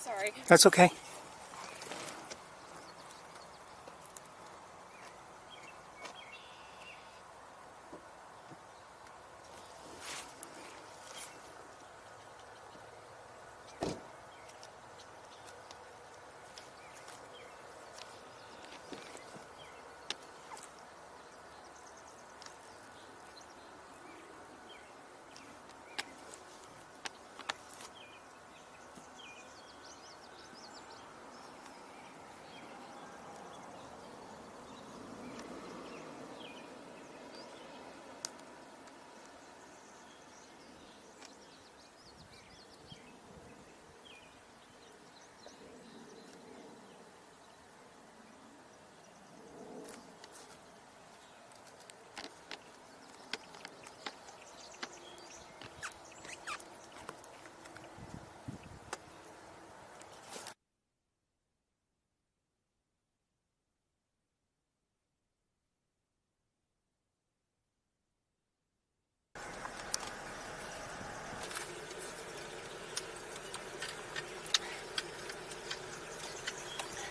Sorry. That's okay.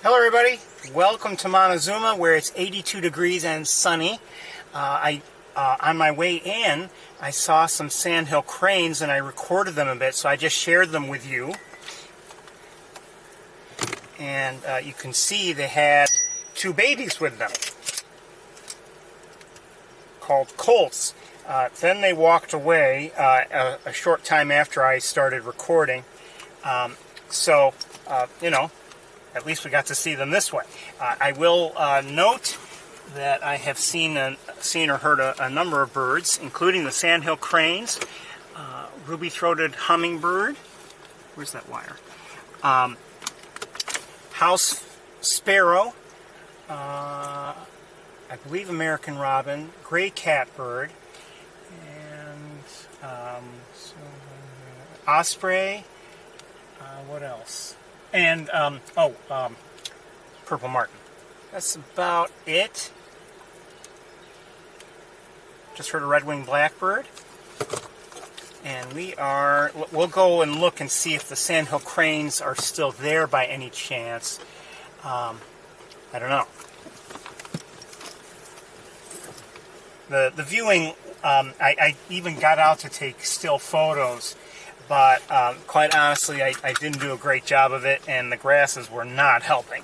Hello everybody, welcome to Montezuma where it's 82 degrees and sunny. On my way in, I saw some sandhill cranes and I recorded them a bit, so I just shared them with you. And you can see they had two babies with them, called colts. Then they walked away a short time after I started recording. You know, at least we got to see them this way. I will note that I have seen or heard a number of birds, including the sandhill cranes, ruby-throated hummingbird. Where's that wire? House sparrow, I believe American robin, gray catbird, and osprey. What else? And, purple martin. That's about it. Just heard a red-winged blackbird. And we'll go and look and see if the sandhill cranes are still there by any chance. I don't know. The viewing, I even got out to take still photos. But quite honestly, I didn't do a great job of it, and the grasses were not helping.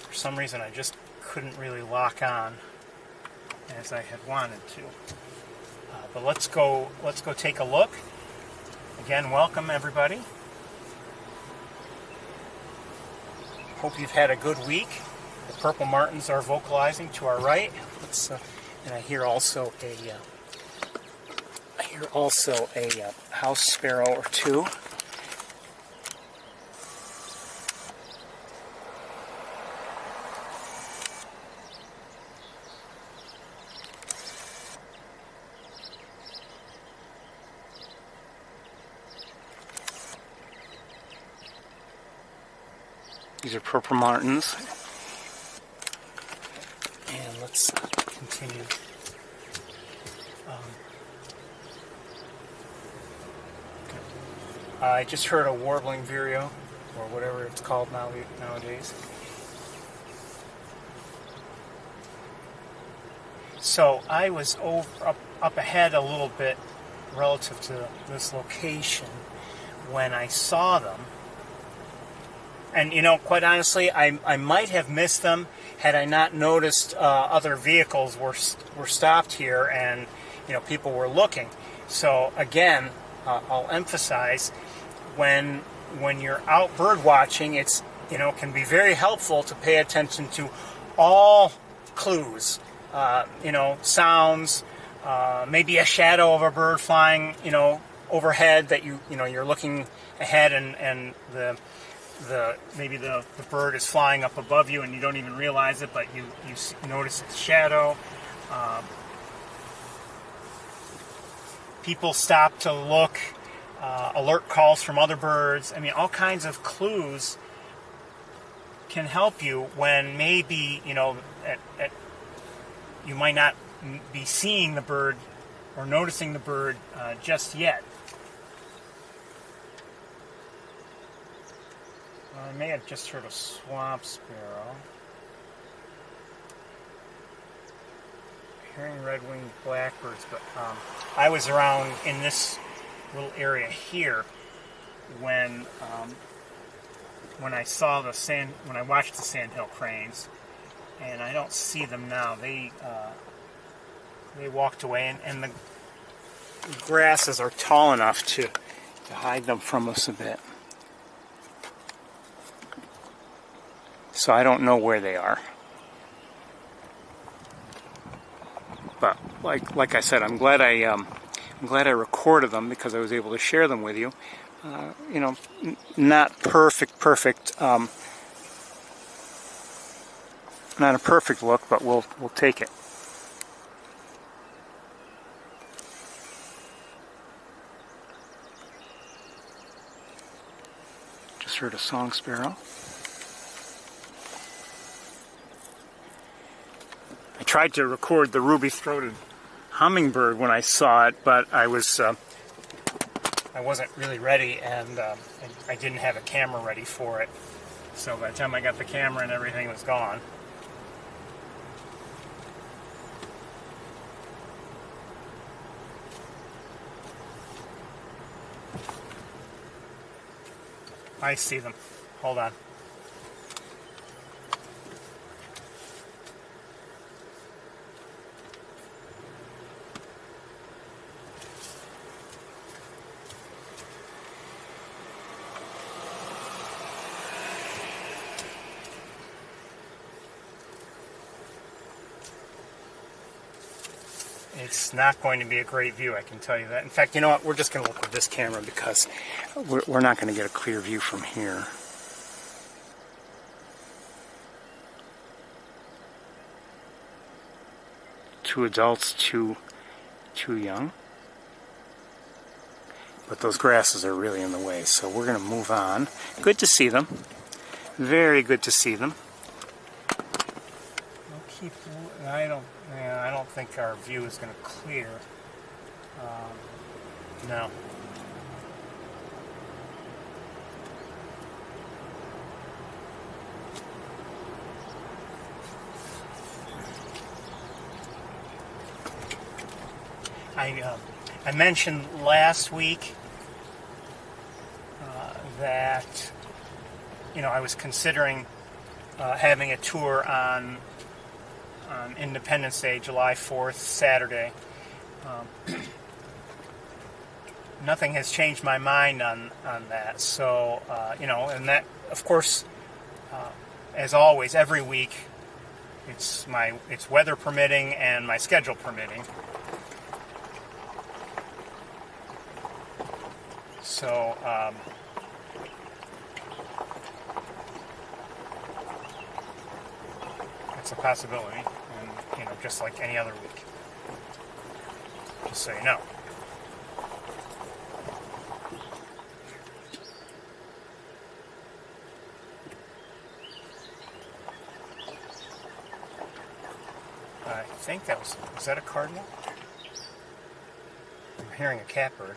For some reason, I just couldn't really lock on as I had wanted to. But let's go take a look. Again, welcome everybody. Hope you've had a good week. The purple martins are vocalizing to our right. And I hear also a house sparrow or two. These are purple martins. And let's continue. I just heard a warbling vireo, or whatever it's called nowadays. So I was up ahead a little bit relative to this location when I saw them. And, you know, quite honestly, I might have missed them had I not noticed other vehicles were stopped here and, you know, people were looking. So, again, I'll emphasize, when you're out bird watching, it's, you know, can be very helpful to pay attention to all clues, you know, sounds, maybe a shadow of a bird flying, you know, overhead that you're looking ahead and maybe the bird is flying up above you and you don't even realize it, but you notice its shadow. People stop to look, alert calls from other birds. I mean, all kinds of clues can help you when maybe, you know, you might not be seeing the bird or noticing the bird just yet. I may have just heard a swamp sparrow. Hearing red-winged blackbirds, but I was around in this little area here when I saw when I watched the sandhill cranes, and I don't see them now. They walked away, and the grasses are tall enough to hide them from us a bit. So I don't know where they are. But like I said, I'm glad I recorded them because I was able to share them with you. You know, not perfect. Not a perfect look, but we'll take it. Just heard a song sparrow. I tried to record the ruby-throated hummingbird when I saw it, but I wasn't really ready, and I didn't have a camera ready for it. So by the time I got the camera and everything was gone. I see them. Hold on. It's not going to be a great view, I can tell you that. In fact, you know what? We're just going to look with this camera because we're not going to get a clear view from here. Two adults, two young. But those grasses are really in the way, so we're going to move on. Good to see them. Very good to see them. We'll keep. I don't think our view is going to clear. No. I mentioned last week that I was considering having a tour on Independence Day, July 4th, Saturday. Nothing has changed my mind on that. So, and that, of course, as always, every week, it's weather permitting and my schedule permitting. So, it's a possibility, and just like any other week. Just so you know. I think was that a cardinal? I'm hearing a catbird.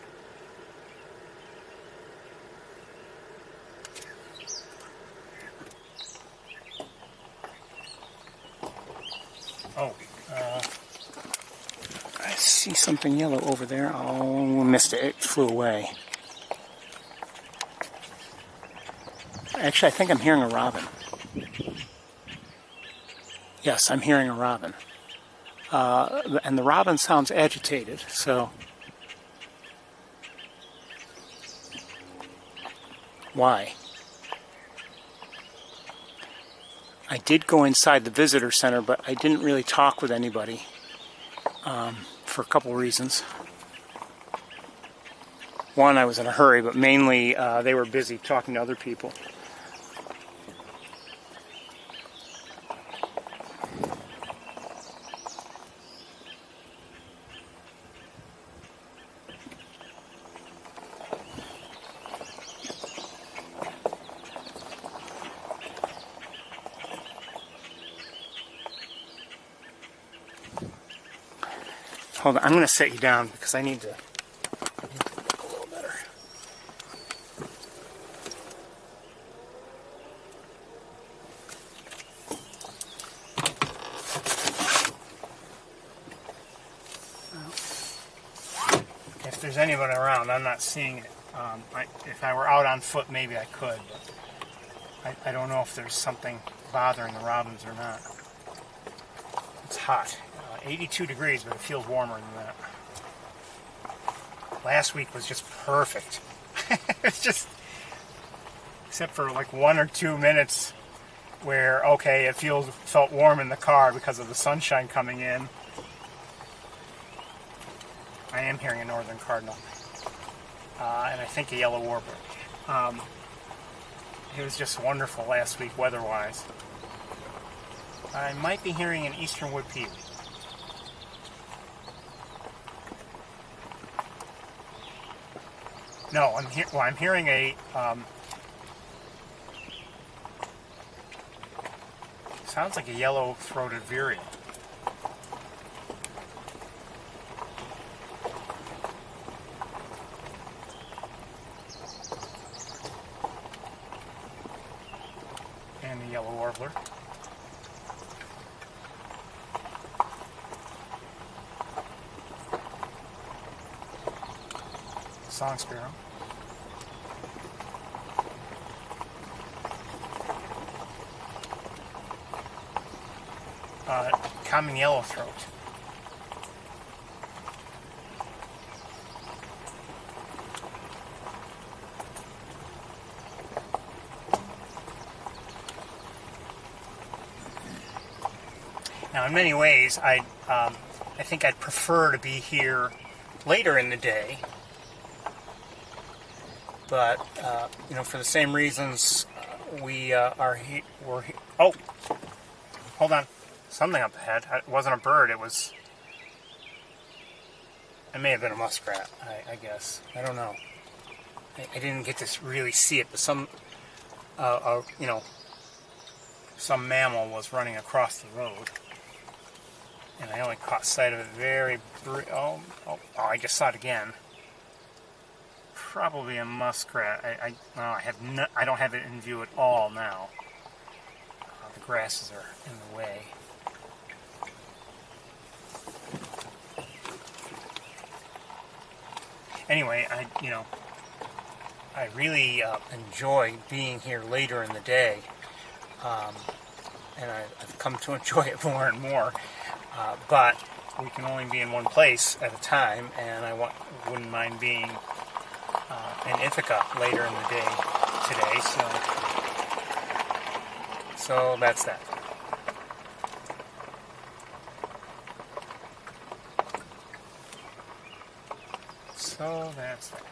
Oh, I see something yellow over there. Oh, missed it. It flew away. Actually, I think I'm hearing a robin. Yes, I'm hearing a robin. And the robin sounds agitated, so... Why? I did go inside the visitor center, but I didn't really talk with anybody for a couple reasons. One, I was in a hurry, but mainly they were busy talking to other people. Hold on, I'm going to set you down because I need to look a little better. If there's anyone around, I'm not seeing it. If I were out on foot, maybe I could, but I don't know if there's something bothering the robins or not. It's hot. 82 degrees, but it feels warmer than that. Last week was just perfect. It's just, except for like 1 or 2 minutes where, okay, it felt warm in the car because of the sunshine coming in. I am hearing a northern cardinal, and I think a yellow warbler. It was just wonderful last week weather-wise. I might be hearing an eastern wood pewee. No, I'm hearing a sounds like a yellow-throated vireo. And a yellow warbler. Song sparrow. Common yellowthroat. Now, in many ways, I think I'd prefer to be here later in the day, but for the same reasons we're here. Oh, hold on. Something up ahead. It wasn't a bird. It may have been a muskrat, I guess. I don't know. I didn't get to really see it, but some mammal was running across the road. And I only caught sight of it very I just saw it again. Probably a muskrat. I don't have it in view at all now. The grasses are in the way. Anyway, I really enjoy being here later in the day, and I've come to enjoy it more and more. But we can only be in one place at a time, and I wouldn't mind being in Ithaca later in the day today. So that's that. So that's that.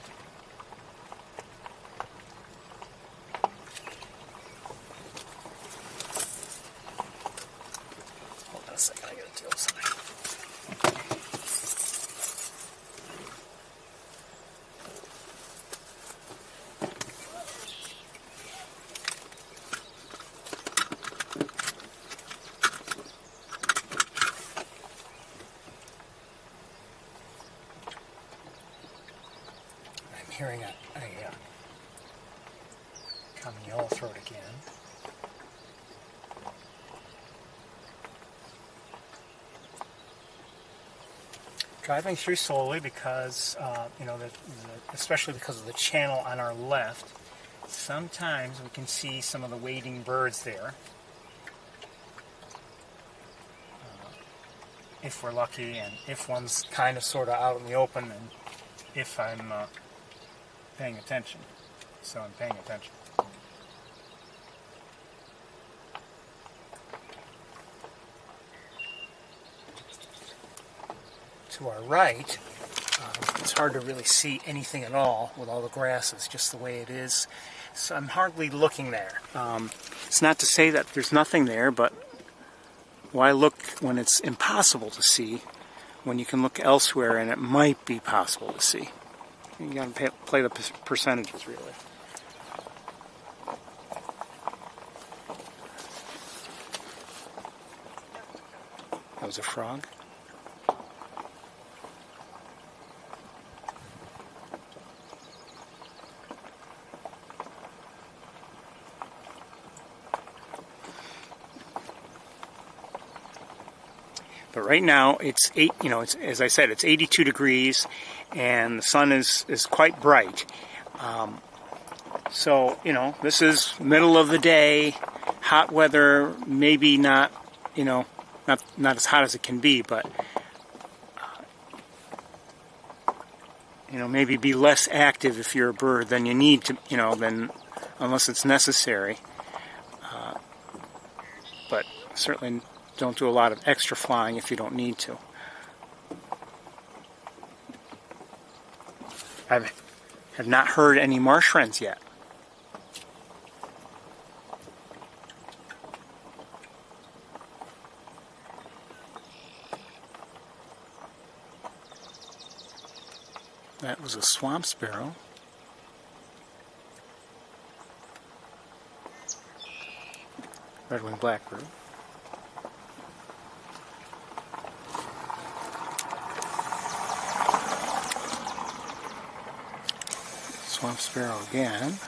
Hold on a second, I gotta deal with something. Hearing a common yellowthroat again. Driving through slowly because, especially because of the channel on our left, sometimes we can see some of the wading birds there. If we're lucky, and if one's kind of sort of out in the open, and if I'm paying attention. So I'm paying attention. To our right, it's hard to really see anything at all with all the grasses just the way it is. So I'm hardly looking there. It's not to say that there's nothing there, but why look when it's impossible to see, when you can look elsewhere and it might be possible to see? You got to play the percentages, really. That was a frog. But right now it's it's, as I said, it's 82 degrees, and the sun is quite bright. So this is middle of the day, hot weather. Maybe not, not as hot as it can be, but maybe be less active if you're a bird than you need to, than unless it's necessary. But certainly don't do a lot of extra flying if you don't need to. I have not heard any marsh wrens yet. That was a swamp sparrow. Red-winged blackbird. Swamp sparrow again.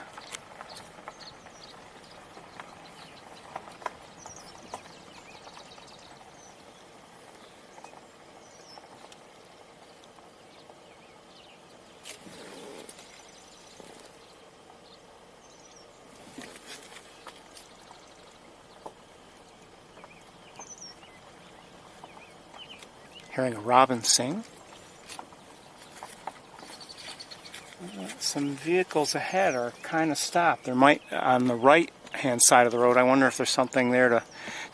Hearing a robin sing. Some vehicles ahead are kind of stopped. There might, on the right hand side of the road, I wonder if there's something there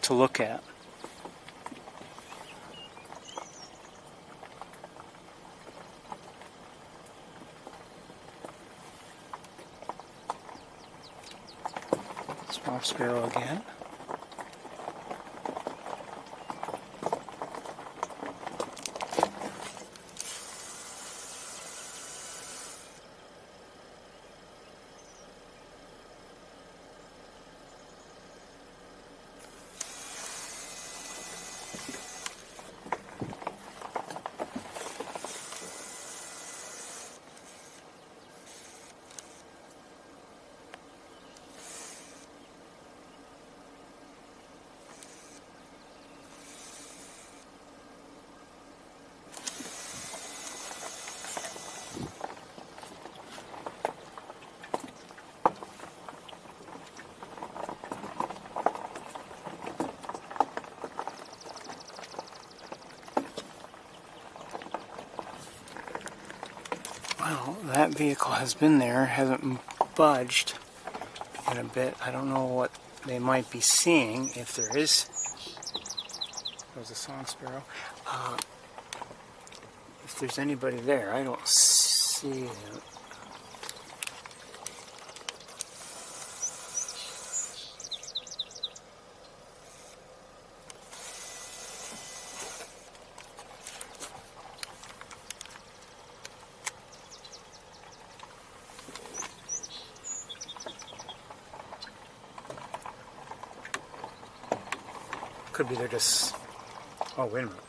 to look at. Swamp sparrow again. Well, that vehicle has been there, hasn't budged in a bit. I don't know what they might be seeing, if there is. There's a song sparrow. If there's anybody there, I don't see it. Could be they're just... Oh, wait a minute.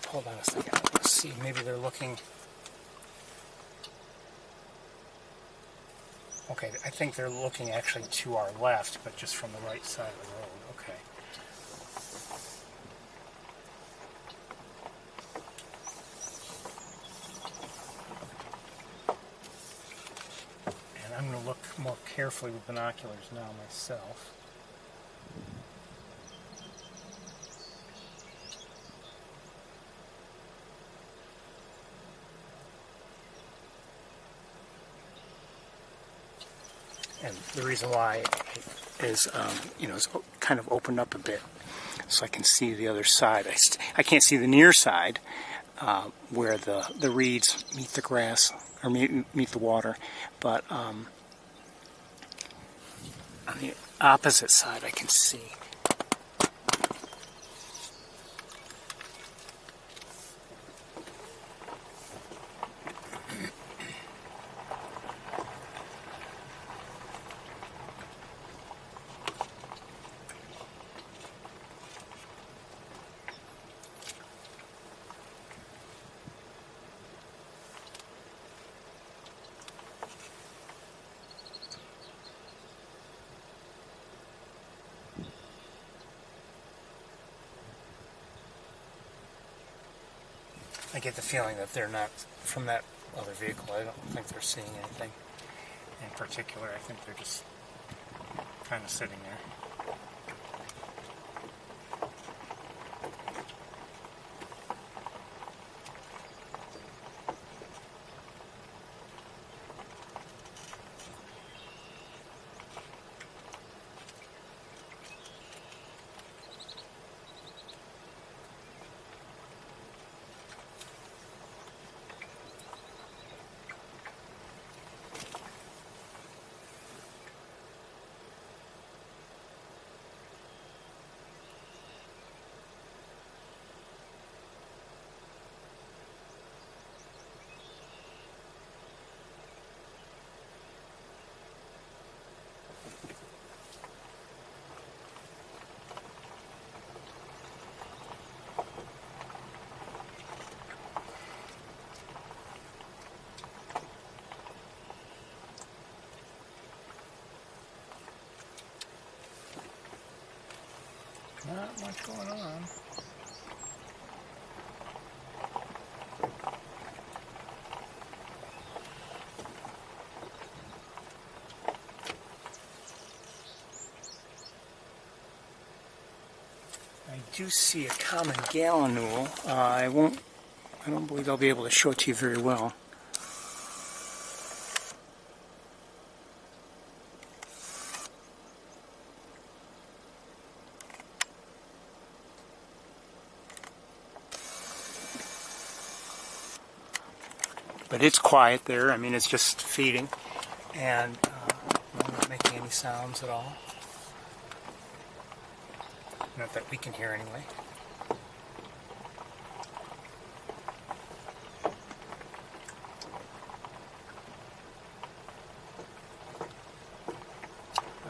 Hold on a second. Let's see. Maybe they're looking... Okay, I think they're looking actually to our left, but just from the right side of the road. Okay. I'm going to look more carefully with binoculars now myself. And the reason why is, it's kind of opened up a bit so I can see the other side. I can't see the near side where the reeds meet the grass or meet the water, but on the opposite side I can see. I get the feeling that they're not from that other vehicle. I don't think they're seeing anything in particular. I think they're just kind of sitting there. Not much going on. I do see a common gallinule. I don't believe I'll be able to show it to you very well. But it's quiet there. I mean, it's just feeding, and not making any sounds at all. Not that we can hear anyway.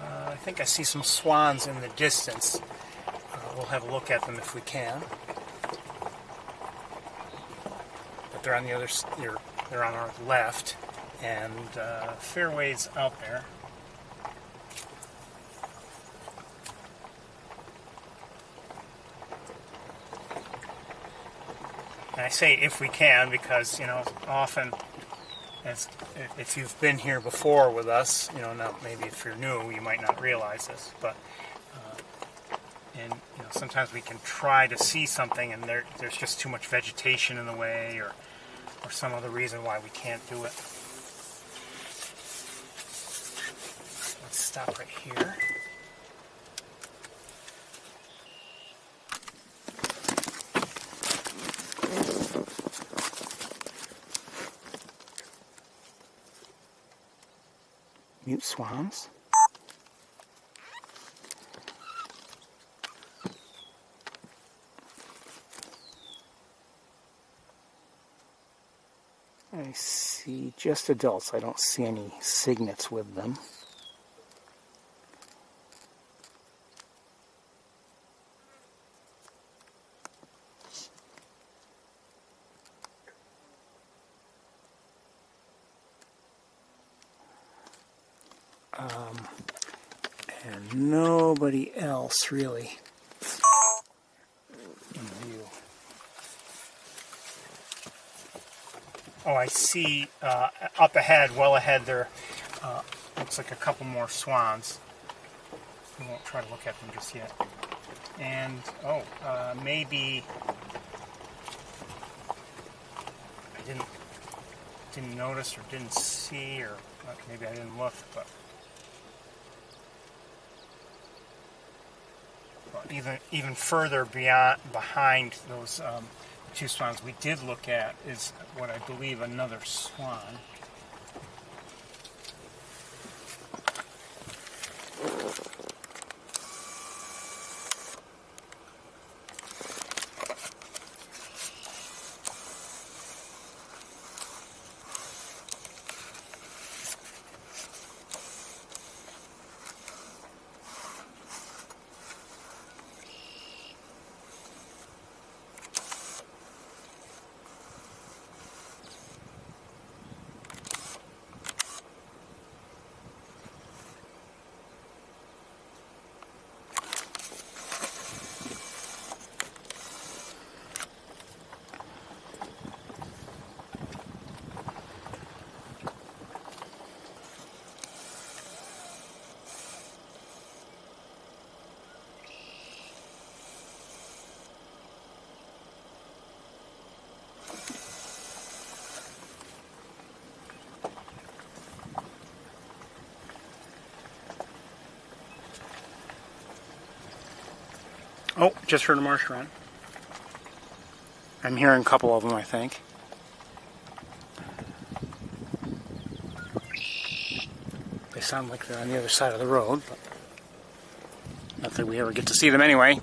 I think I see some swans in the distance. We'll have a look at them if we can. But they're on the other. They're on our left, and fairways out there. And I say if we can because, you know, often, if you've been here before with us, you know, now maybe if you're new, you might not realize this, but and you know, sometimes we can try to see something, and there's just too much vegetation in the way, or some other reason why we can't do it. Let's stop right here. Mute swans. I see just adults. I don't see any cygnets with them. And nobody else really in view. Oh, I see up ahead, well ahead there, looks like a couple more swans. We won't try to look at them just yet. And, maybe I didn't notice or didn't see, or maybe I didn't look, but even further behind those two swans we did look at is what I believe another swan. Oh, just heard a marsh wren. I'm hearing a couple of them, I think. They sound like they're on the other side of the road, but not that we ever get to see them anyway.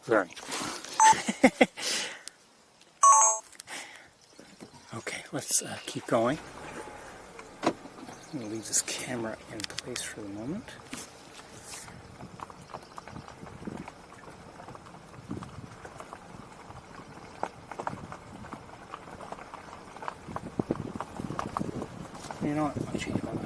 Sorry. Okay, let's keep going. I'm going to leave this camera in place for the moment. You know what? I'll change my mind.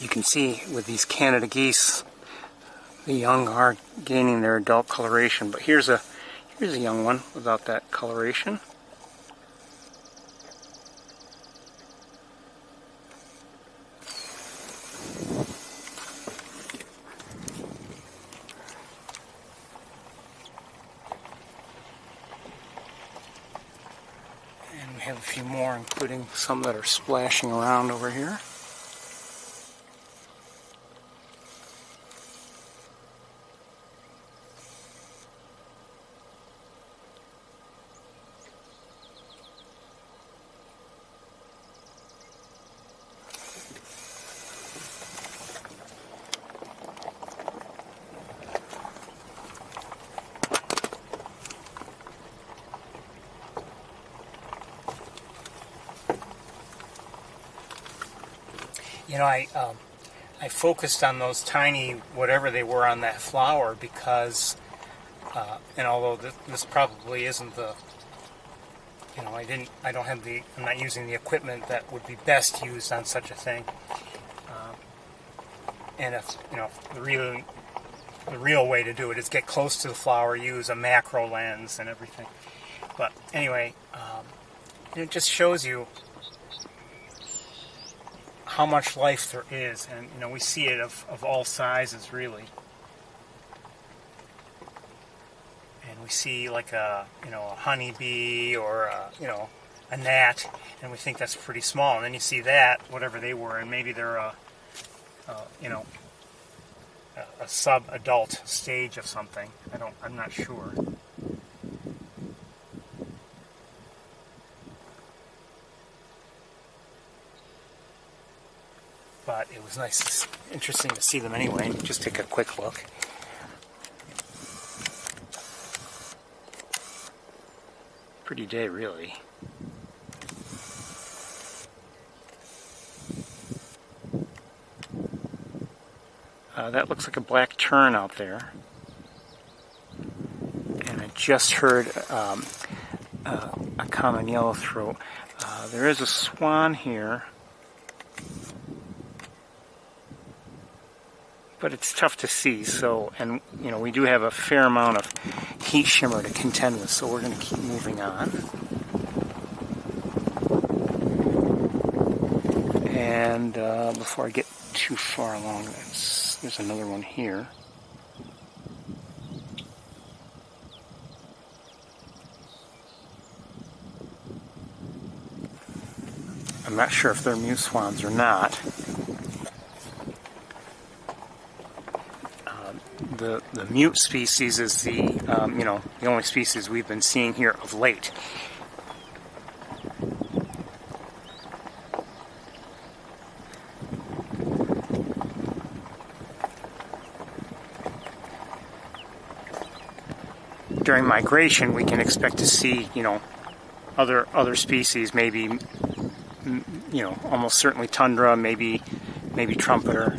You can see with these Canada geese, the young are gaining their adult coloration, but here's a young one without that coloration. And we have a few more, including some that are splashing around over here. You know, I focused on those tiny whatever they were on that flower because, and although this probably isn't the, you know, I'm not using the equipment that would be best used on such a thing. And if, you know, the real way to do it is get close to the flower, use a macro lens and everything. But anyway, it just shows you how much life there is, and you know, we see it of all sizes really. And we see like a, you know, a honeybee or a, you know, a gnat, and we think that's pretty small. And then you see that, whatever they were, and maybe they're you know, a sub-adult stage of something. I'm not sure. But it was nice, interesting to see them anyway. Just take a quick look. Pretty day, really. That looks like a black tern out there. And I just heard a common yellowthroat. There is a swan here, but it's tough to see. So, and you know, we do have a fair amount of heat shimmer to contend with, so we're going to keep moving on. And before I get too far along, there's another one here. I'm not sure if they're mute swans or not. The mute species is the you know, the only species we've been seeing here of late. During migration, we can expect to see, you know, other species, maybe, you know, almost certainly tundra, maybe trumpeter.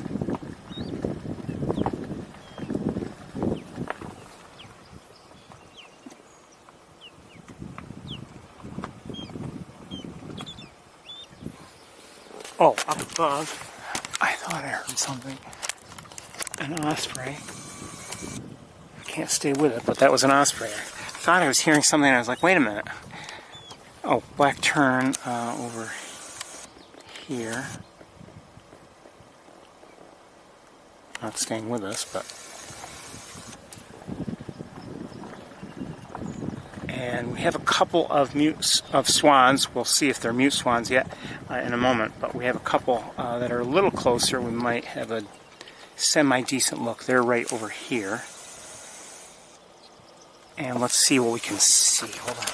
Oh, up above, I thought I heard something. An osprey. Can't stay with it, but that was an osprey. I thought I was hearing something, and I was like, wait a minute. Oh, black tern over here. Not staying with us, but... And we have a couple of swans. We'll see if they're mute swans yet in a moment, but we have a couple that are a little closer. We might have a semi-decent look. They're right over here. And let's see what we can see. Hold on.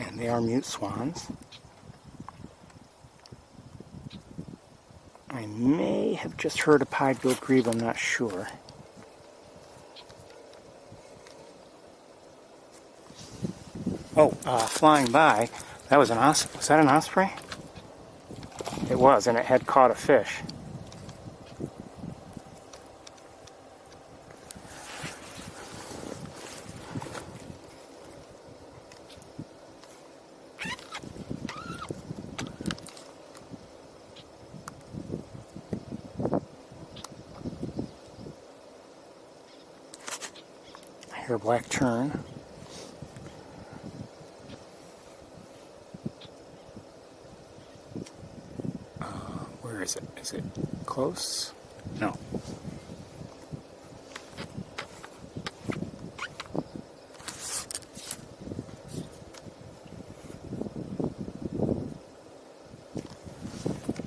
And they are mute swans. I may have just heard a pied-billed grebe, I'm not sure. Oh, flying by, that was an osprey. Was that an osprey? It was, and it had caught a fish. Here, black tern. Where is it? Is it close? No.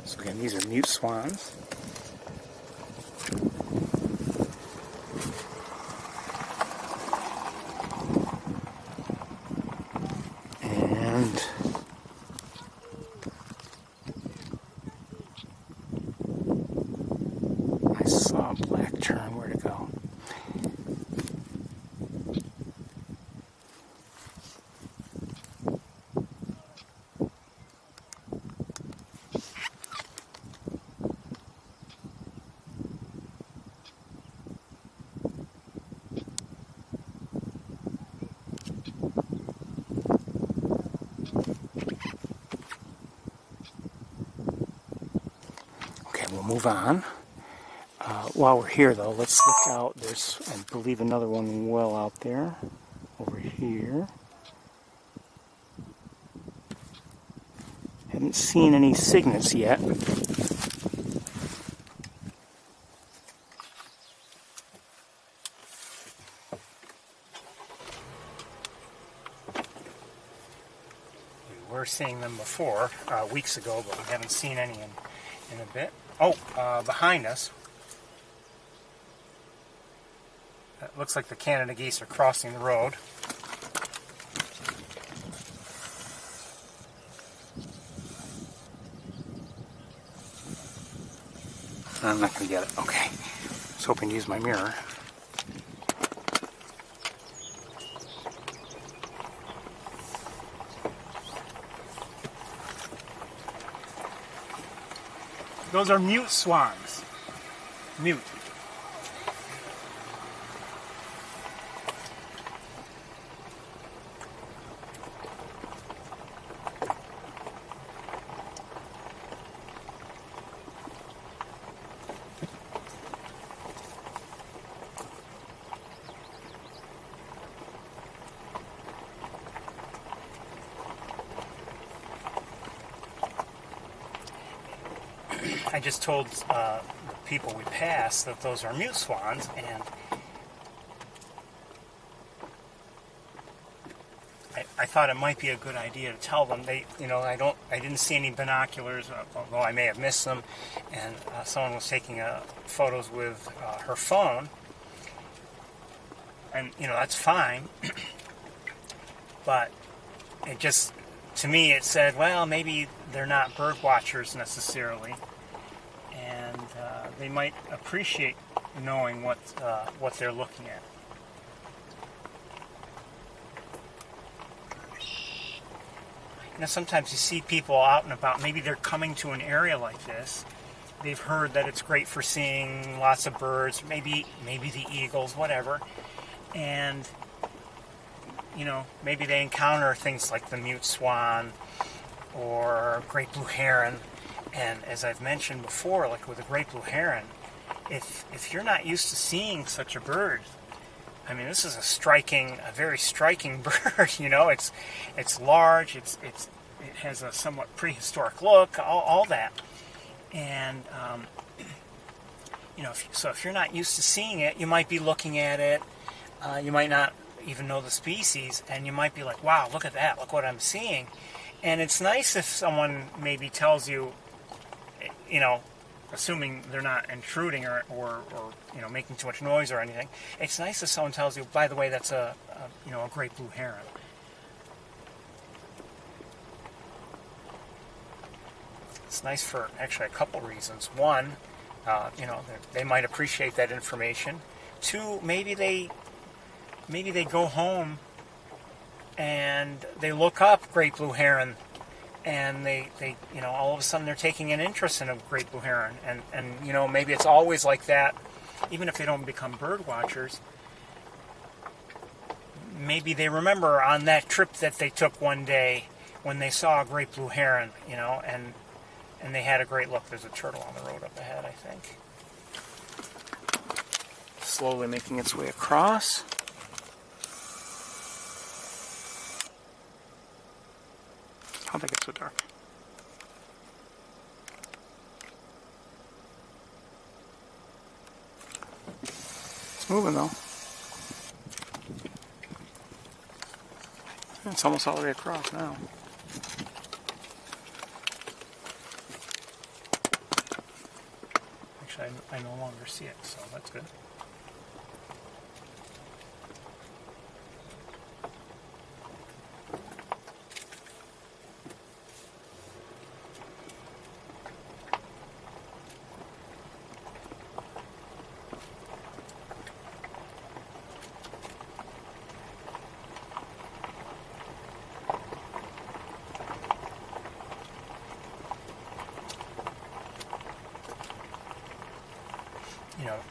So again, these are mute swans. move on. While we're here, though, let's look out. There's, I believe, another one well out there, over here. Haven't seen any cygnets yet. We were seeing them before, weeks ago, but we haven't seen any in a bit. Oh, behind us. It looks like the Canada geese are crossing the road. I'm not going to get it. Okay. I was hoping to use my mirror. Those are mute swans. Mute. I just told the people we passed that those are mute swans, and I thought it might be a good idea to tell them. I didn't see any binoculars, although I may have missed them, and someone was taking photos with her phone, and that's fine, but it just, to me, it said, well, maybe they're not bird watchers necessarily. And they might appreciate knowing what they're looking at. Sometimes you see people out and about. Maybe they're coming to an area like this. They've heard that it's great for seeing lots of birds, maybe the eagles, whatever. And maybe they encounter things like the mute swan or great blue heron. And as I've mentioned before, like with a great blue heron, if you're not used to seeing such a bird, I mean, this is a very striking bird. It's large. It has a somewhat prehistoric look. All that, and so if you're not used to seeing it, you might be looking at it. You might not even know the species, and you might be like, "Wow, look at that! Look what I'm seeing." And it's nice if someone maybe tells you, assuming they're not intruding or making too much noise or anything. It's nice if someone tells you, by the way, that's a great blue heron. It's nice for actually a couple reasons. One, they might appreciate that information. Two, maybe they go home and they look up great blue heron, and they all of a sudden they're taking an interest in a great blue heron, and maybe it's always like that, even if they don't become bird watchers. Maybe they remember on that trip that they took one day when they saw a great blue heron, and they had a great look. There's a turtle on the road up ahead, I think. Slowly making its way across. How'd that get so dark? It's moving though. It's almost all the way across now. Actually, I no longer see it, so that's good.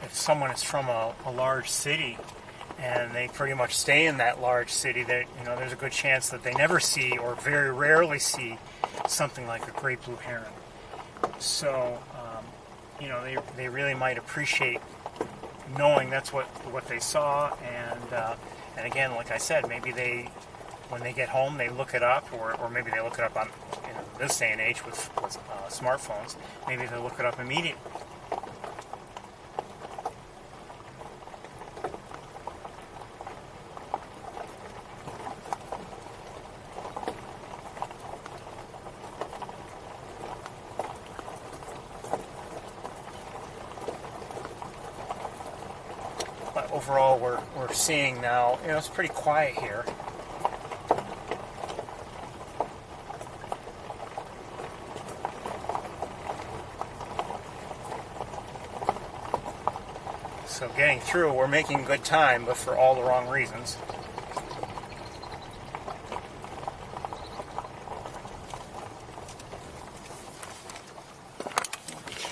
If someone is from a large city and they pretty much stay in that large city, there's a good chance that they never see or very rarely see something like a great blue heron. So you know, they really might appreciate knowing that's what they saw. And again, like I said, maybe when they get home, they look it up, or maybe they look it up on, you know, this day and age with smartphones. Maybe they look it up immediately. But overall, we're seeing now, you know, it's pretty quiet here. So getting through, we're making good time, but for all the wrong reasons.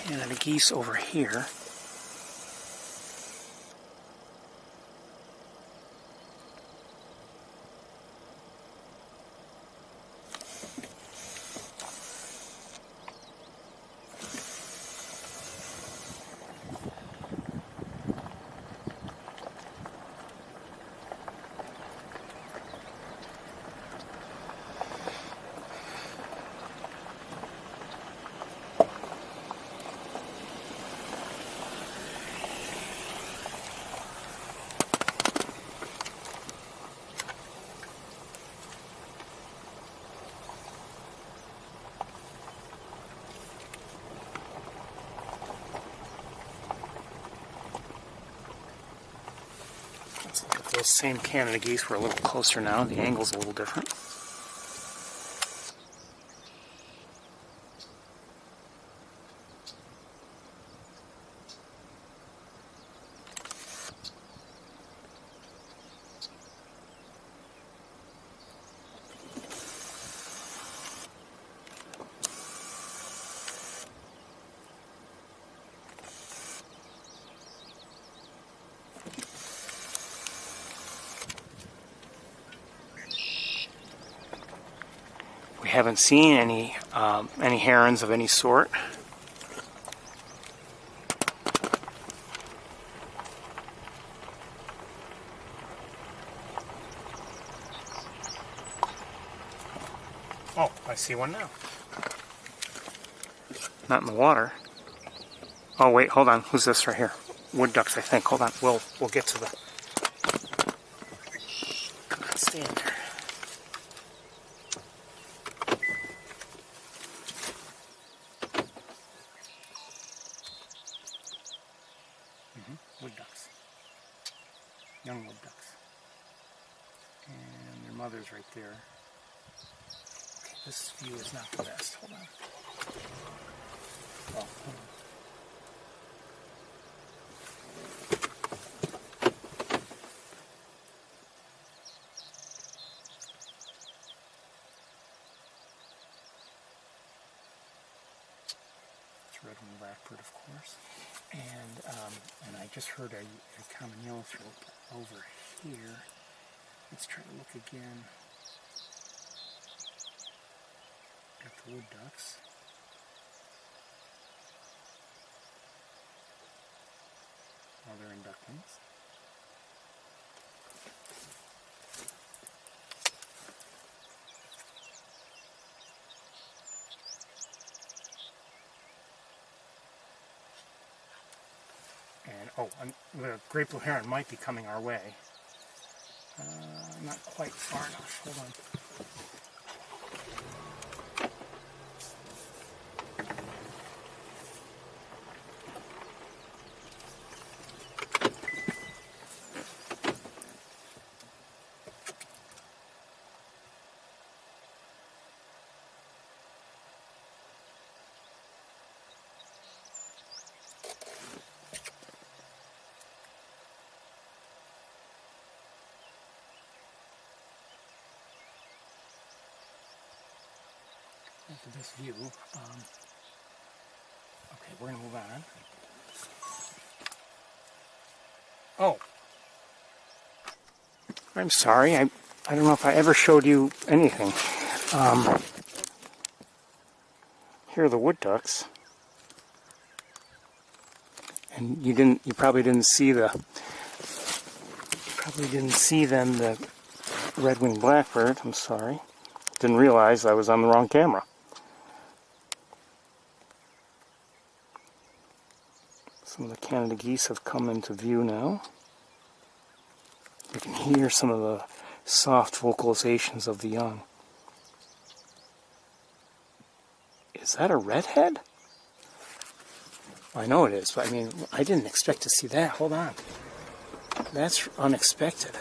Canada geese over here. Those same Canada geese were a little closer now. The angle's a little different. We haven't seen any herons of any sort. Oh, I see one now. Not in the water. Oh wait, hold on. Who's this right here? Wood ducks, I think. Hold on. We'll get to the. Come on, stay in there. Wood ducks. Young wood ducks. And their mother's right there. Okay, this view is not the best. Hold on. Oh, hold on. It's red-winged blackbird, of course. And I just heard a common yellowthroat over here. Let's try to look again at the wood ducks. Oh, they're in ducklings. And the great blue heron might be coming our way. Not quite far enough. Hold on. To this view. Okay, we're going to move on. Oh. I'm sorry. I don't know if I ever showed you anything. Here are the wood ducks. And you probably didn't see them, the red-winged blackbird. I'm sorry. Didn't realize I was on the wrong camera. Some of the Canada geese have come into view now. You can hear some of the soft vocalizations of the young. Is that a redhead? I know it is, but I mean, I didn't expect to see that. Hold on. That's unexpected.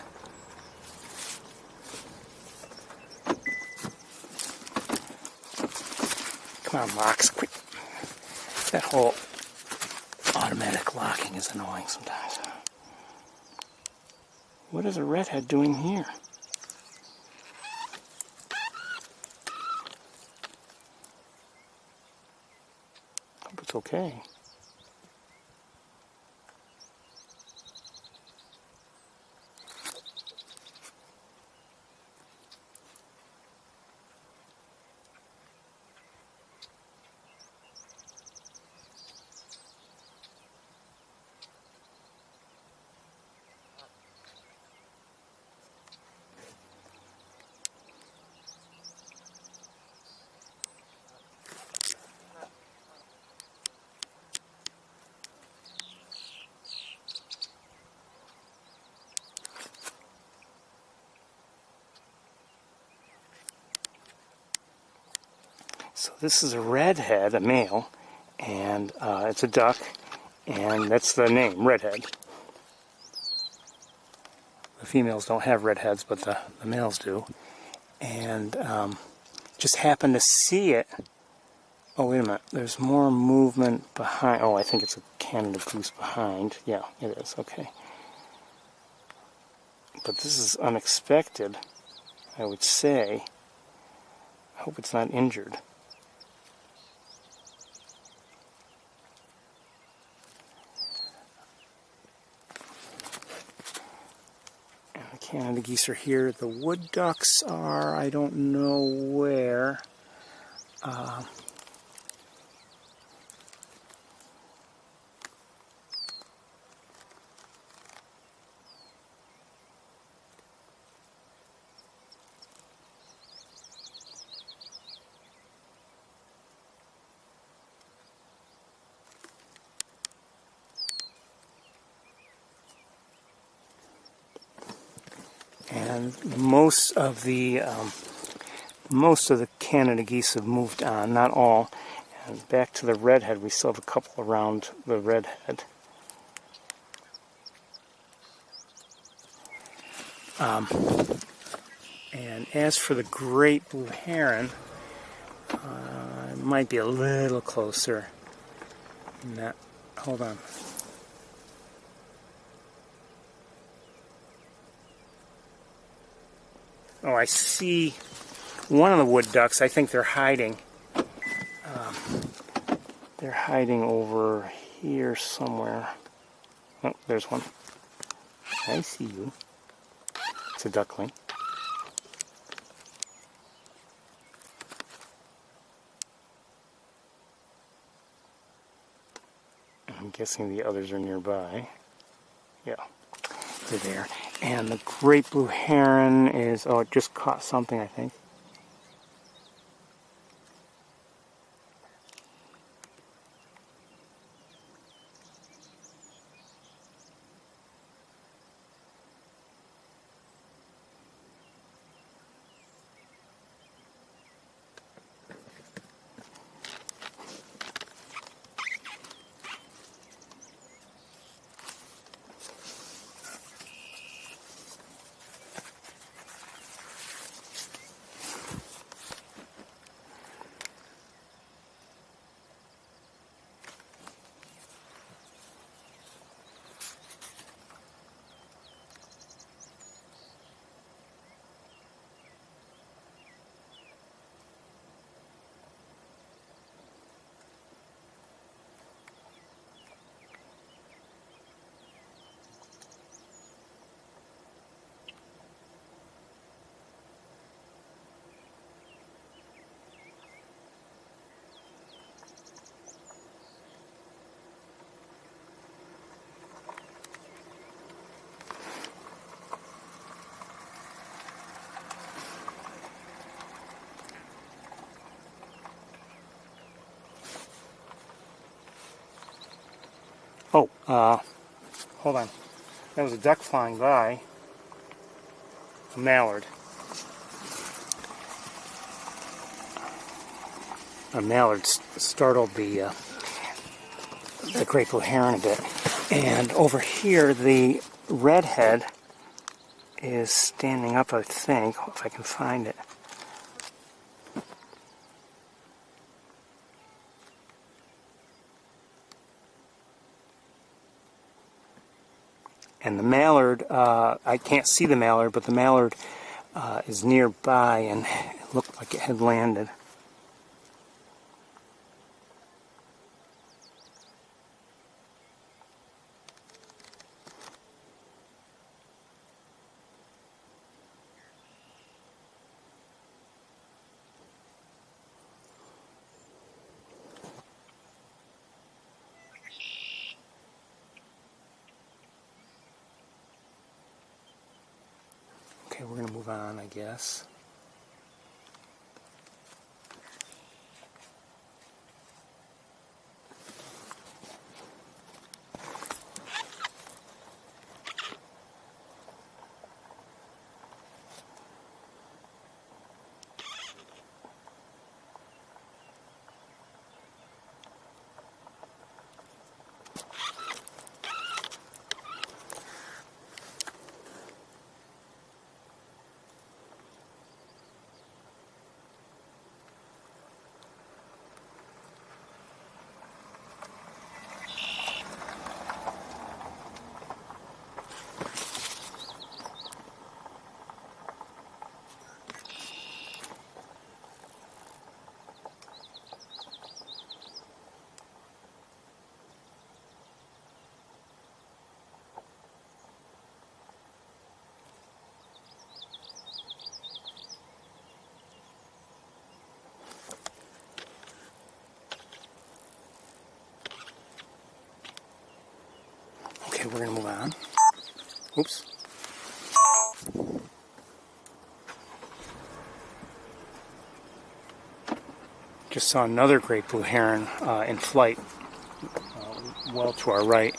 Come on, Mox, quick. That whole automatic locking is annoying sometimes. What is a redhead doing here? Hope it's okay. So this is a redhead, a male, and it's a duck, and that's the name, redhead. The females don't have redheads, but the males do. And just happened to see it. Oh, wait a minute. There's more movement behind. Oh, I think it's a Canada goose behind. Yeah, it is. Okay. But this is unexpected, I would say. I hope it's not injured. Canada geese are here. The wood ducks are, I don't know where. And most of the Canada geese have moved on, not all. And back to the redhead, we still have a couple around the redhead. And as for the great blue heron, it might be a little closer. Hold on. Oh, I see one of the wood ducks. I think they're hiding. They're hiding over here somewhere. Oh, there's one. I see you. It's a duckling. I'm guessing the others are nearby. Yeah, they're there. And the great blue heron is, oh, it just caught something, I think. Oh, hold on. That was a duck flying by. A mallard. A mallard startled the great blue heron a bit. And over here, the redhead is standing up, I think, if I can find it. And the mallard, I can't see the mallard, but the mallard is nearby, and it looked like it had landed. Okay, we're going to move on, I guess. Okay, we're going to move on. Oops. Just saw another great blue heron in flight, well to our right.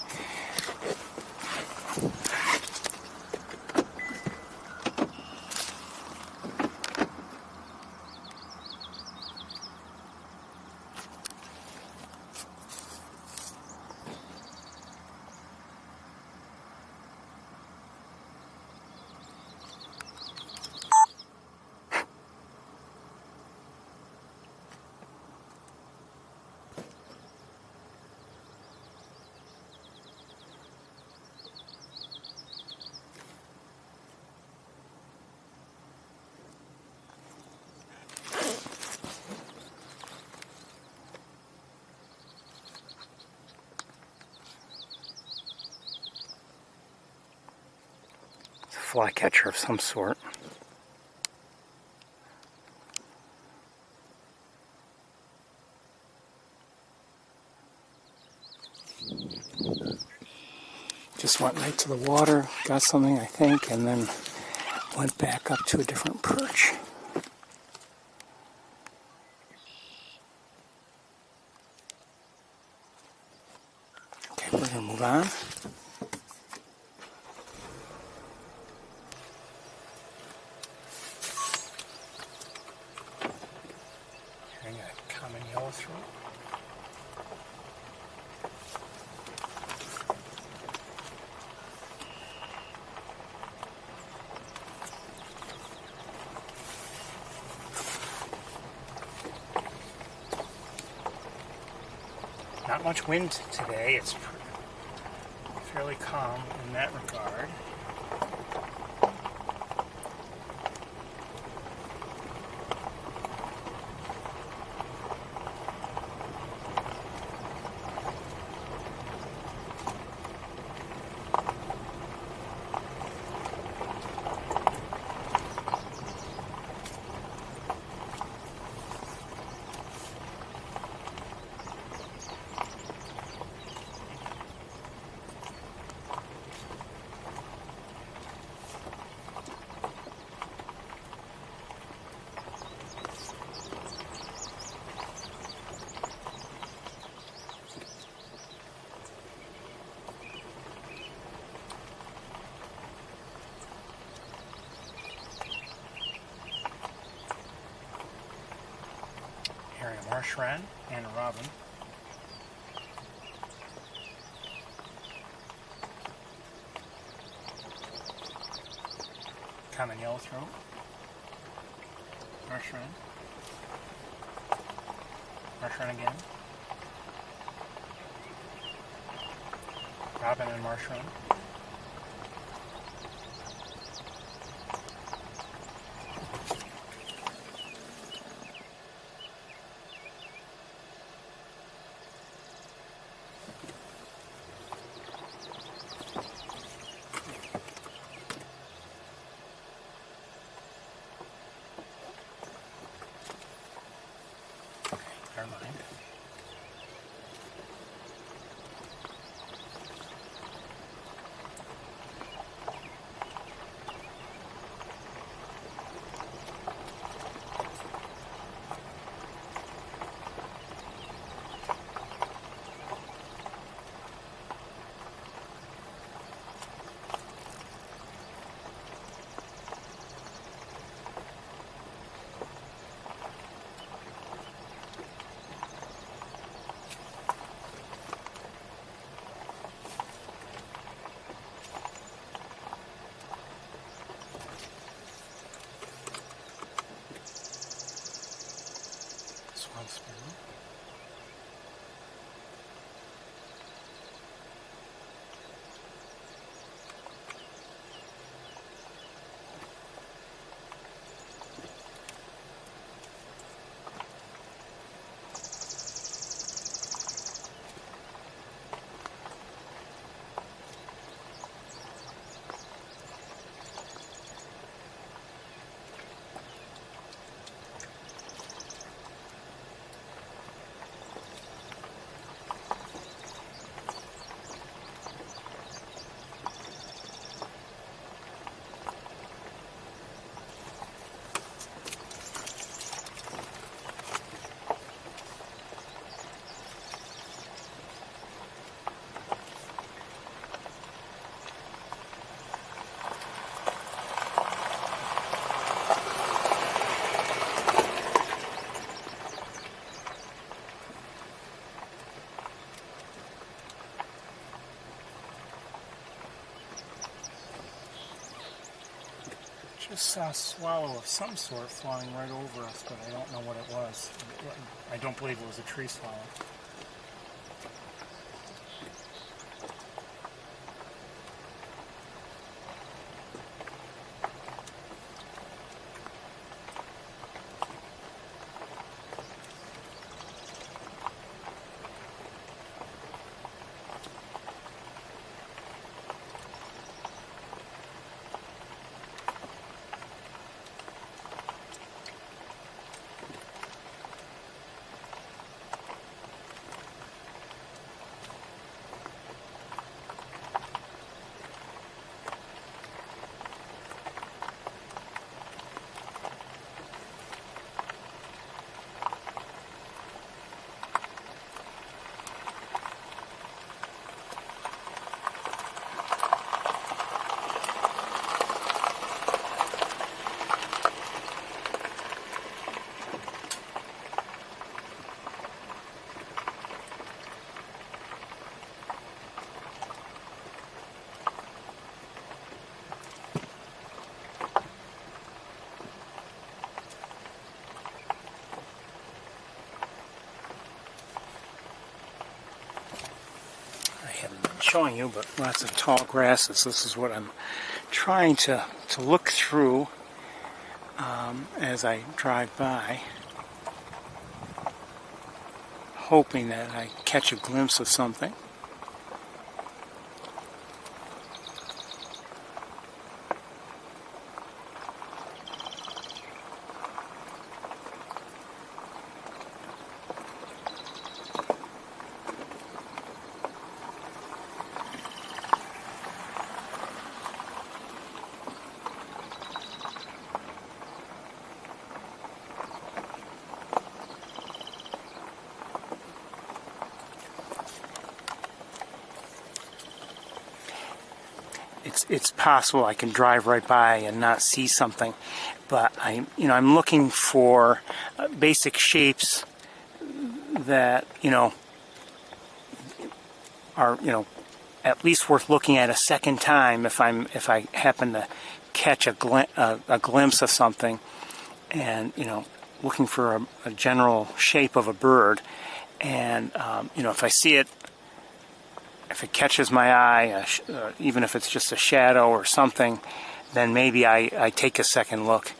Flycatcher of some sort. Just went right to the water, got something I think, and then went back up to a different perch. Okay, we're going to move on. Common yellow throat. Not much wind today. It's fairly calm in that regard. Hearing a marsh wren and a robin. Common yellowthroat, marsh wren, again, robin and marsh wren. Never mind. Swan sparrow. Just saw a swallow of some sort flying right over us, but I don't know what it was. I don't believe it was a tree swallow. Showing you, but lots of tall grasses. This is what I'm trying to look through as I drive by, hoping that I catch a glimpse of something. It's possible I can drive right by and not see something, but I'm looking for basic shapes that, are, at least worth looking at a second time if I happen to catch a glimpse of something, and looking for a general shape of a bird, and if I see it, if it catches my eye, even if it's just a shadow or something, then maybe I take a second look.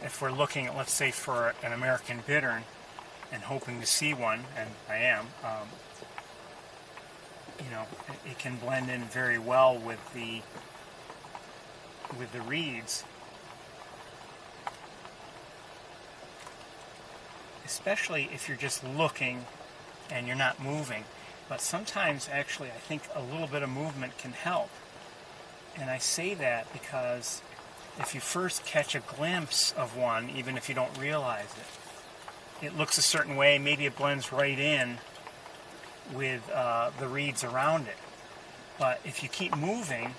If we're looking at, let's say, for an American bittern and hoping to see one, and I am, it can blend in very well with the reeds, especially if you're just looking and you're not moving. But sometimes, actually, I think a little bit of movement can help. And I say that because if you first catch a glimpse of one, even if you don't realize it, it looks a certain way, maybe it blends right in with the reeds around it. But if you keep moving,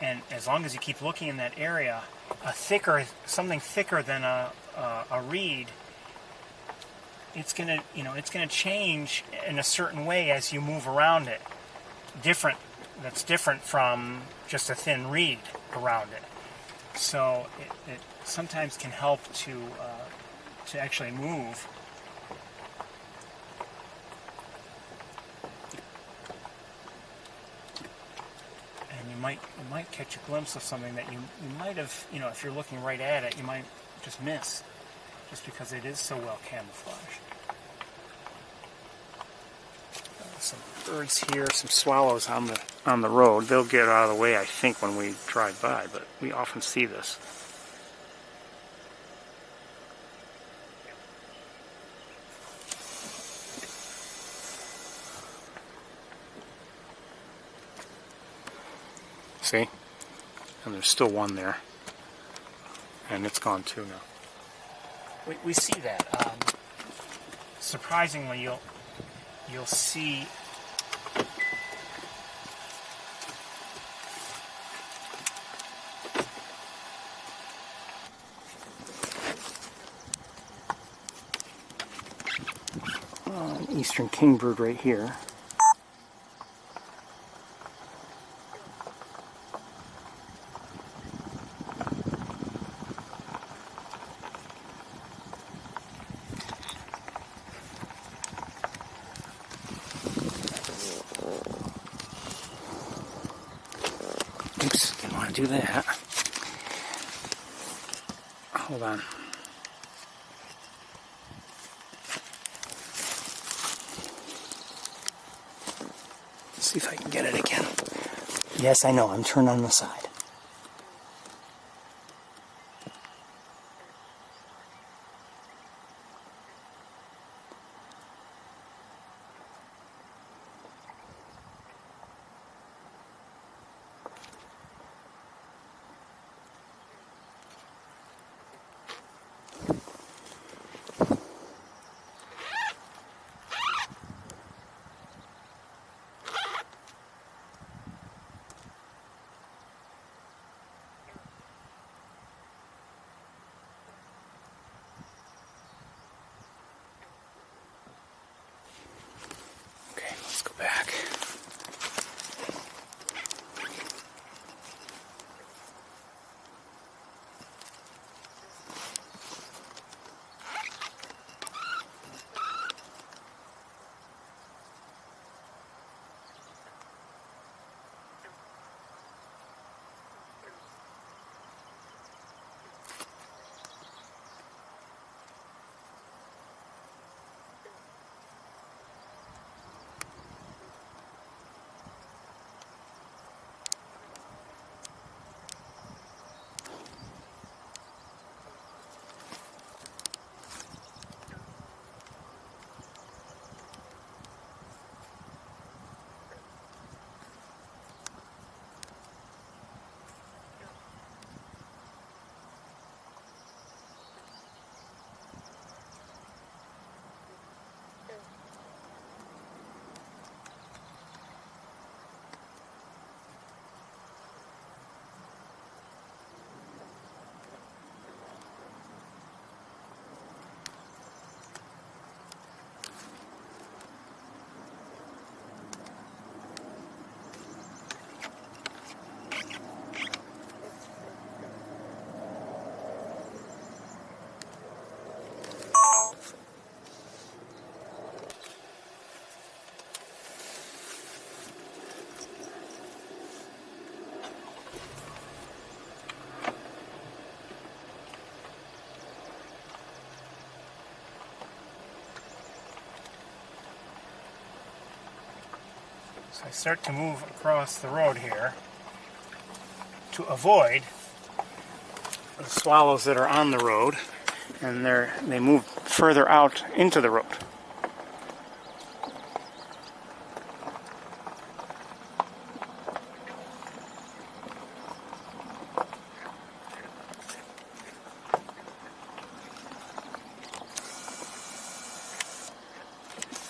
and as long as you keep looking in that area, something thicker than a reed, it's gonna change in a certain way as you move around it. That's different from just a thin reed around it. So it sometimes can help to actually move. And you might catch a glimpse of something that you might have, if you're looking right at it, you might just miss, just because it is so well camouflaged. Some birds here, some swallows on the road. They'll get out of the way, I think, when we drive by, but we often see this. See? And there's still one there. And it's gone too now. We see that. Surprisingly, you'll see an eastern kingbird right here. Oops, didn't want to do that. Hold on. Let's see if I can get it again. Yes, I know, I'm turned on the side. So I start to move across the road here to avoid the swallows that are on the road, and they move further out into the road.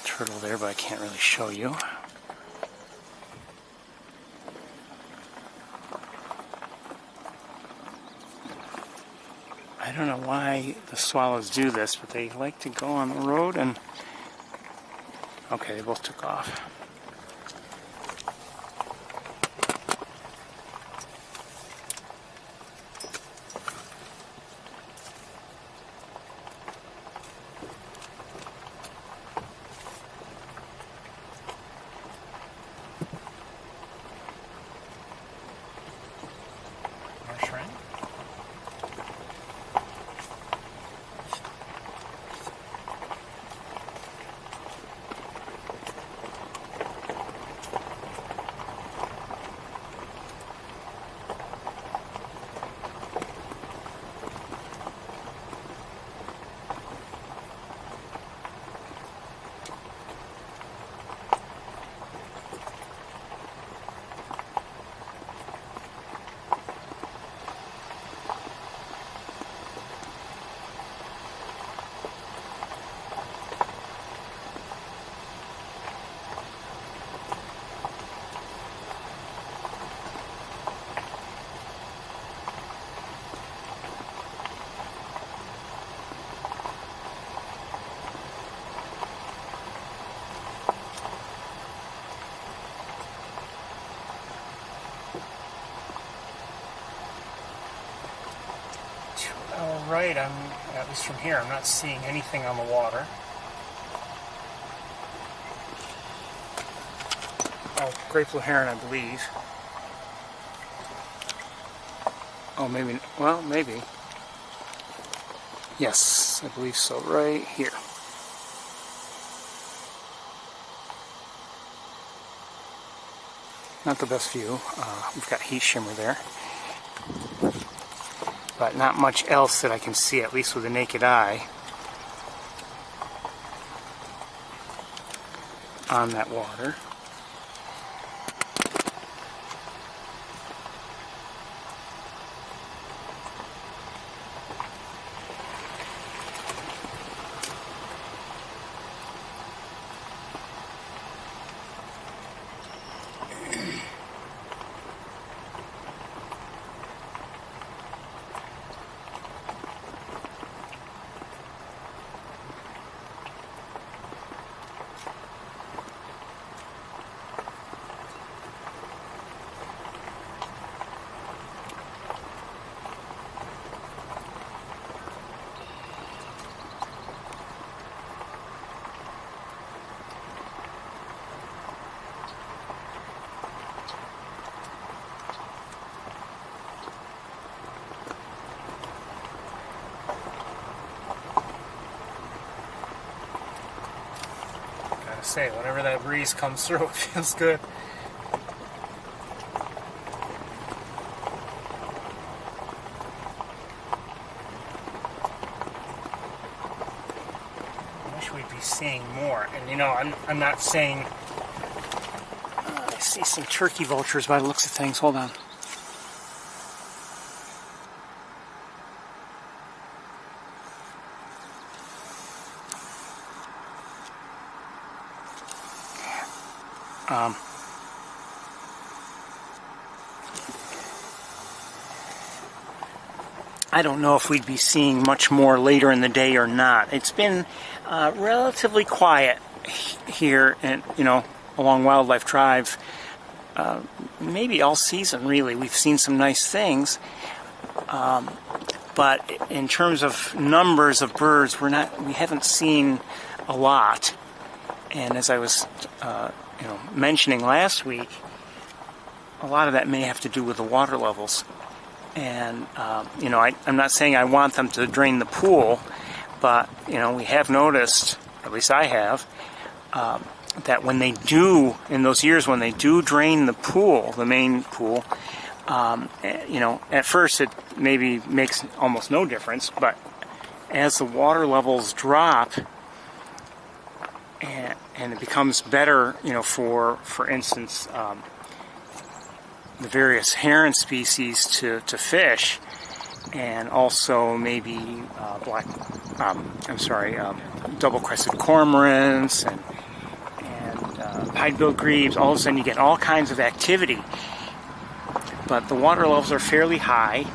Turtle there, but I can't really show you. I don't know why the swallows do this, but they like to go on the road, and okay, they both took off. Right, at least from here, I'm not seeing anything on the water. Oh, great blue heron, I believe. Oh, maybe, well, maybe. Yes, I believe so, right here. Not the best view. We've got heat shimmer there. But not much else that I can see, at least with the naked eye, on that water. Say, whenever that breeze comes through, it feels good. I wish we'd be seeing more. And you know, I'm not saying I see some turkey vultures by the looks of things. Hold on. I don't know if we'd be seeing much more later in the day or not. It's been relatively quiet here, and along Wildlife Drive. Maybe all season, really. We've seen some nice things, but in terms of numbers of birds, we haven't seen a lot. And as I was mentioning last week, a lot of that may have to do with the water levels. And I'm not saying I want them to drain the pool, but we have noticed, at least I have, that when they do, in those years when they do drain the pool, the main pool, you know, at first it maybe makes almost no difference, but as the water levels drop and it becomes better, you know, for instance, the various heron species to fish, and also maybe double-crested cormorants and pied-billed grebes. All of a sudden you get all kinds of activity, but the water levels are fairly high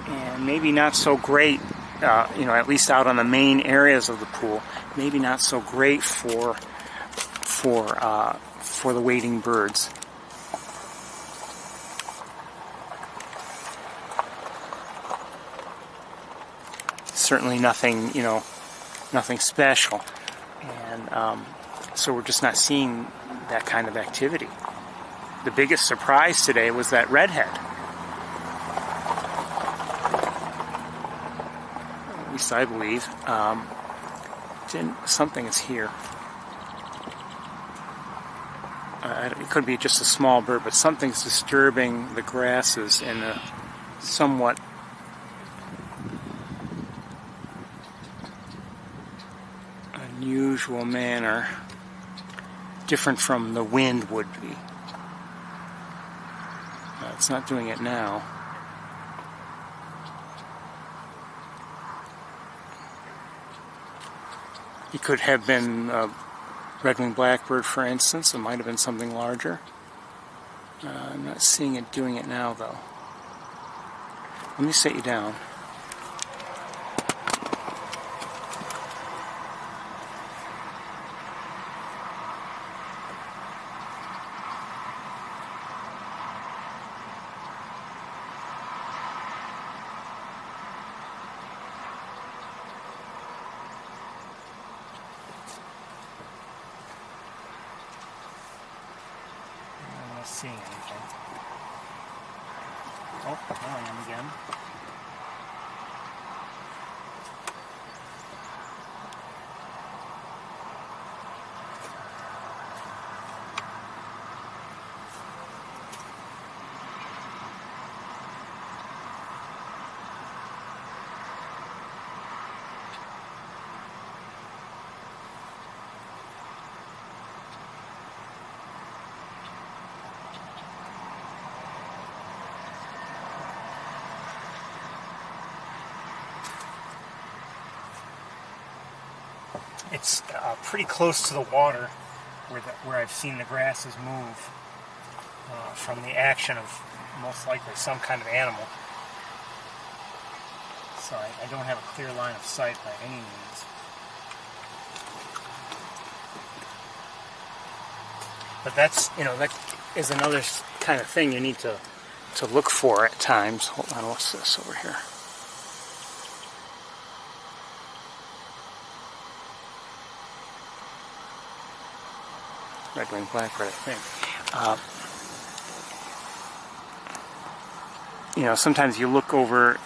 and maybe not so great, you know, at least out on the main areas of the pool, maybe not so great for the wading birds. Certainly nothing, you know, nothing special, and so we're just not seeing that kind of activity. The biggest surprise today was that redhead. At least I believe. Something is here. It could be just a small bird, but something's disturbing the grasses in a somewhat unusual manner, different from the wind would be. It's not doing it now. It could have been a red-winged blackbird, for instance. It might have been something larger. I'm not seeing it doing it now, though. Let me set you down. Seeing anything. Oh, there I am again. It's pretty close to the water where I've seen the grasses move from the action of most likely some kind of animal. So I don't have a clear line of sight by any means. But that's, you know, that is another kind of thing you need to look for at times. Hold on, what's this over here? Red-winged blackbird, I think. You know, sometimes you look over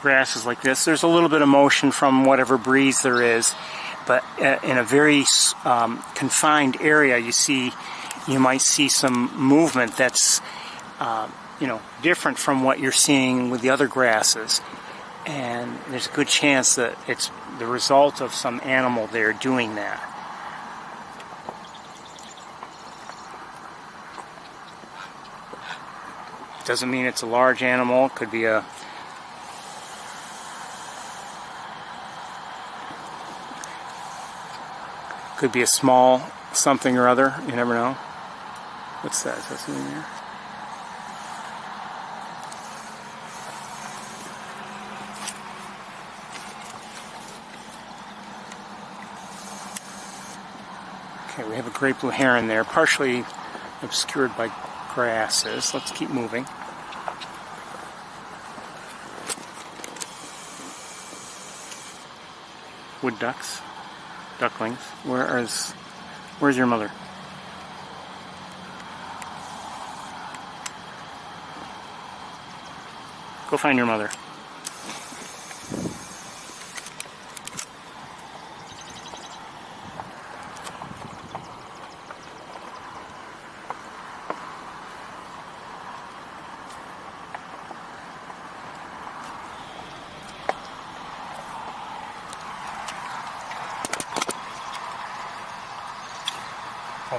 grasses like this, there's a little bit of motion from whatever breeze there is, but in a very confined area, you might see some movement that's, you know, different from what you're seeing with the other grasses, and there's a good chance that it's the result of some animal there doing that. Doesn't mean it's a large animal. It could be a small something or other. You never know. What's that? Is that something there? Okay, we have a great blue heron there, partially obscured by grasses. Let's keep moving. Wood ducks, ducklings. Where's your mother? Go find your mother.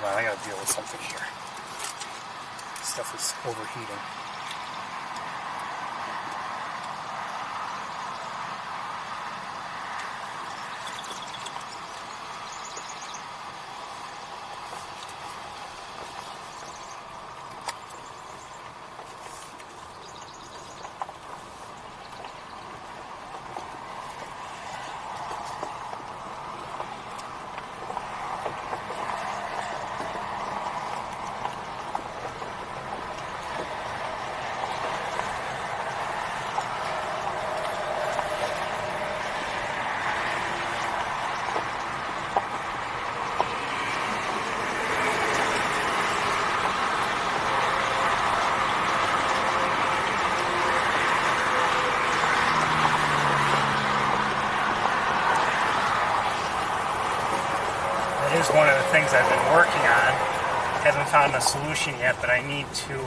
Hold on, I gotta deal with something here. Stuff is overheating. Is one of the things I've been working on. Haven't found a solution yet, but I need to,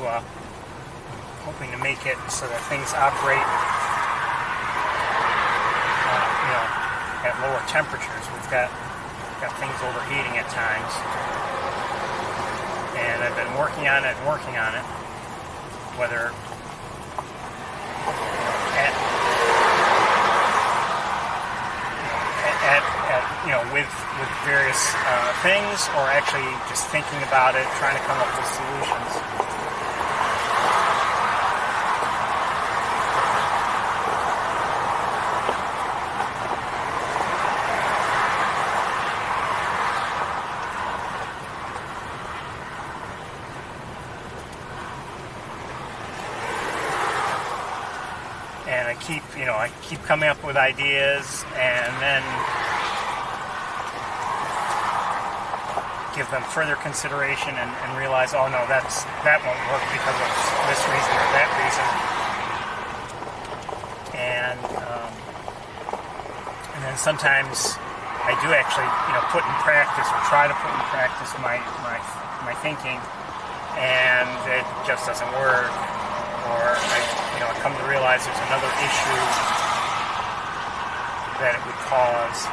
hoping to make it so that things operate, at lower temperatures. We've got things overheating at times, and I've been working on it, whether with various things, or actually just thinking about it, trying to come up with solutions. And I keep coming up with ideas, and then give them further consideration and realize, oh no, that won't work because of this reason or that reason. And then sometimes I do actually, put in practice, or try to put in practice my thinking, and it just doesn't work. Or I come to realize there's another issue that it would cause.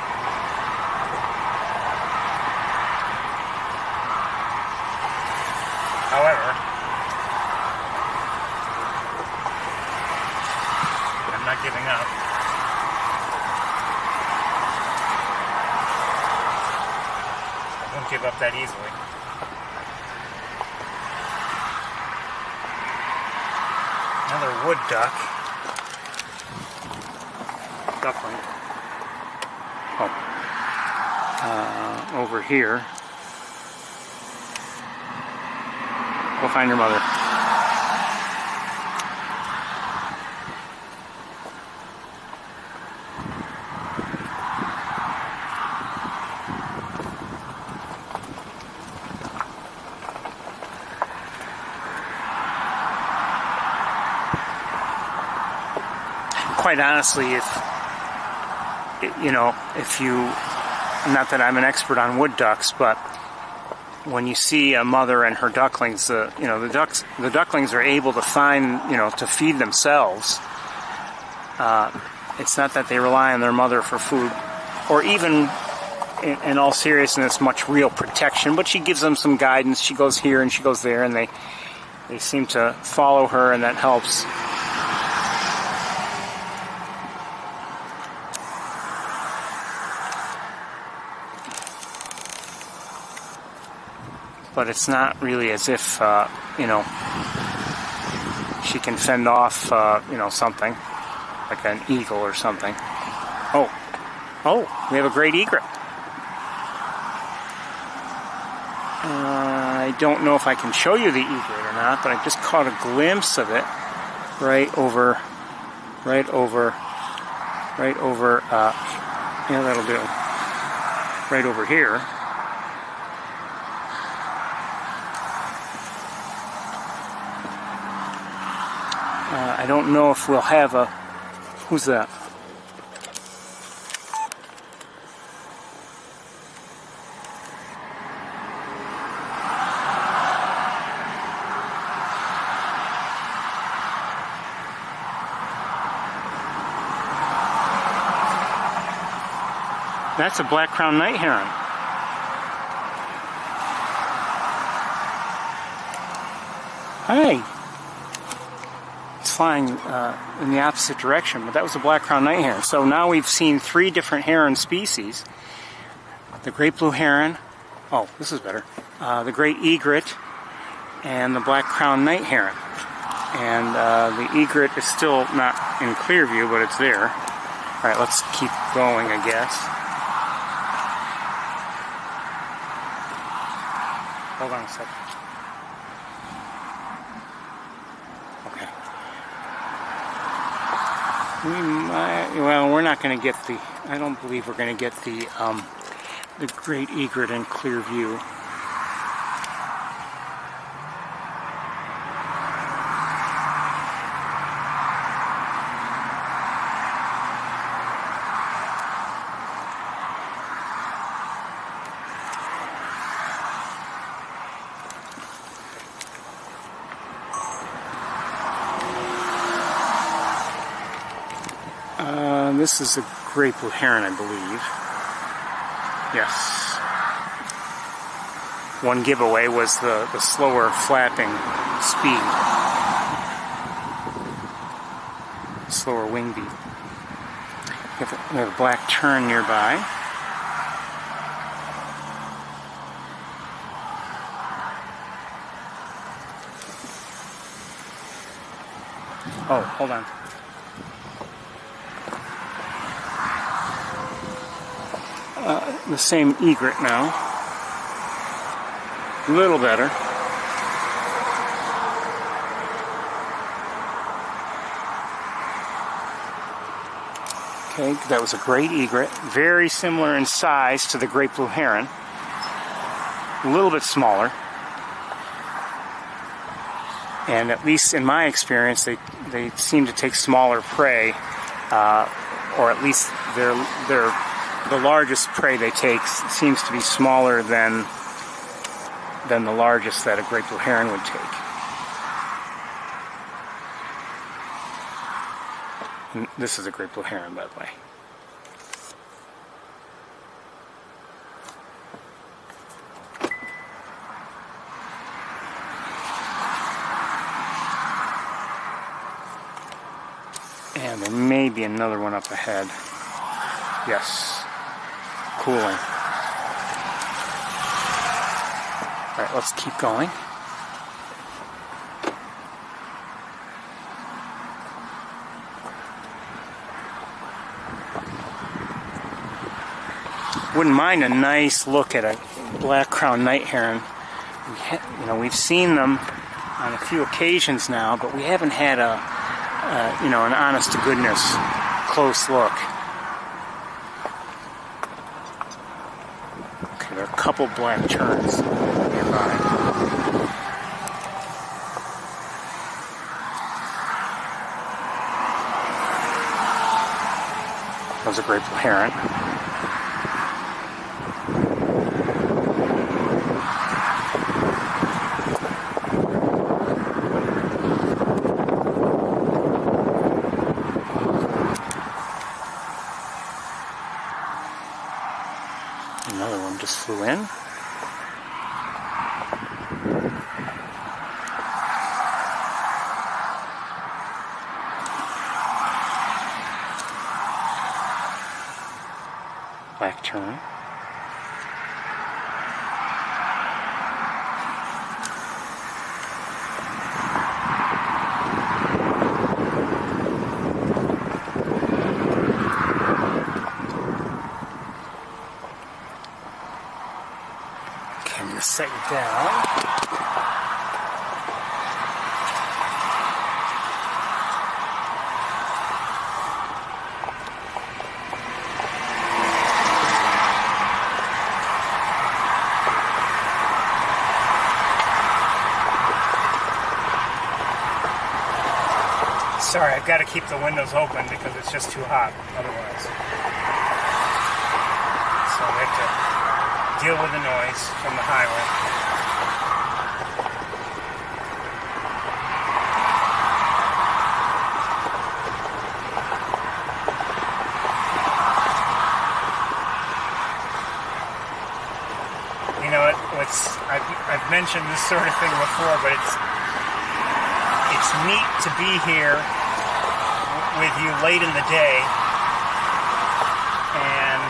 However, I'm not giving up. I won't give up that easily. Another wood duckling. Over here. Go find your mother. Quite honestly, if you, not that I'm an expert on wood ducks, but when you see a mother and her ducklings, the ducklings are able to find, to feed themselves. It's not that they rely on their mother for food, or even, in all seriousness, much real protection, but she gives them some guidance. She goes here and she goes there, and they seem to follow her, and that helps. But it's not really as if, she can fend off, something, like an eagle or something. Oh, we have a great egret. I don't know if I can show you the egret or not, but I just caught a glimpse of it right over, that'll do, right over here. I don't know if we'll have a... Who's that? That's a black-crowned night heron. Hi. It's flying in the opposite direction, but that was a black-crowned night heron. So now we've seen 3 different heron species. The great blue heron, oh, this is better, the great egret, and the black-crowned night heron. And the egret is still not in clear view, but it's there. All right, let's keep going, I guess. Hold on a second. Okay. Well, we're not going to get the, I don't believe we're going to get the great egret in clear view. This is a great blue heron, I believe. Yes. One giveaway was the slower flapping speed. Slower wing beat. We have a black tern nearby. Oh, hold on. The same egret now. A little better. Okay, that was a great egret. Very similar in size to the great blue heron. A little bit smaller. And at least in my experience, they seem to take smaller prey, or at least the largest prey they take seems to be smaller than the largest that a great blue heron would take. And this is a great blue heron, by the way. And there may be another one up ahead. Yes. Cooling. Alright, let's keep going. Wouldn't mind a nice look at a black-crowned night heron. We've seen them on a few occasions now, but we haven't had an honest-to-goodness close look. Okay, there are a couple black terns nearby. That was a great blue heron. Another one just flew in. Black tern. I'm going to set you down. Sorry, I've got to keep the windows open because it's just too hot otherwise. So we have to deal with the noise from the highway. You know, I've mentioned this sort of thing before, but it's neat to be here with you late in the day, and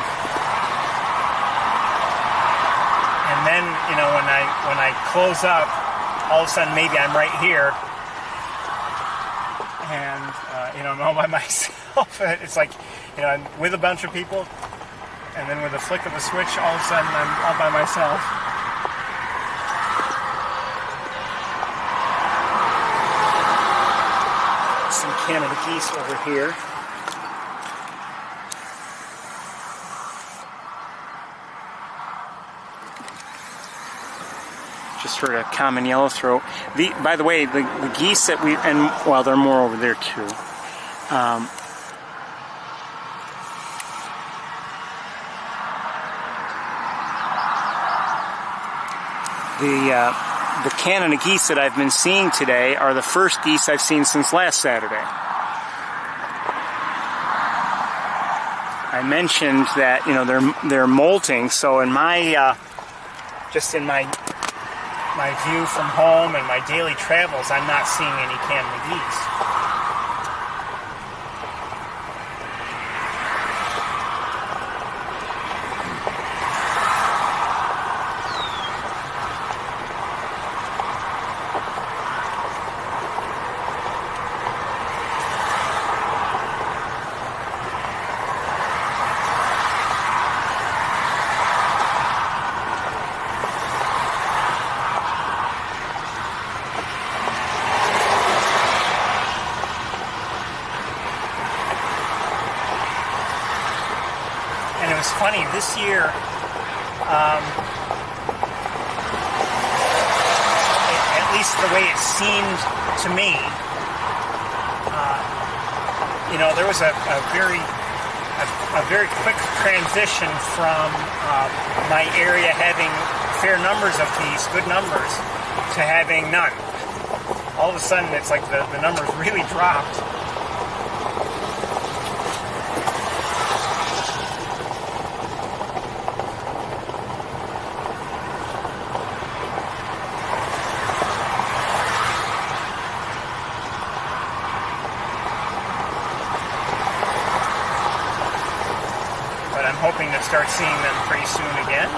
then, you know, when I close up, all of a sudden maybe I'm right here, and you know, I'm all by myself. It's like, you know, I'm with a bunch of people, and then with a flick of a switch, all of a sudden I'm all by myself. Some Canada geese over here. Just heard a common yellowthroat. By the way, the geese that well, there are more over there too. The Canada geese that I've been seeing today are the first geese I've seen since last Saturday. I mentioned that, you know, they're molting, so in my just in my view from home and my daily travels, I'm not seeing any Canada geese. And it was funny, this year, at least the way it seemed to me, you know, there was a very quick transition from my area having fair numbers of geese, good numbers, to having none. All of a sudden, it's like the numbers really dropped. Hoping to start seeing them pretty soon again.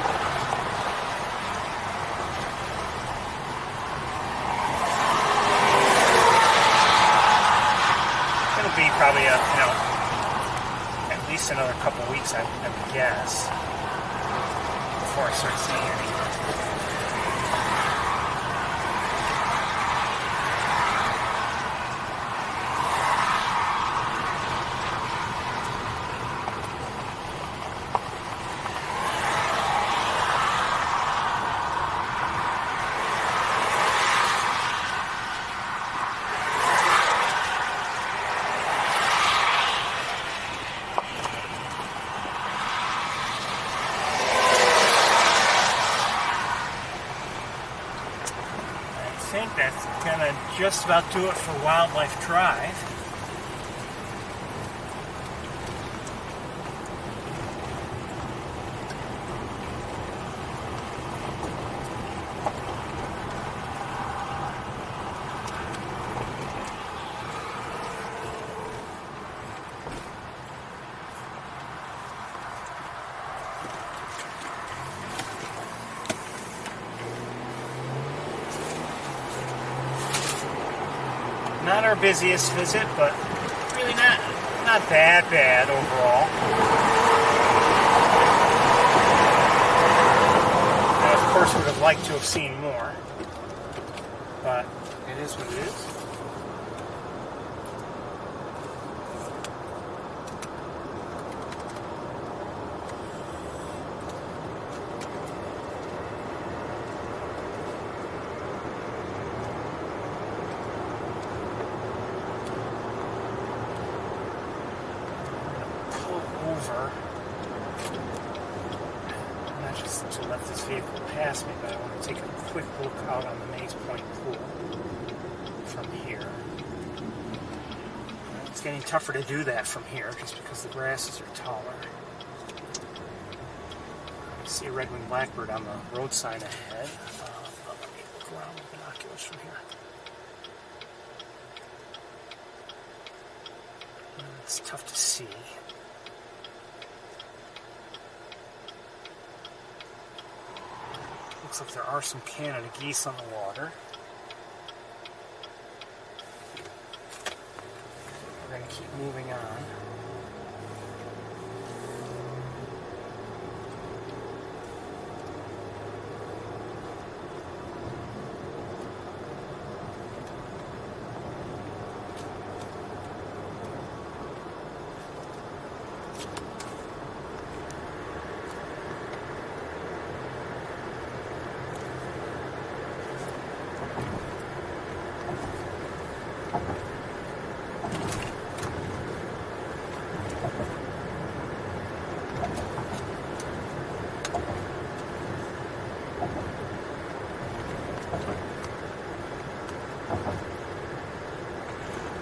It'll be probably at least another couple weeks, I would guess, before I start seeing any. I think that's gonna just about do it for Wildlife Drive. Not our busiest visit, but really not that bad overall. And of course, would have liked to have seen more, but it is what it is. Not just to let this vehicle pass me, but I want to take a quick look out on the Maze Point Pool from here. It's getting tougher to do that from here just because the grasses are taller. I see a red-winged blackbird on the road sign ahead. Let me look around with binoculars from here. It's tough to see. Looks like there are some Canada geese on the water. We're going to keep moving on.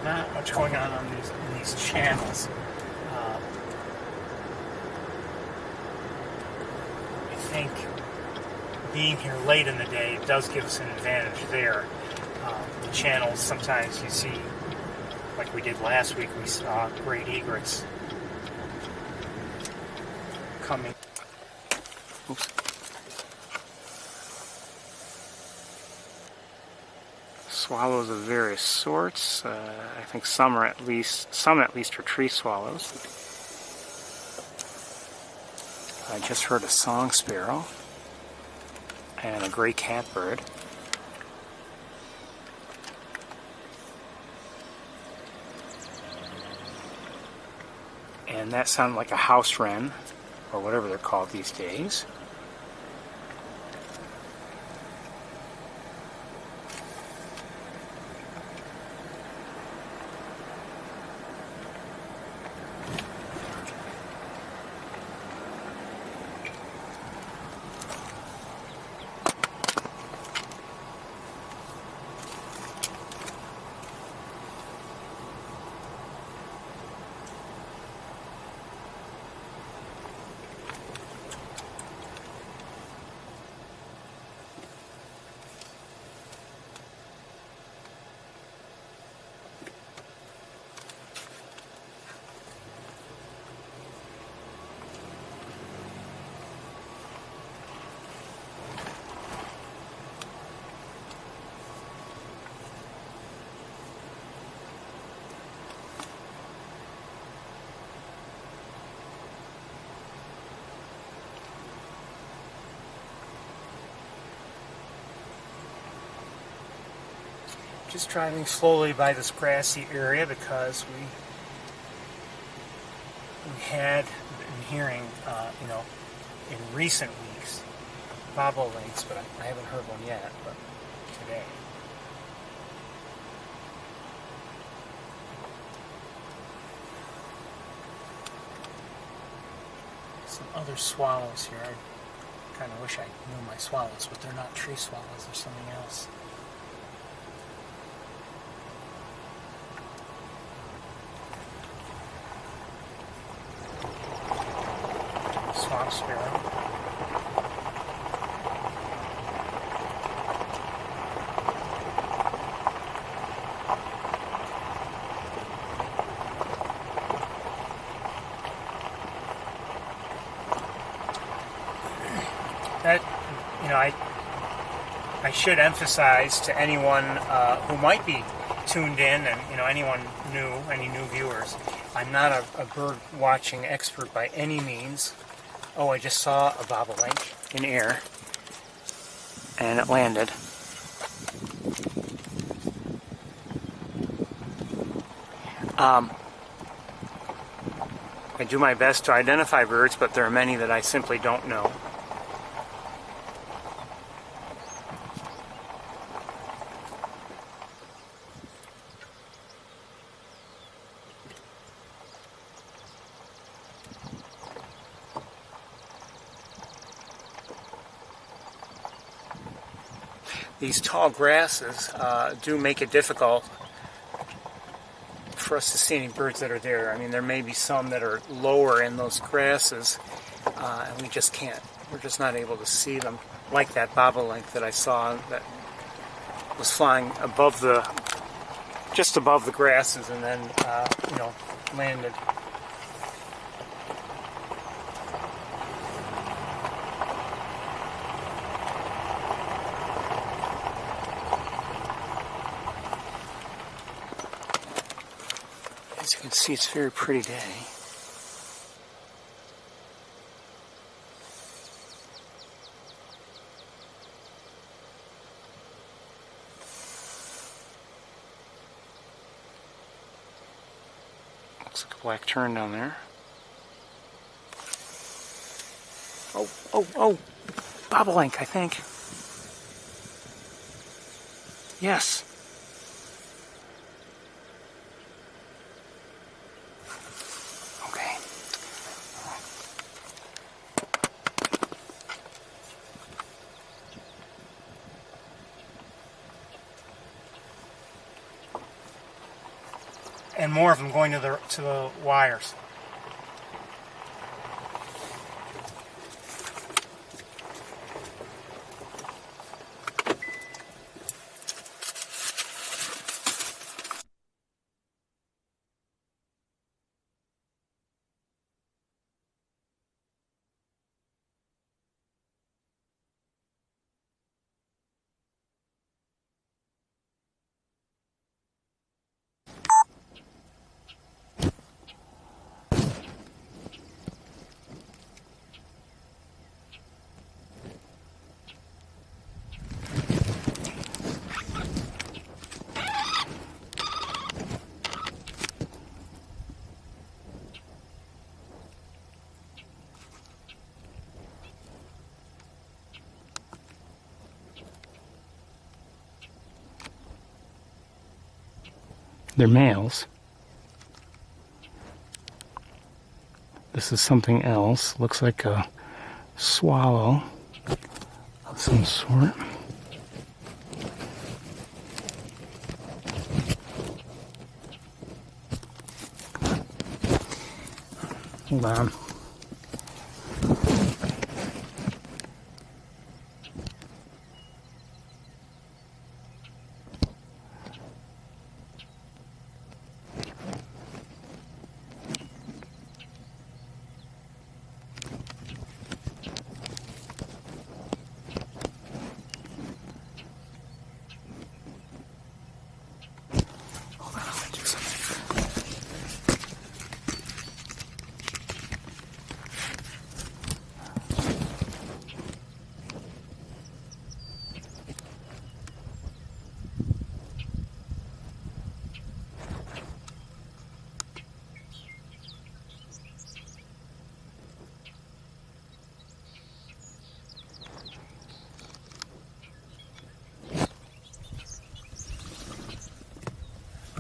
Not much going on in these channels. I think being here late in the day does give us an advantage there. The channels, sometimes you see, like we did last week, we saw great egrets coming. Oops. Swallows of various sorts. I think some at least are tree swallows. I just heard a song sparrow and a gray catbird. And that sounded like a house wren, or whatever they're called these days. Just driving slowly by this grassy area because we had been hearing, in recent weeks, bobolinks, but I haven't heard one yet, but today. Some other swallows here. I kind of wish I knew my swallows, but they're not tree swallows, they're something else. Swamp sparrow. That, I should emphasize to anyone who might be tuned in, and anyone new, any new viewers, I'm not a bird watching expert by any means. Oh, I just saw a bobolink in air, and it landed. I do my best to identify birds, but there are many that I simply don't know. These tall grasses do make it difficult for us to see any birds that are there. I mean, there may be some that are lower in those grasses, and we just can't. We're just not able to see them, like that bobolink that I saw that was flying above the just above the grasses, and then, you know, landed. As you can see, it's a very pretty day. Looks like a black tern down there. Oh, bobolink, I think. Yes. Okay. And more of them going to the wires. They're males. This is something else. Looks like a swallow of some sort. Hold on.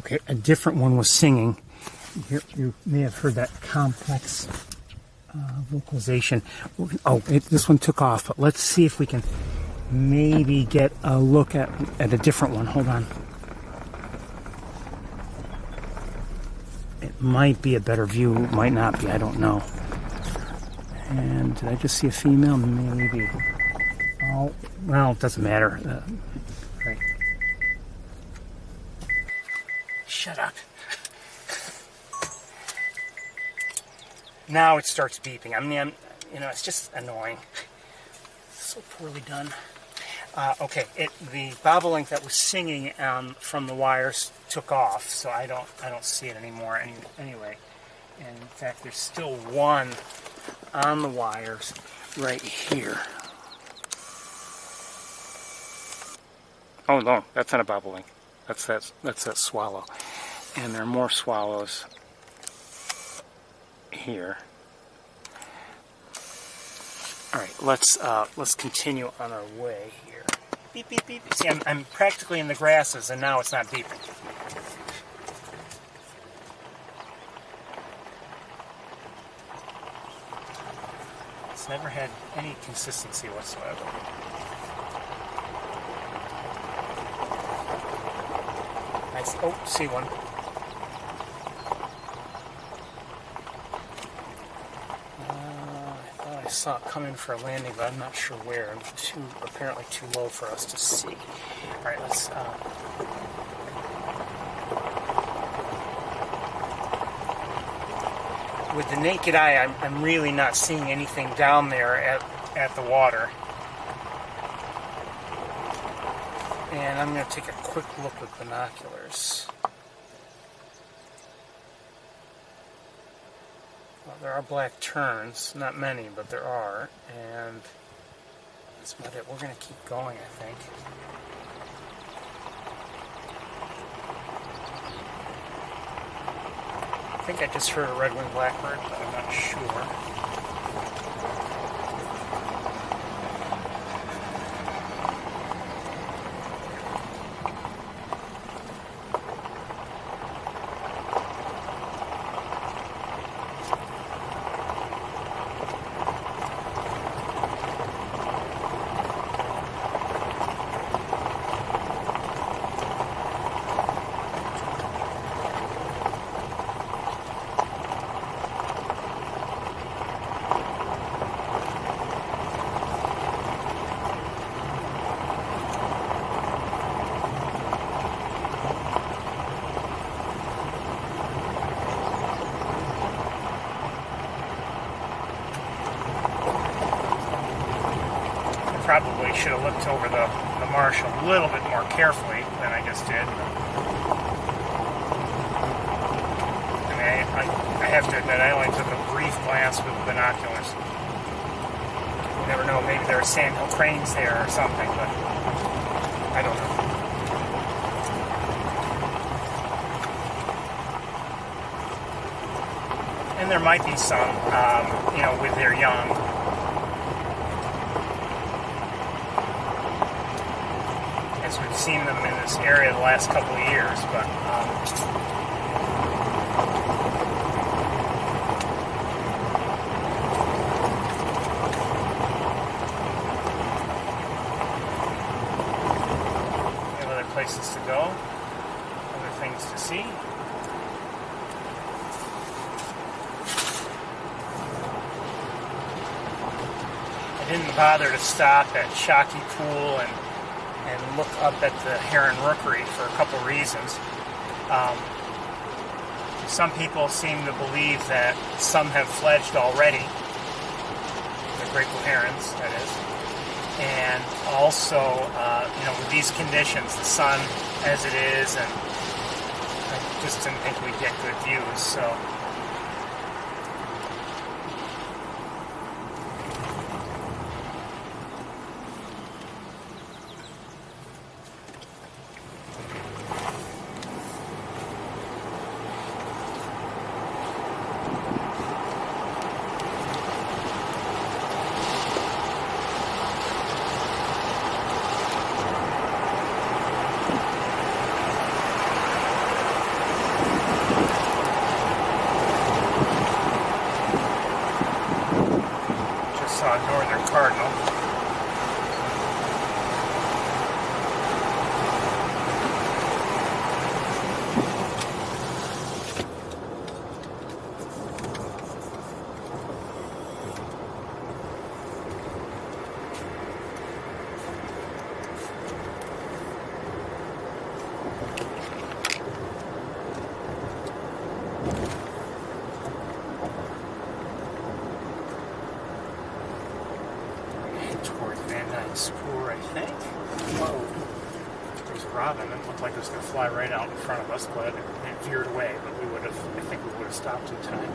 Okay, a different one was singing. You may have heard that complex vocalization. Oh, this one took off, but let's see if we can maybe get a look at a different one. Hold on. It might be a better view, might not be, I don't know. And did I just see a female? Maybe. Oh, well, it doesn't matter. Right. Shut up. Now it starts beeping. I mean, you know, it's just annoying. So poorly done. Okay, the bobolink that was singing from the wires took off, so I don't see it anymore. Anyway, and in fact, there's still one on the wires right here. Oh no, that's not a bobolink. That's that swallow. And there are more swallows here. All right, let's continue on our way here. Beep beep beep. See, I'm practically in the grasses, and now it's not beeping. It's never had any consistency whatsoever. Oh, see one. I thought I saw it come in for a landing, but I'm not sure where. I'm apparently too low for us to see. All right, let's with the naked eye, I'm really not seeing anything down there at the water. And I'm going to take a quick look with binoculars. Well, there are black terns, not many, but there are, and that's about it. We're going to keep going, I think. I think I just heard a red-winged blackbird, but I'm not sure. Probably should have looked over the marsh a little bit more carefully than I just did. I mean, I have to admit, I only took a brief glance with the binoculars. You never know, maybe there are sandhill cranes there or something, but I don't know. And there might be some, with their young. We've seen them in this area the last couple of years, but we have other places to go, other things to see. I didn't bother to stop at Shockey Pool and look up at the Heron Rookery for a couple reasons. Some people seem to believe that some have fledged already, the great blue herons, that is. And also, with these conditions, the sun as it is, and I just didn't think we'd get good views, so. Northern cardinal. Poor, I think. Whoa. There's a robin. It looked like it was going to fly right out in front of us, but it veered away. But I think we would have stopped in time.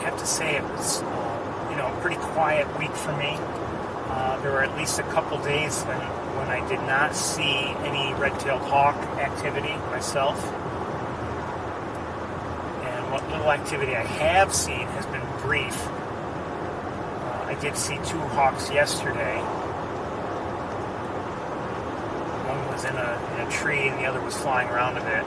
have to say it was, a pretty quiet week for me. There were at least a couple days when I did not see any red-tailed hawk activity myself. And what little activity I have seen has been brief. I did see 2 hawks yesterday. One was in a tree and the other was flying around a bit.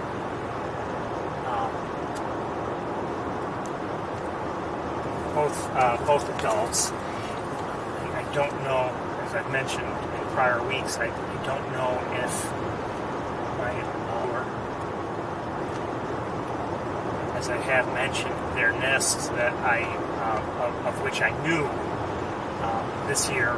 Both adults. I don't know, as I've mentioned in prior weeks, I don't know if my as I have mentioned, their nests that of which I knew this year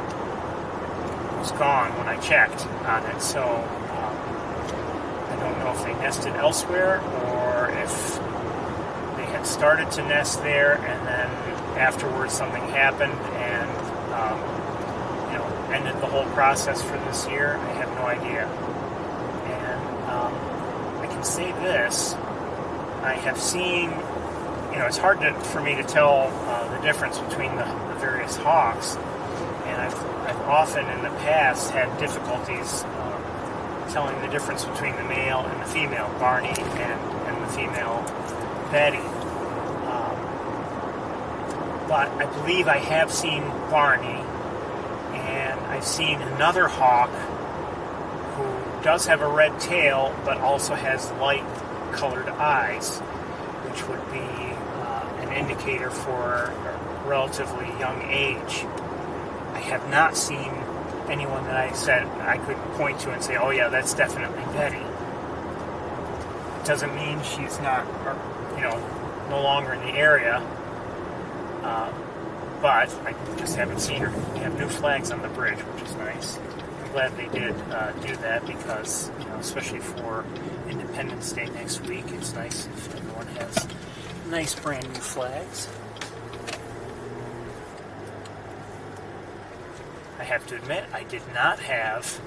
was gone when I checked on it. So I don't know if they nested elsewhere or if they had started to nest there and then afterwards something happened and ended the whole process for this year. I have no idea. And I can say this: I have seen, it's hard for me to tell the difference between the various hawks, and I've often in the past had difficulties telling the difference between the male and the female, Barney and the female Betty. But I believe I have seen Barney, and I've seen another hawk who does have a red tail, but also has light-colored eyes, which would be an indicator for a relatively young age. I have not seen anyone that I said I could point to and say, oh yeah, that's definitely Betty. It doesn't mean she's not, no longer in the area. But I just haven't seen her. We have new flags on the bridge, which is nice. I'm glad they did do that because, especially for Independence Day next week, it's nice if everyone has nice brand new flags. I have to admit, I did not have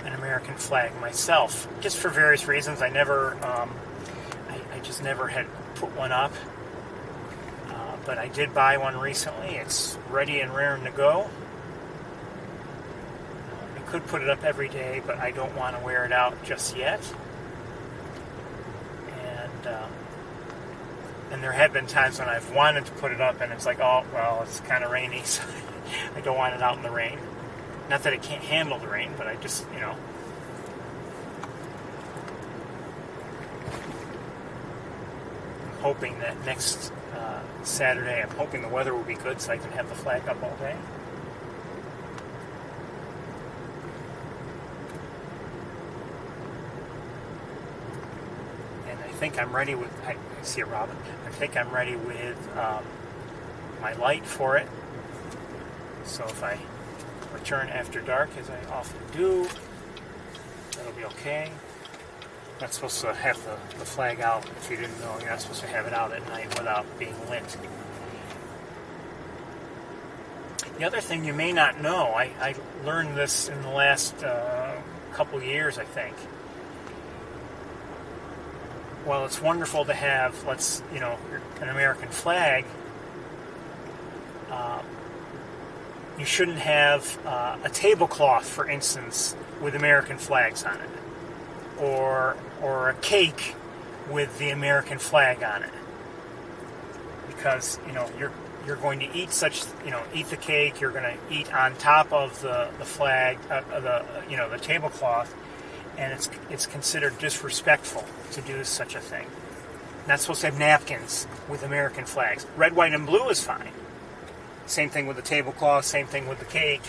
an American flag myself, just for various reasons. I never, I just never had put one up. But I did buy one recently. It's ready and raring to go. I could put it up every day, but I don't want to wear it out just yet. And there have been times when I've wanted to put it up, and it's like, oh, well, it's kind of rainy, so I don't want it out in the rain. Not that it can't handle the rain, but I just, I'm hoping that next Saturday, I'm hoping the weather will be good so I can have the flag up all day. And I think I'm ready with, I see a robin, I think I'm ready with my light for it. So if I return after dark, as I often do, that'll be okay. Not supposed to have the flag out, if you didn't know. You're not supposed to have it out at night without being lit. The other thing you may not know, I learned this in the last couple years, I think. Well, it's wonderful to have, an American flag. You shouldn't have a tablecloth, for instance, with American flags on it. Or a cake with the American flag on it, because you're going to eat eat the cake. You're going to eat on top of the flag, the tablecloth, and it's considered disrespectful to do such a thing. Not supposed to have napkins with American flags. Red, white, and blue is fine. Same thing with the tablecloth. Same thing with the cake.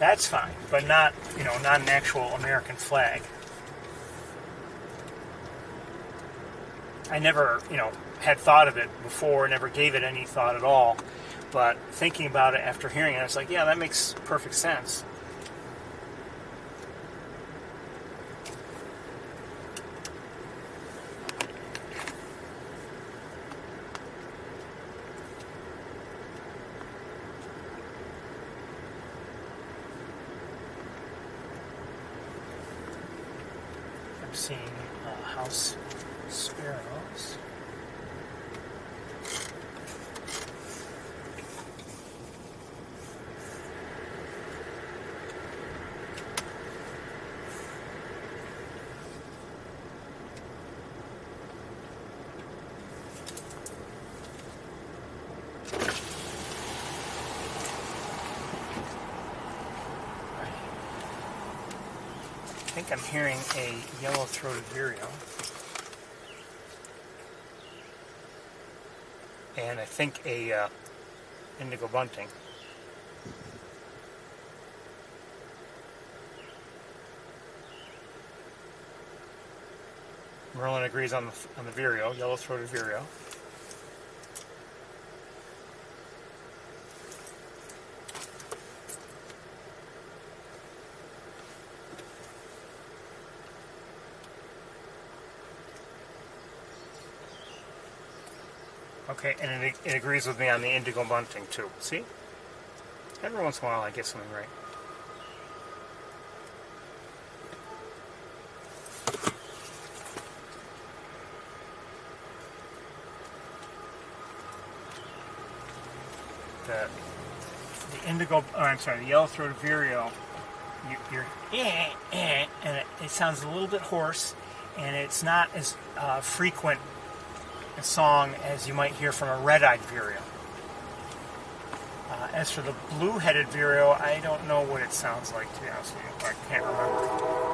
That's fine, but not an actual American flag. I never, had thought of it before, never gave it any thought at all. But thinking about it after hearing it, I was like, yeah, that makes perfect sense. I'm seeing house sparrows. think I'm hearing a yellow-throated vireo. And I think a indigo bunting. Merlin agrees on the vireo, yellow-throated vireo. Okay, and it agrees with me on the indigo bunting too. See? Every once in a while I get something right. The indigo, the yellow-throated vireo, you're and it sounds a little bit hoarse, and it's not as frequent a song as you might hear from a red-eyed vireo. As for the blue-headed vireo, I don't know what it sounds like, to be honest with you. I can't remember.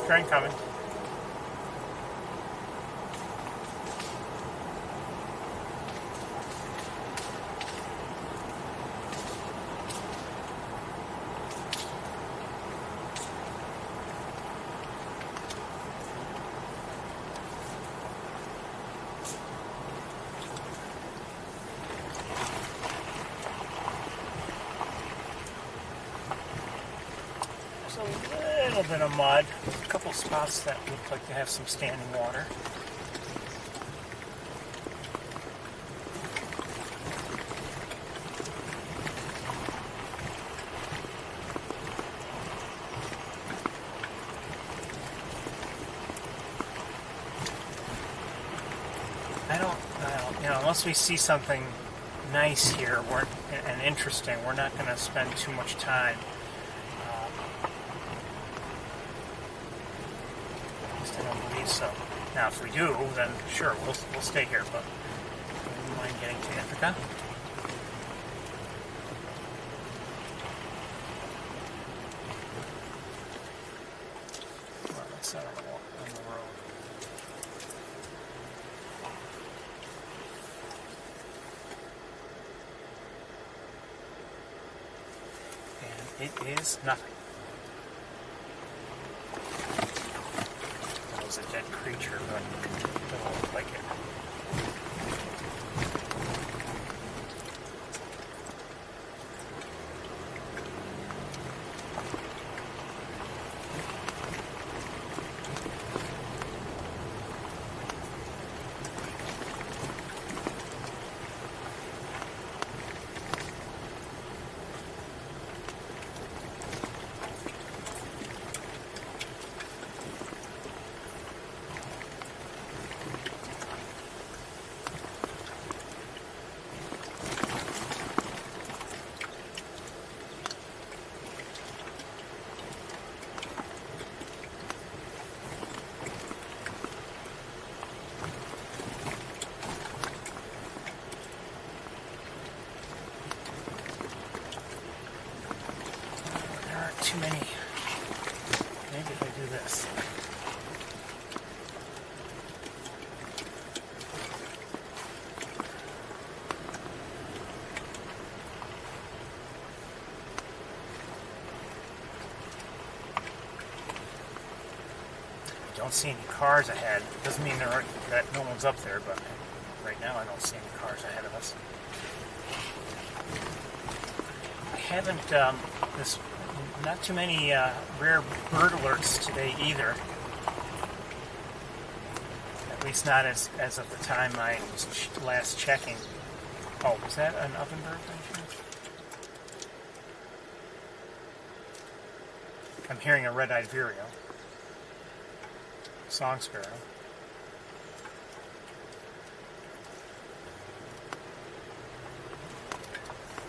Train coming. A little bit of mud, a couple spots that look like they have some standing water. Unless we see something nice here and interesting, we're not going to spend too much time. I don't believe so. Now, if we do, then sure, we'll stay here, but I wouldn't mind getting to Ithaca. Well, that's not on the road. And it is nothing. A dead creature, but it doesn't look like it. Too many. Maybe if I do this. I don't see any cars ahead. Doesn't mean that no one's up there, but right now I don't see any cars ahead of us. I haven't not too many rare bird alerts today either. At least not as of the time I was last checking. Oh, was that an ovenbird by chance? I'm hearing a red-eyed vireo. Song sparrow.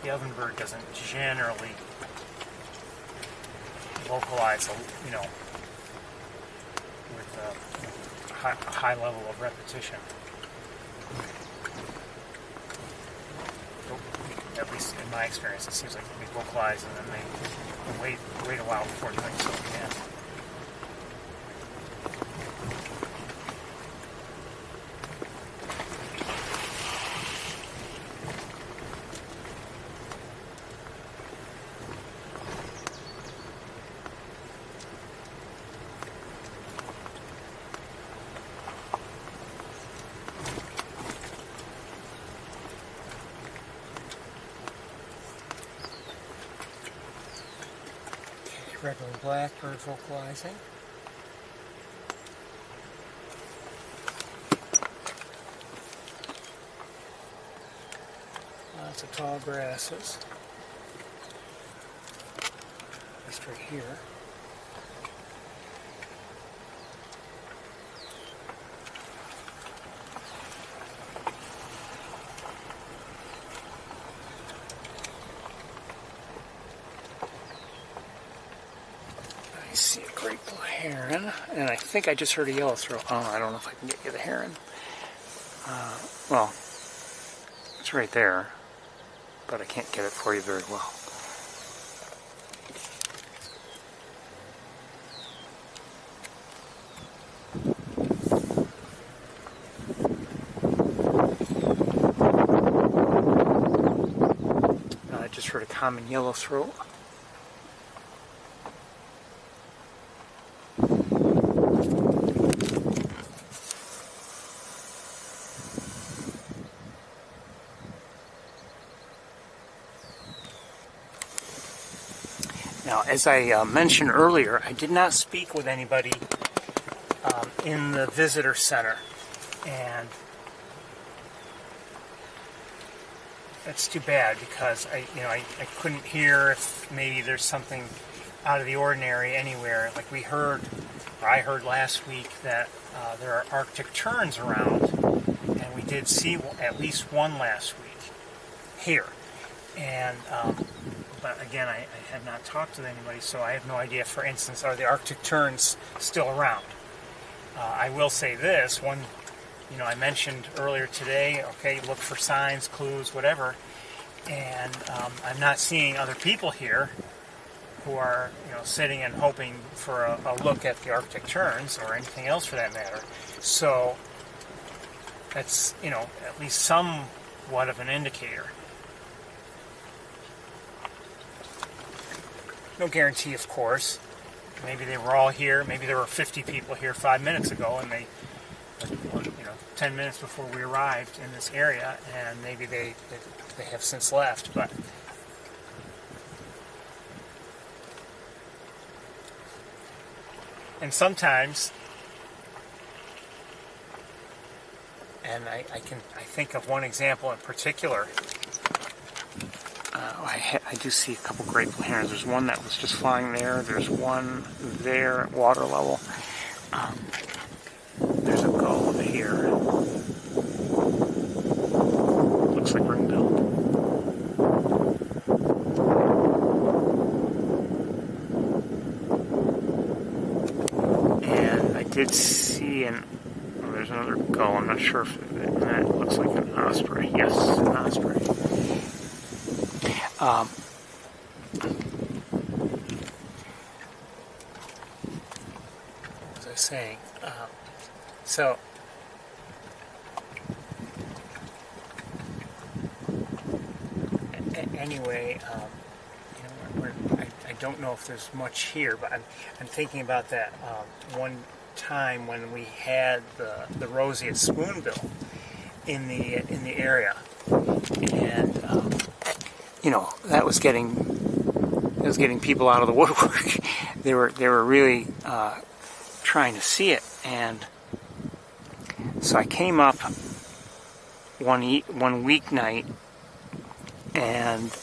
The ovenbird doesn't generally vocalize, you know, with a high level of repetition. At least in my experience, it seems like we vocalize and then they wait a while before doing so again. Regular blackbird vocalizing. Lots of tall grasses. Just right here. I see a great blue heron, and I think I just heard a yellowthroat. Oh, I don't know if I can get you the heron. Well, it's right there, but I can't get it for you very well. I just heard a common yellowthroat. Now, as I mentioned earlier, I did not speak with anybody in the visitor center, and that's too bad because I couldn't hear if maybe there's something out of the ordinary anywhere. Like I heard last week that there are Arctic terns around, and we did see at least one last week here, and. But again, I have not talked with anybody, so I have no idea, for instance, are the Arctic terns still around? I will say this, I mentioned earlier today, okay, look for signs, clues, whatever, and I'm not seeing other people here who are, sitting and hoping for a look at the Arctic terns, or anything else for that matter. So that's, at least somewhat of an indicator. No guarantee, of course. Maybe they were all here. Maybe there were 50 people here 5 minutes ago, and 10 minutes before we arrived in this area, and maybe they have since left. But and sometimes, and I think of one example in particular. I do see a couple great blue herons. There's one that was just flying there. There's one there at water level. There's a gull over here. Looks like ring-billed. And I did see there's another gull. I'm not sure if that looks like an osprey. Yes, an osprey. As I was saying, so anyway, I don't know if there's much here, but I'm thinking about that one time when we had the roseate spoonbill in the area, and that was getting people out of the woodwork. They were really trying to see it, and so I came up one weeknight, and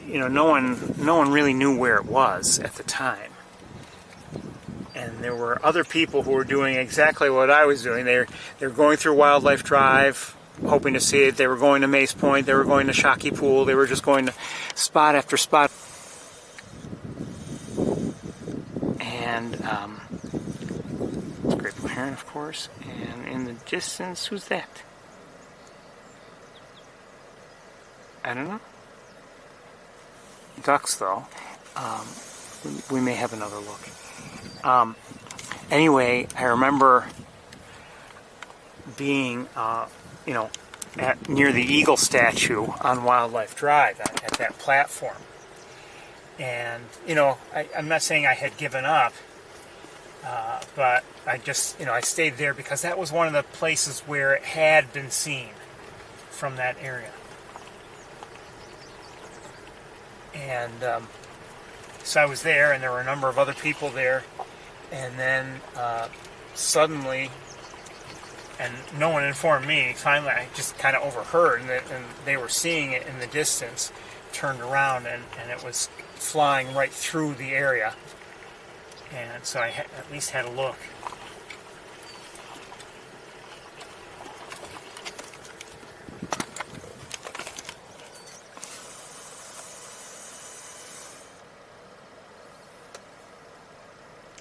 no one really knew where it was at the time. And there were other people who were doing exactly what I was doing. They were going through Wildlife Drive, hoping to see it. They were going to Mace Point. They were going to Shockey Pool. They were just going to spot after spot. and great blue heron, of course. And in the distance, who's that? I don't know. Ducks, though. We may have another look. Anyway, I remember being, near the eagle statue on Wildlife Drive at that platform. And, I'm not saying I had given up, but I just, I stayed there because that was one of the places where it had been seen from that area. And so I was there, and there were a number of other people there, and then suddenly, and no one informed me, finally I just kind of overheard, and they were seeing it in the distance, turned around, and it was flying right through the area. And so I at least had a look.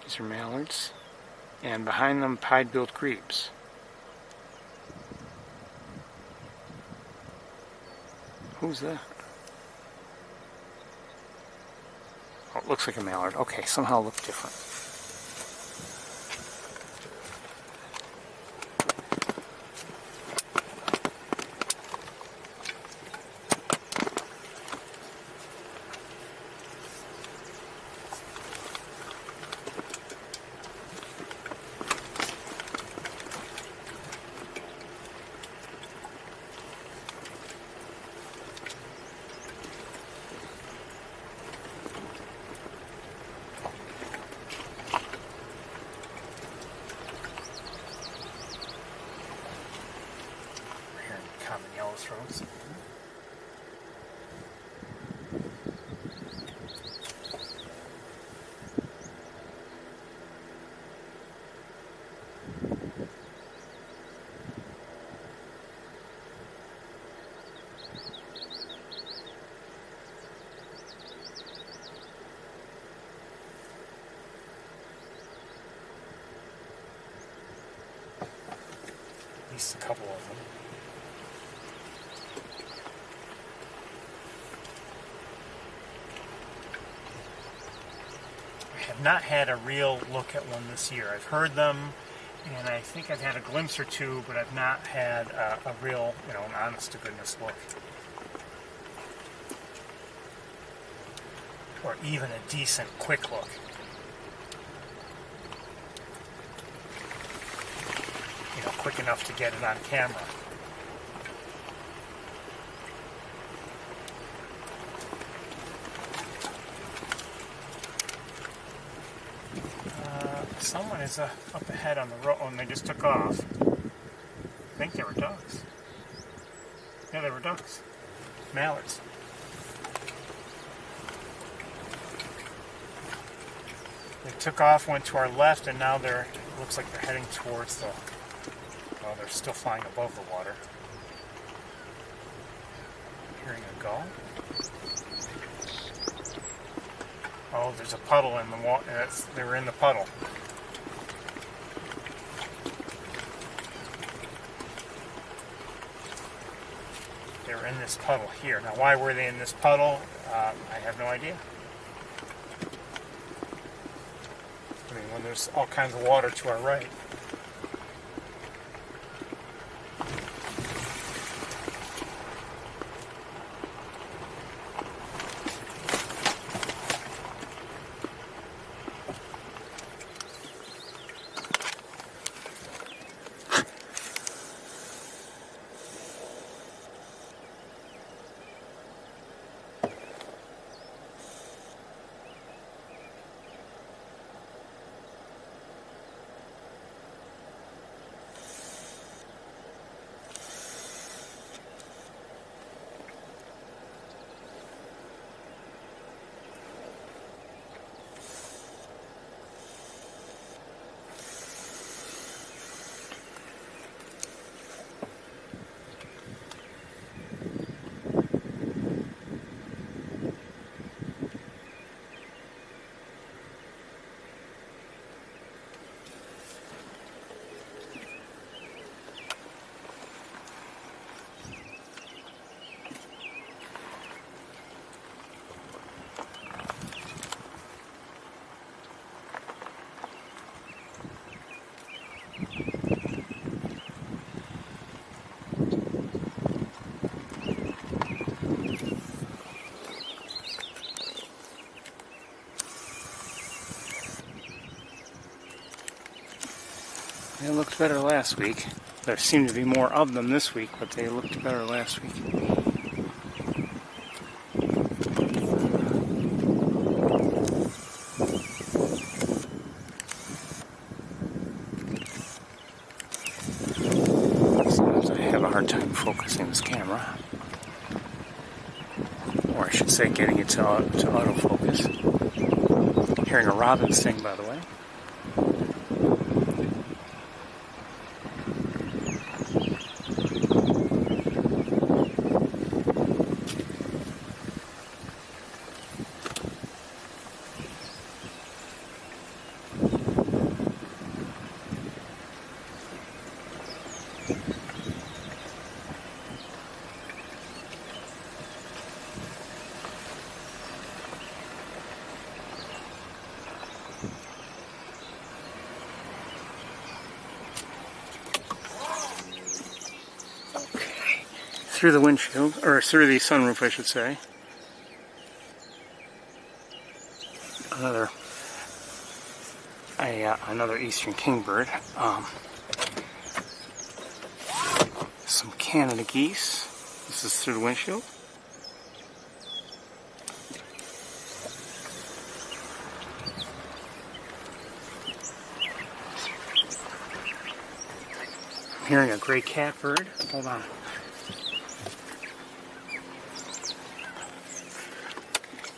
These are mallards, and behind them pied-billed grebes. Who's that? Oh, it looks like a mallard. Okay, somehow it looks different. Common yellow throats. At least a couple of them. I've not had a real look at one this year. I've heard them, and I think I've had a glimpse or two, but I've not had a real, an honest-to-goodness look. Or even a decent, quick look. Quick enough to get it on camera. Someone is up ahead on the road, and they just took off. I think they were ducks. Yeah, they were ducks. Mallards. They took off, went to our left, and now looks like they're heading towards the, well, they're still flying above the water. Hearing a gull. Oh, there's a puddle in the water. They were in the puddle. They were in this puddle here. Now, why were they in this puddle? I have no idea. I mean, when there's all kinds of water to our right. They looked better last week. There seemed to be more of them this week, but they looked better last week. Sometimes I have a hard time focusing this camera. Or I should say getting it to autofocus. Hearing a robin sing, by the way. Through the windshield, or through the sunroof, I should say. Another eastern kingbird. Some Canada geese. This is through the windshield. I'm hearing a gray catbird. Hold on.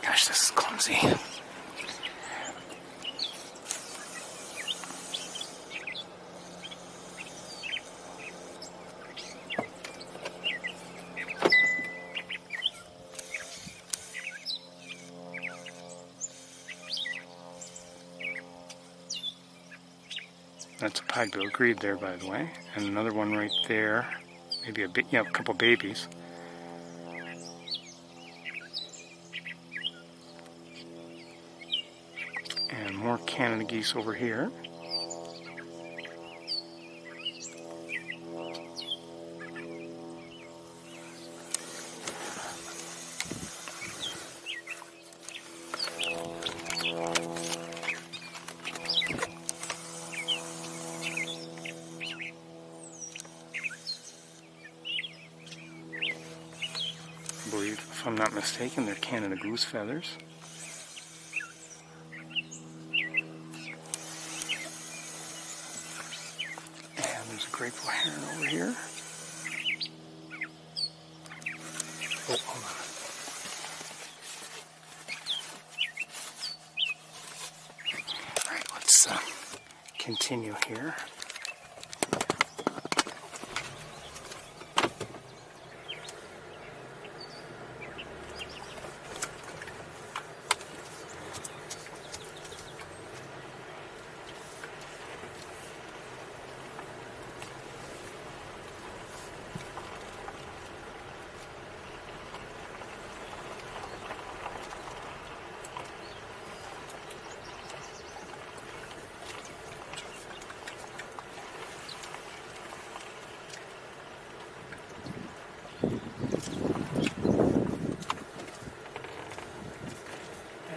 Gosh, this is clumsy. That's a pied-billed grebe there, by the way, and another one right there. Maybe a bit, a couple babies. And more Canada geese over here. I believe, if I'm not mistaken, they're Canada goose feathers. And there's a grateful heron over here. Oh, hold on. Alright, let's continue here.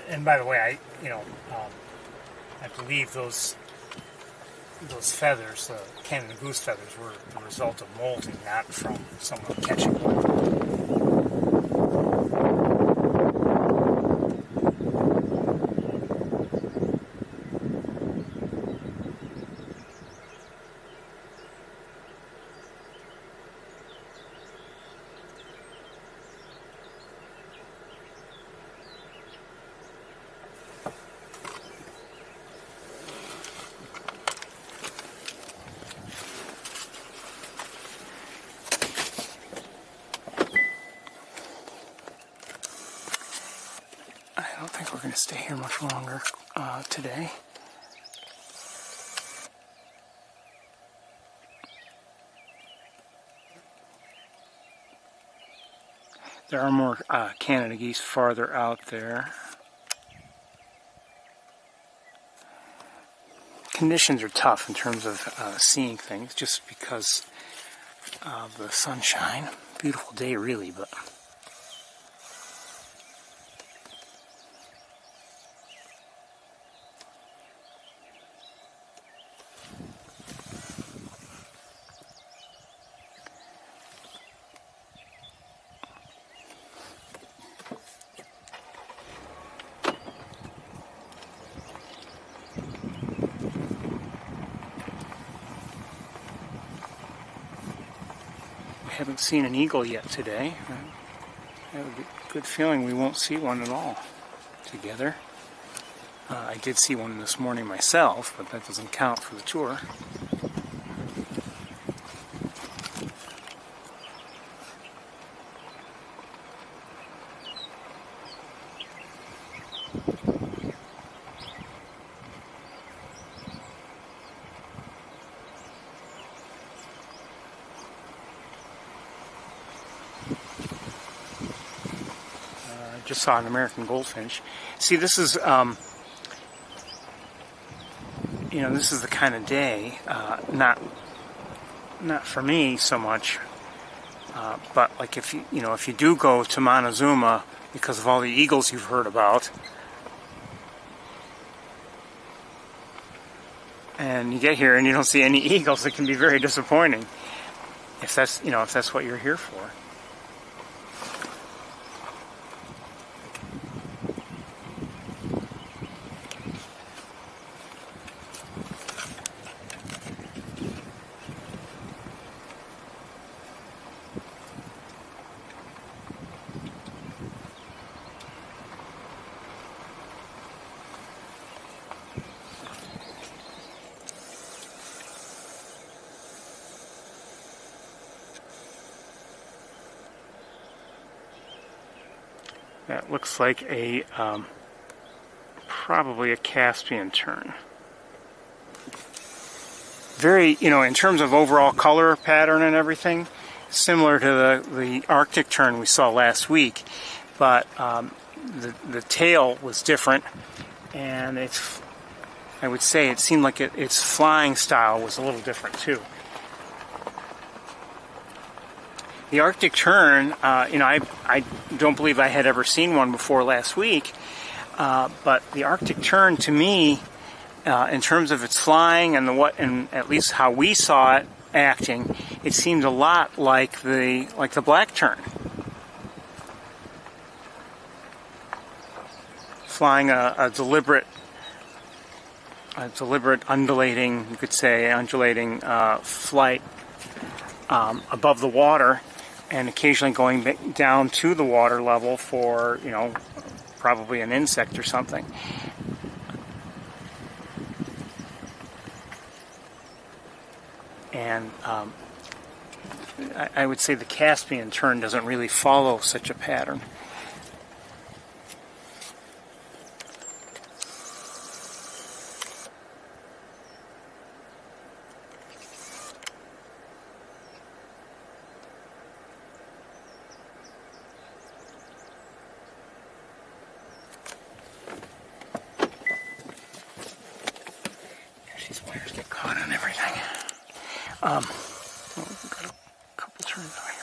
And by the way, I believe those feathers, the Canada goose feathers, were the result of molting, not from someone catching them. I don't think we're going to stay here much longer today. There are more Canada geese farther out there. Conditions are tough in terms of seeing things just because of the sunshine. Beautiful day really, but haven't seen an eagle yet today. I have a good feeling we won't see one at all together. I did see one this morning myself, but that doesn't count for the tour. Just saw an American goldfinch. See, this is, you know, this is the kind of day, not for me so much, but like if you do go to Montezuma because of all the eagles you've heard about, and you get here and you don't see any eagles, it can be very disappointing. If that's what you're here for. That looks like a probably a Caspian tern. Very, in terms of overall color pattern and everything, similar to the Arctic tern we saw last week, but the tail was different, and I would say it seemed like its flying style was a little different too. The Arctic tern, I don't believe I had ever seen one before last week, but the Arctic tern, to me, in terms of its flying and at least how we saw it acting, it seemed a lot like the black tern, flying a deliberate undulating, you could say, flight above the water, and occasionally going down to the water level for, probably an insect or something. And I would say the Caspian tern doesn't really follow such a pattern. These wires get caught on everything. We've got a couple turns out here.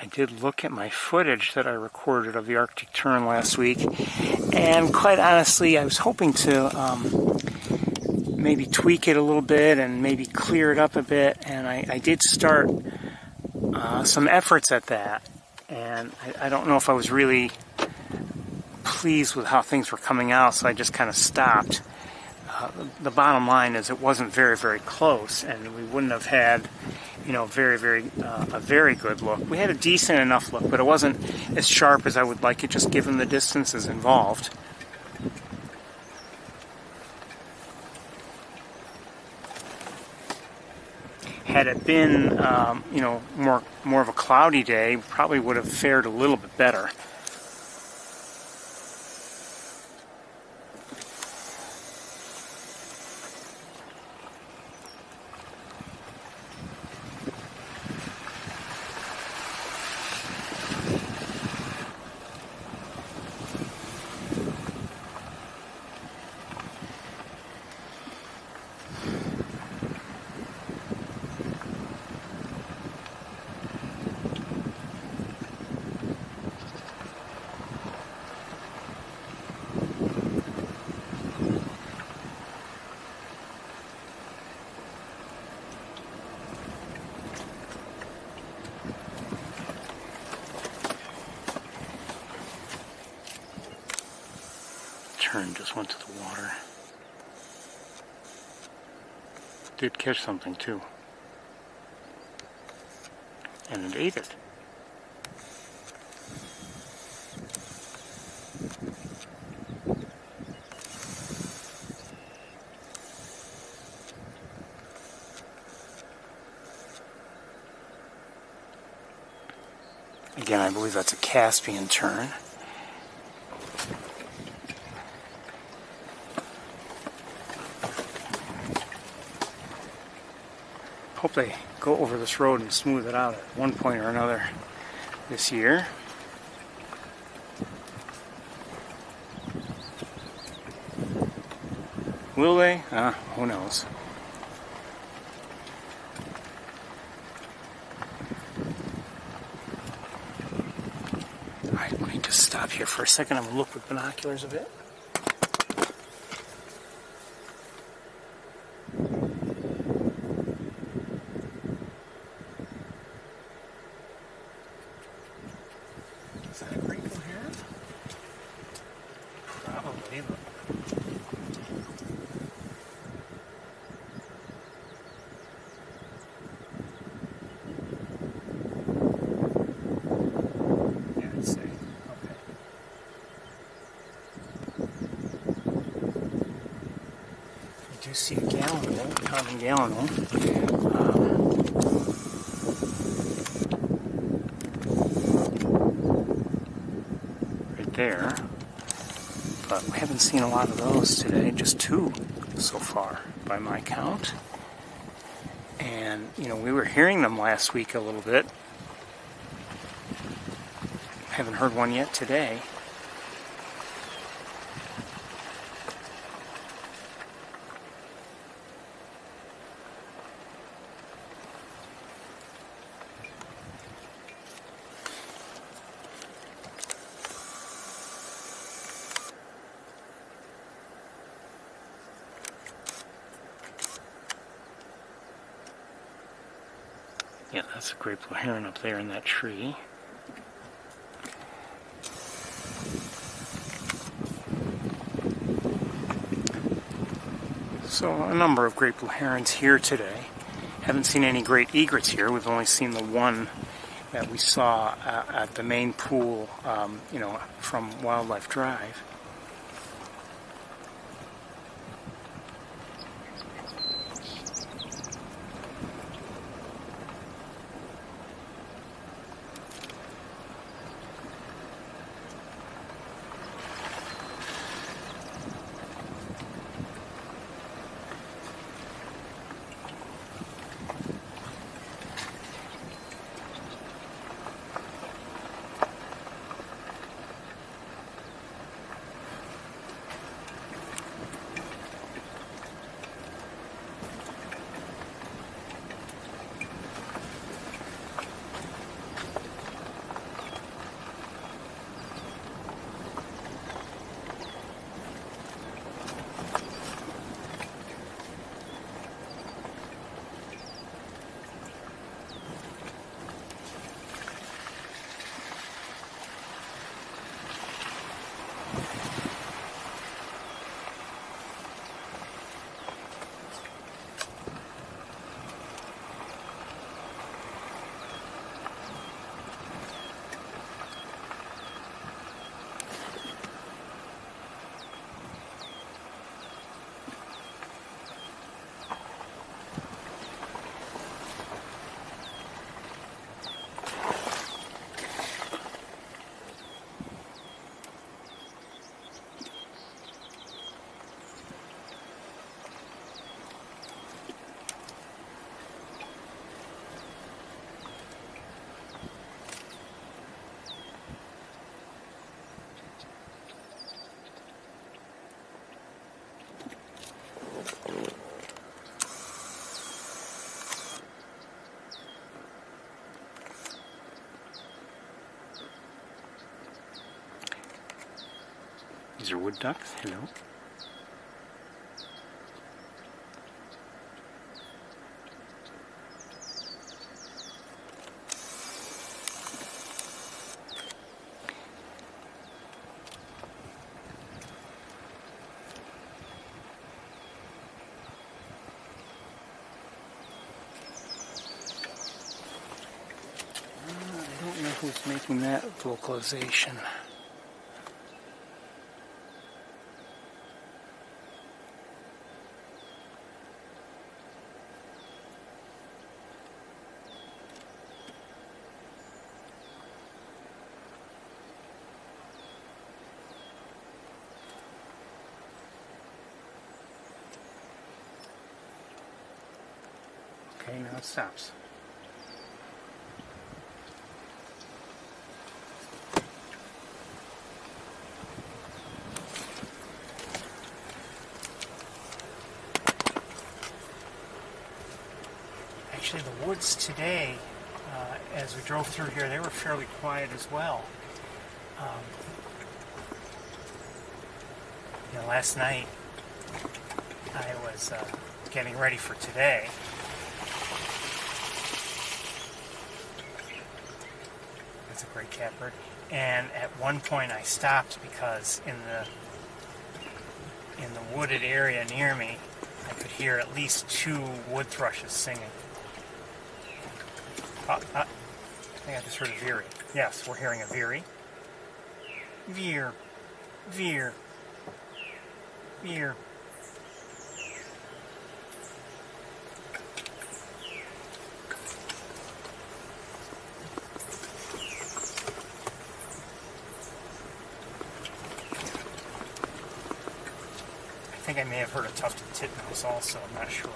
I did look at my footage that I recorded of the Arctic tern last week, and quite honestly, I was hoping to maybe tweak it a little bit and maybe clear it up a bit, and I did start some efforts at that, and I don't know if I was really pleased with how things were coming out, so I just kind of stopped. The bottom line is it wasn't very, very close, and we wouldn't have had, a very good look. We had a decent enough look, but it wasn't as sharp as I would like it, just given the distances involved. Had it been, more of a cloudy day, probably would have fared a little bit better. tern just went to the water. Did catch something too. And it ate it. Again, I believe that's a Caspian tern. Hope they go over this road and smooth it out at one point or another this year. Will they? Who knows? Alright, let me just stop here for a second. I'm going to look with binoculars a bit. Is that a grateful heron? Probably, but... do see a gallinule, common gallinule. Right there. But we haven't seen a lot of those today, just 2 so far by my count. And, you know, we were hearing them last week a little bit. Haven't heard one yet today. Yeah, that's a great blue heron up there in that tree. So a number of great blue herons here today. Haven't seen any great egrets here. We've only seen the one that we saw at the main pool, you know, from Wildlife Drive. These are wood ducks. Hello. who's making that vocalization. Okay, now it stops. Actually, the woods today, as we drove through here, they were fairly quiet as well. Last night I was getting ready for today. That's a great catbird. And at one point I stopped because in the wooded area near me, I could hear at least 2 wood thrushes singing. I think I just heard a veery. Yes, we're hearing a veery. Veer, veer, veer. I think I may have heard a tufted titmouse also, I'm not sure.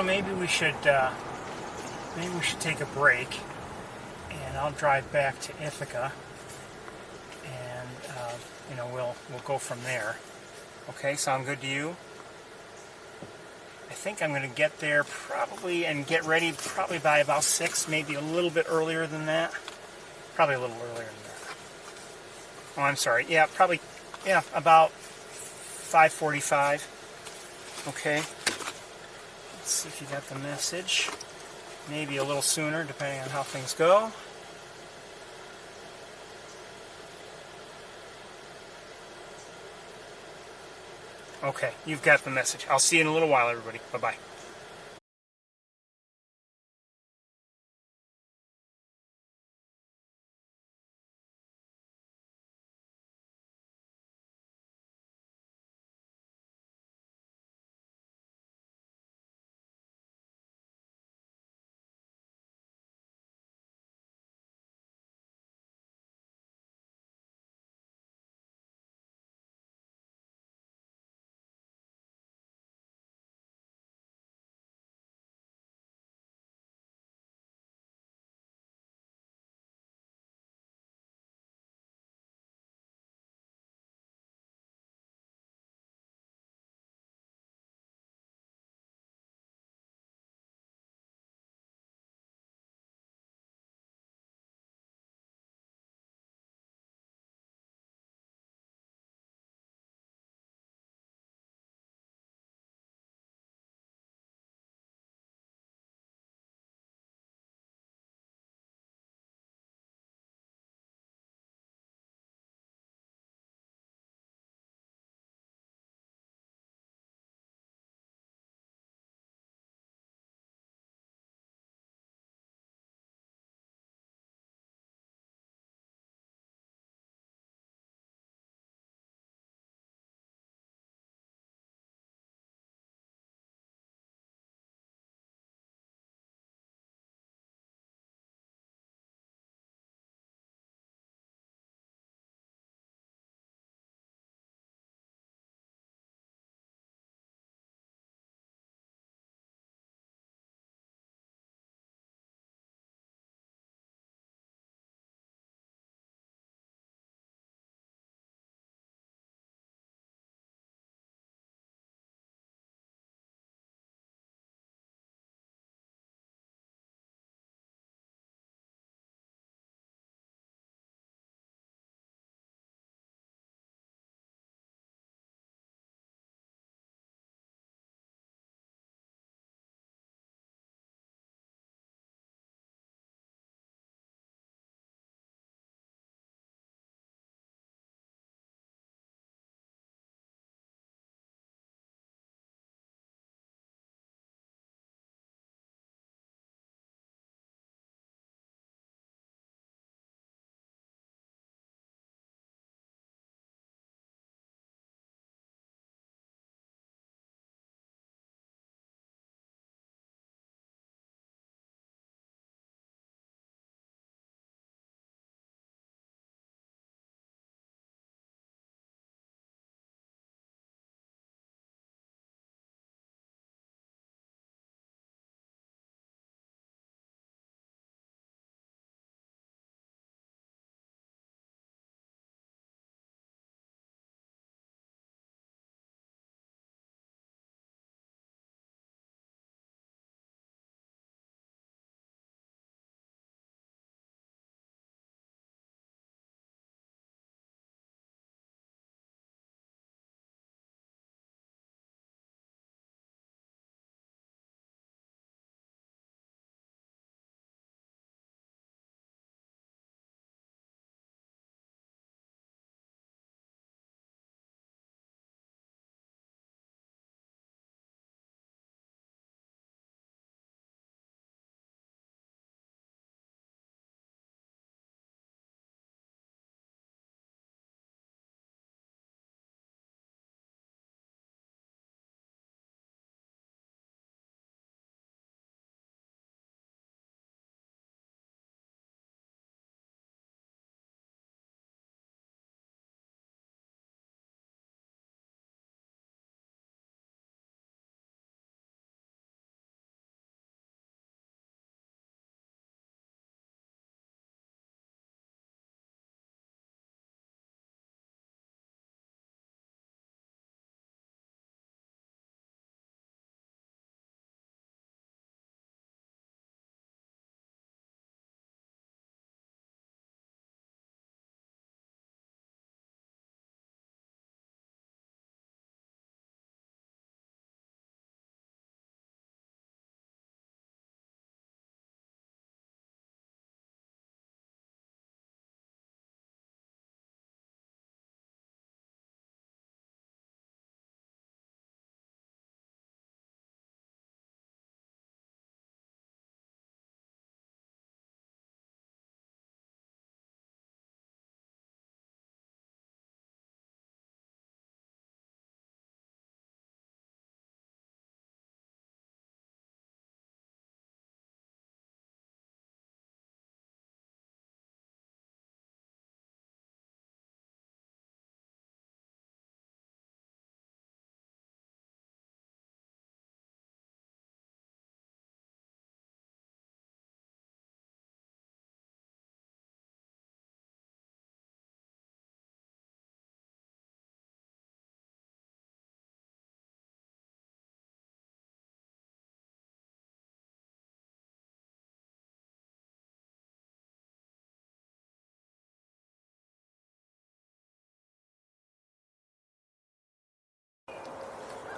Maybe we should take a break, and I'll drive back to Ithaca, and we'll go from there. Okay, sound good to you? I think I'm going to get there probably and get ready probably by about 6, maybe a little bit earlier than that. Probably a little earlier than that. Oh, I'm sorry. Yeah, probably. Yeah, about 5:45. Okay. Let's see if you got the message. Maybe a little sooner, depending on how things go. Okay, you've got the message. I'll see you in a little while, everybody. Bye-bye.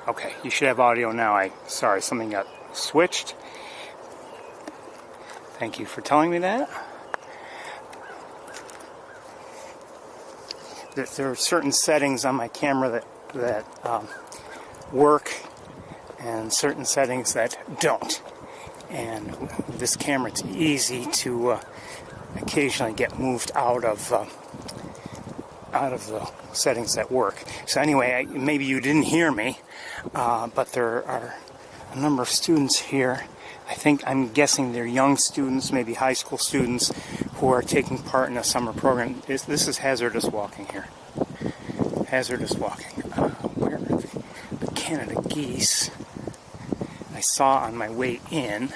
Okay, you should have audio now. Sorry, something got switched. Thank you for telling me that. There are certain settings on my camera that work, and certain settings that don't. And with this camera, it's easy to occasionally get moved out of the settings that work. So anyway, maybe you didn't hear me, but there are a number of students here. I'm guessing they're young students, maybe high school students, who are taking part in a summer program. This is hazardous walking here. Hazardous walking. Where are the Canada geese I saw on my way in?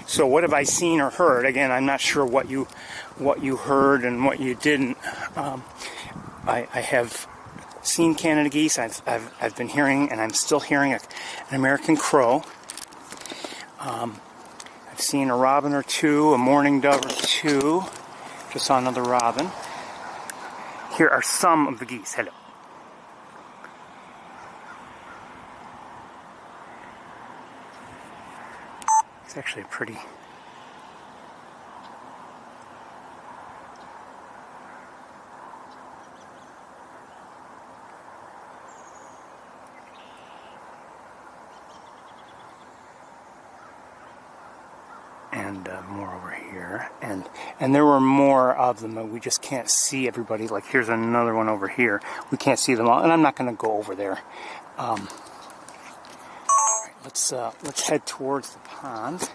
So what have I seen or heard? Again, I'm not sure what you heard and what you didn't. I have seen Canada geese. I've been hearing, and I'm still hearing, an American crow. I've seen a robin or two, a mourning dove or two. Just saw another robin. Here are some of the geese. Hello. It's actually pretty. And more over here, and there were more of them. We just can't see everybody. Like here's another one over here. We can't see them all, and I'm not going to go over there. All right, let's head towards the pond.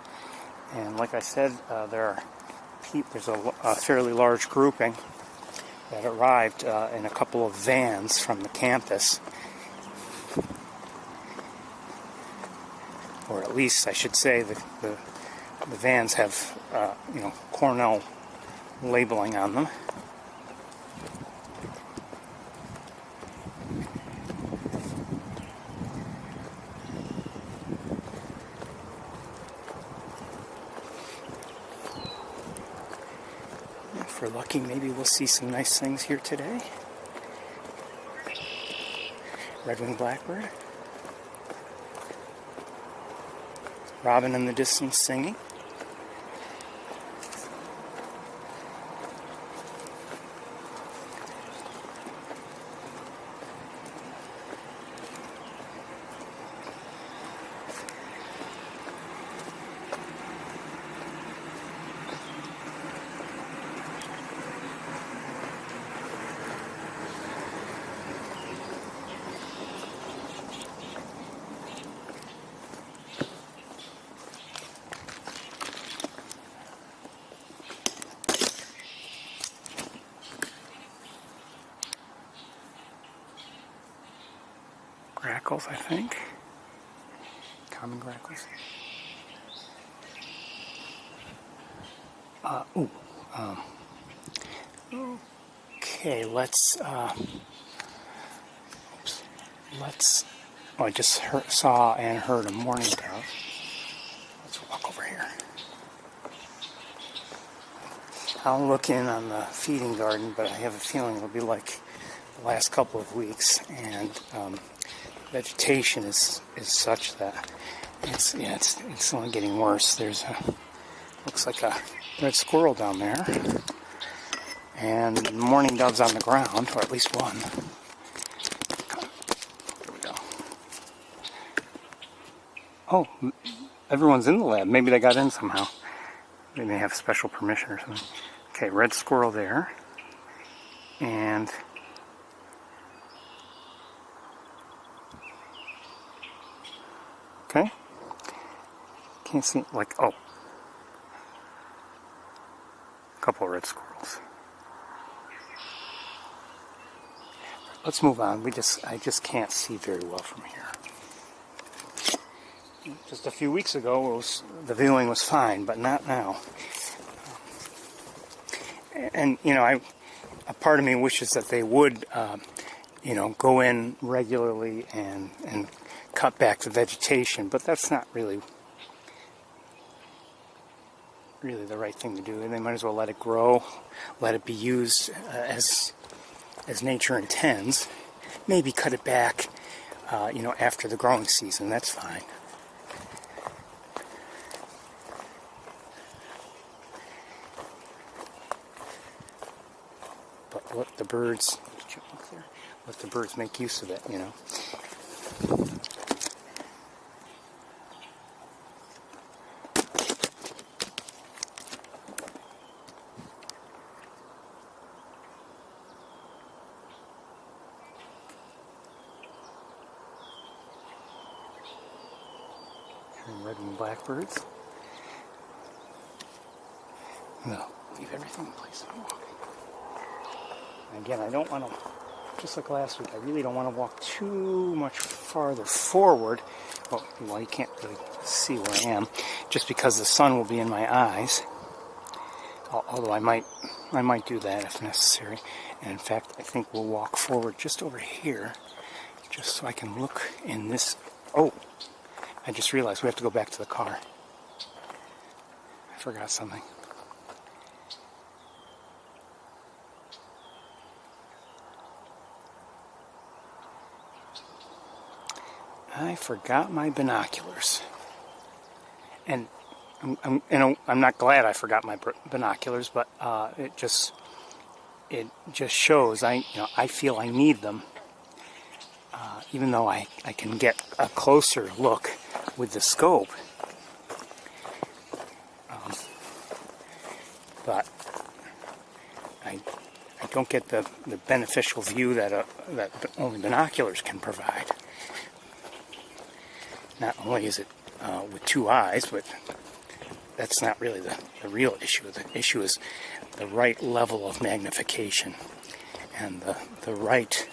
And like I said, there's a fairly large grouping that arrived in a couple of vans from the campus, or at least I should say the vans have, Cornell labeling on them. If we're lucky, maybe we'll see some nice things here today. Red-winged blackbird. Robin in the distance singing. Grackles, I think. Common grackles. Okay, let's. Oh, I just saw and heard a mourning dove. Let's walk over here. I'll look in on the feeding garden, but I have a feeling it'll be like the last couple of weeks, and vegetation is such that it's only getting worse. There's looks like a red squirrel down there, and mourning doves on the ground, or at least one. There we go. Oh, everyone's in the lab. Maybe they got in somehow. They may have special permission or something. Okay, red squirrel there, and okay. Can't see, like, oh. A couple of red squirrels. Let's move on. I just can't see very well from here. Just a few weeks ago, the viewing was fine, but not now. And, a part of me wishes that they would, go in regularly and cut back the vegetation, but that's not really really the right thing to do. They might as well let it grow, let it be used as nature intends. Maybe cut it back, after the growing season. That's fine. But let the birds make use of it, Red and blackbirds. No, leave everything in place. I'm walking. And again, I don't want to, just like last week, I really don't want to walk too much farther forward. Well, you can't really see where I am, just because the sun will be in my eyes. Although I might do that if necessary. And in fact, I think we'll walk forward just over here, just so I can look in this. Oh, I just realized we have to go back to the car. I forgot something. I forgot my binoculars. And I'm not glad I forgot my binoculars, but it just shows I feel I need them, even though I can get a closer look with the scope. But I don't get the beneficial view that only binoculars can provide. Not only is it with two eyes, but that's not really the real issue. The issue is the right level of magnification and the right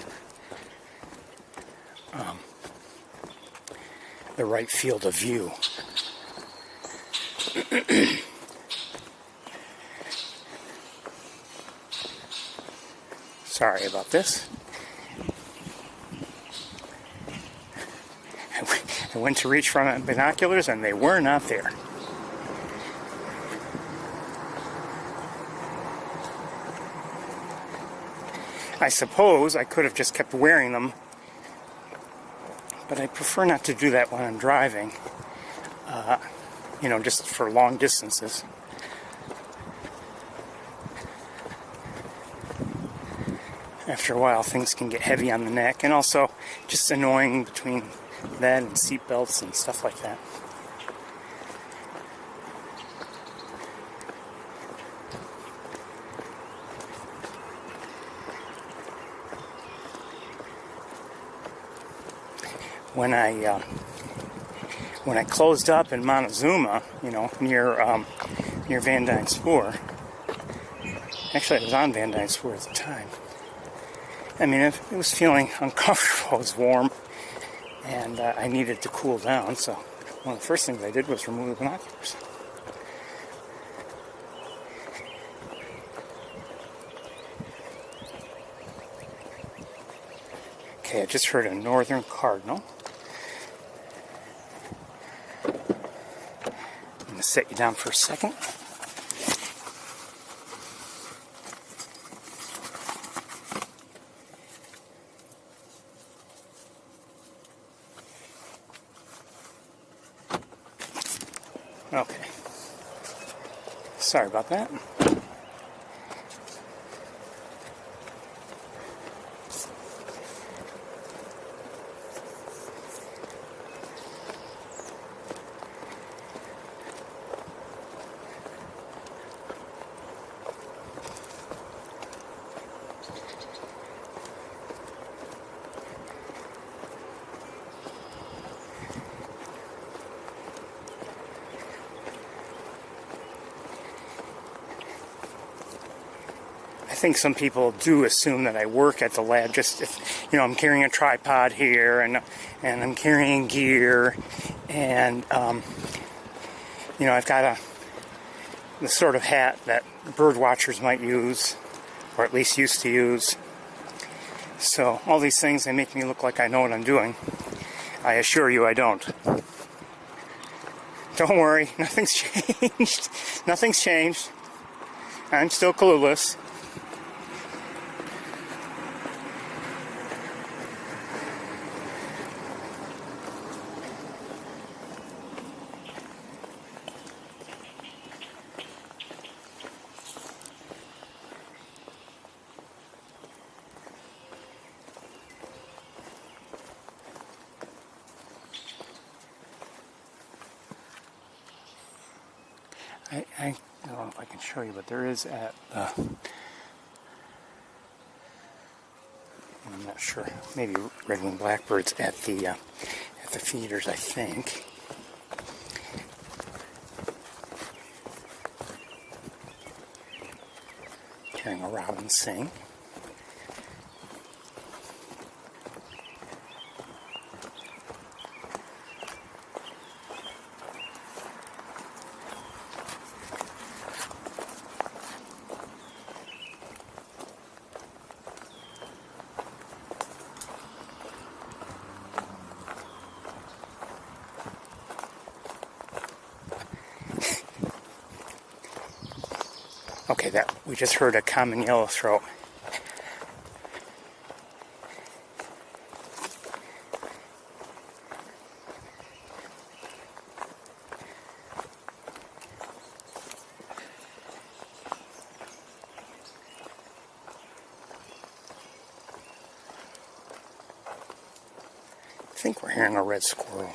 field of view. Sorry about this. I went to reach for my binoculars and they were not there. I suppose I could have just kept wearing them, but I prefer not to do that when I'm driving, just for long distances. After a while, things can get heavy on the neck, and also just annoying between that and seat belts and stuff like that. When I closed up in Montezuma, near Van Dyne Spoor. Actually, I was on Van Dyne Spoor at the time. I mean, it was feeling uncomfortable. It was warm, and I needed to cool down. So one of the first things I did was remove the binoculars. Okay, I just heard a northern cardinal. I'm going to set you down for a second. Okay. Sorry about that. I think some people do assume that I work at the lab. Just if, I'm carrying a tripod here and I'm carrying gear, and I've got the sort of hat that bird watchers might use, or at least used to use. So all these things, they make me look like I know what I'm doing. I assure you I don't. Don't worry, nothing's changed. Nothing's changed. I'm still clueless. I don't know if I can show you, but there is at I'm not sure, maybe red-winged blackbirds at the feeders, I think. Hearing a robin sing. Okay, that we just heard a common yellowthroat. I think we're hearing a red squirrel.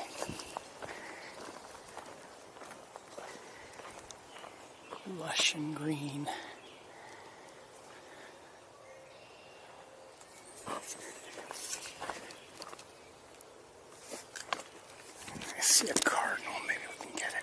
Lush and green. I see a cardinal, maybe we can get it.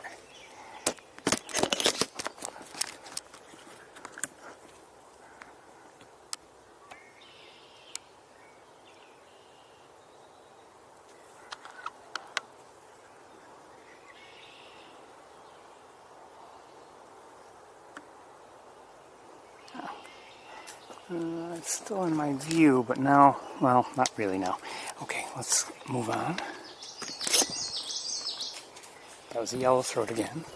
It's still in my view, but now, well, not really now. Okay, let's move on. That was a yellowthroat again.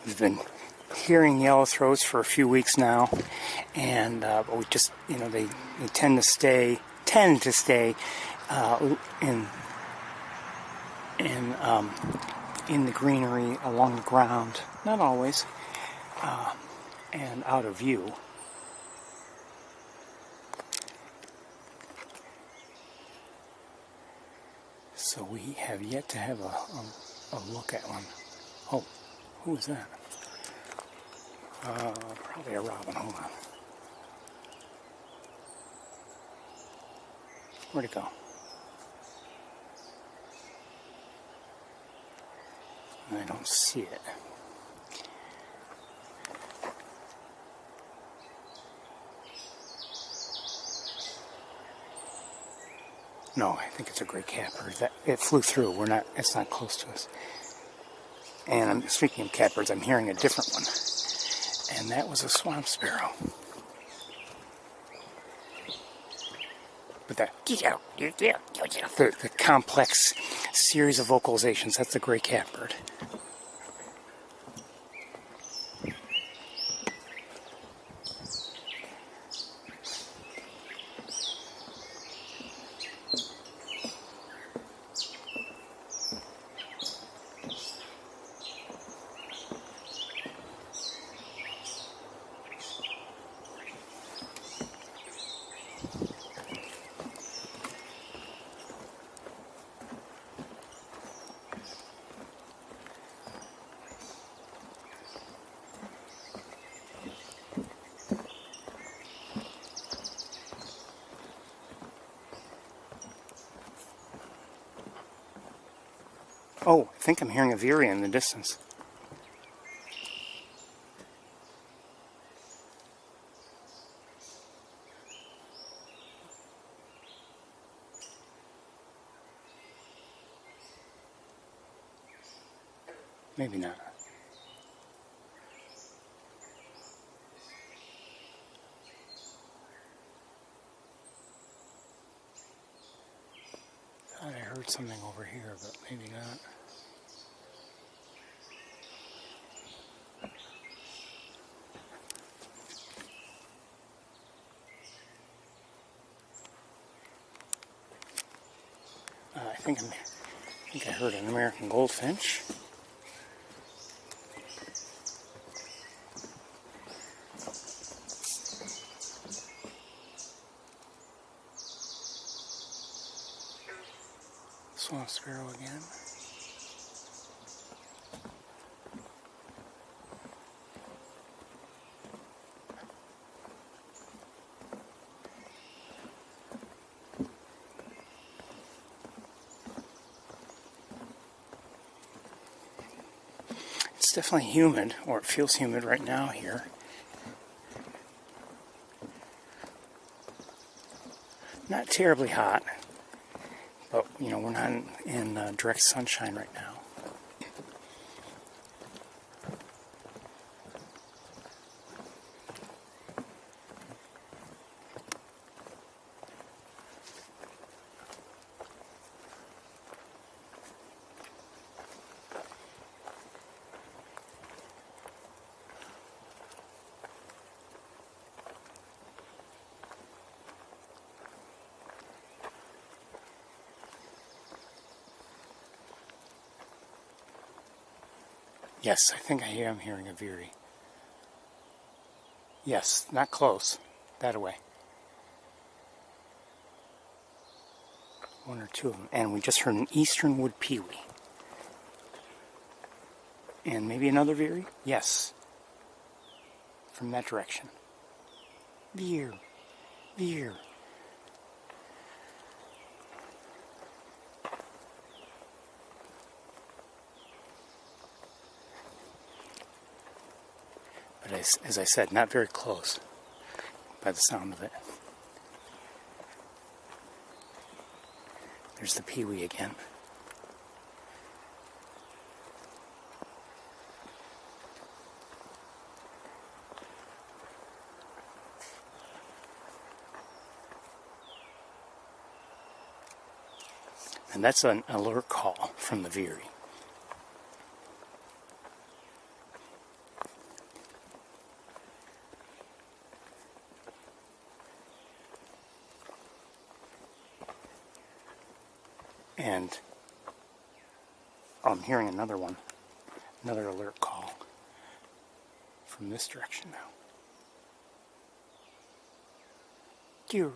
We've been hearing yellowthroats for a few weeks now, and we just, you know, they tend to stay in the greenery along the ground, not always, and out of view. So we have yet to have a look at one. Oh, who is that? Probably a robin. Hold on. Where'd it go? I don't see it. No, I think it's a gray catbird. It flew through. It's not close to us. And speaking of catbirds, I'm hearing a different one. And that was a swamp sparrow. But the complex series of vocalizations, that's the gray catbird. Oh, I think I'm hearing a vireo in the distance. Maybe not. Thought I heard something over here, but maybe not. I think I heard an American goldfinch. Swamp sparrow again. It's definitely humid, or it feels humid right now here. Not terribly hot, but you know, we're not in direct sunshine right now. Yes, I think I am hearing a veery. Yes, not close. That away. One or two of them. And we just heard an eastern wood pewee. And maybe another veery? Yes. From that direction. Veer. Veer. But as I said, not very close by the sound of it. There's the pewee again. And that's an alert call from the veery. And I'm hearing another one, another alert call from this direction now. Deer.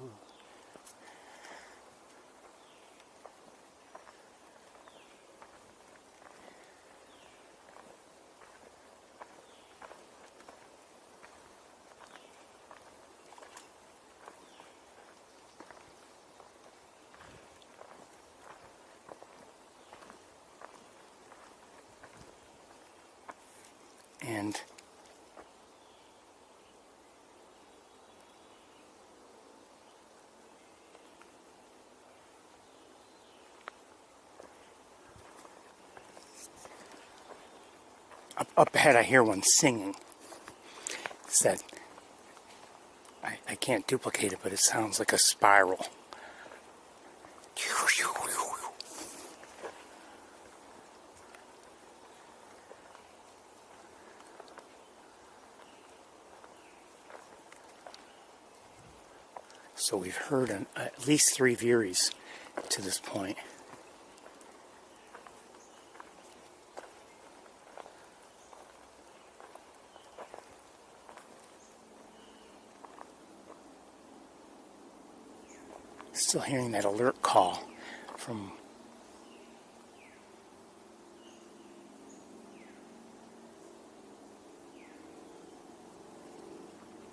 And up ahead I hear one singing. It's that, I can't duplicate it, but it sounds like a spiral. So we've heard at least 3 veeries to this point. Still hearing that alert call from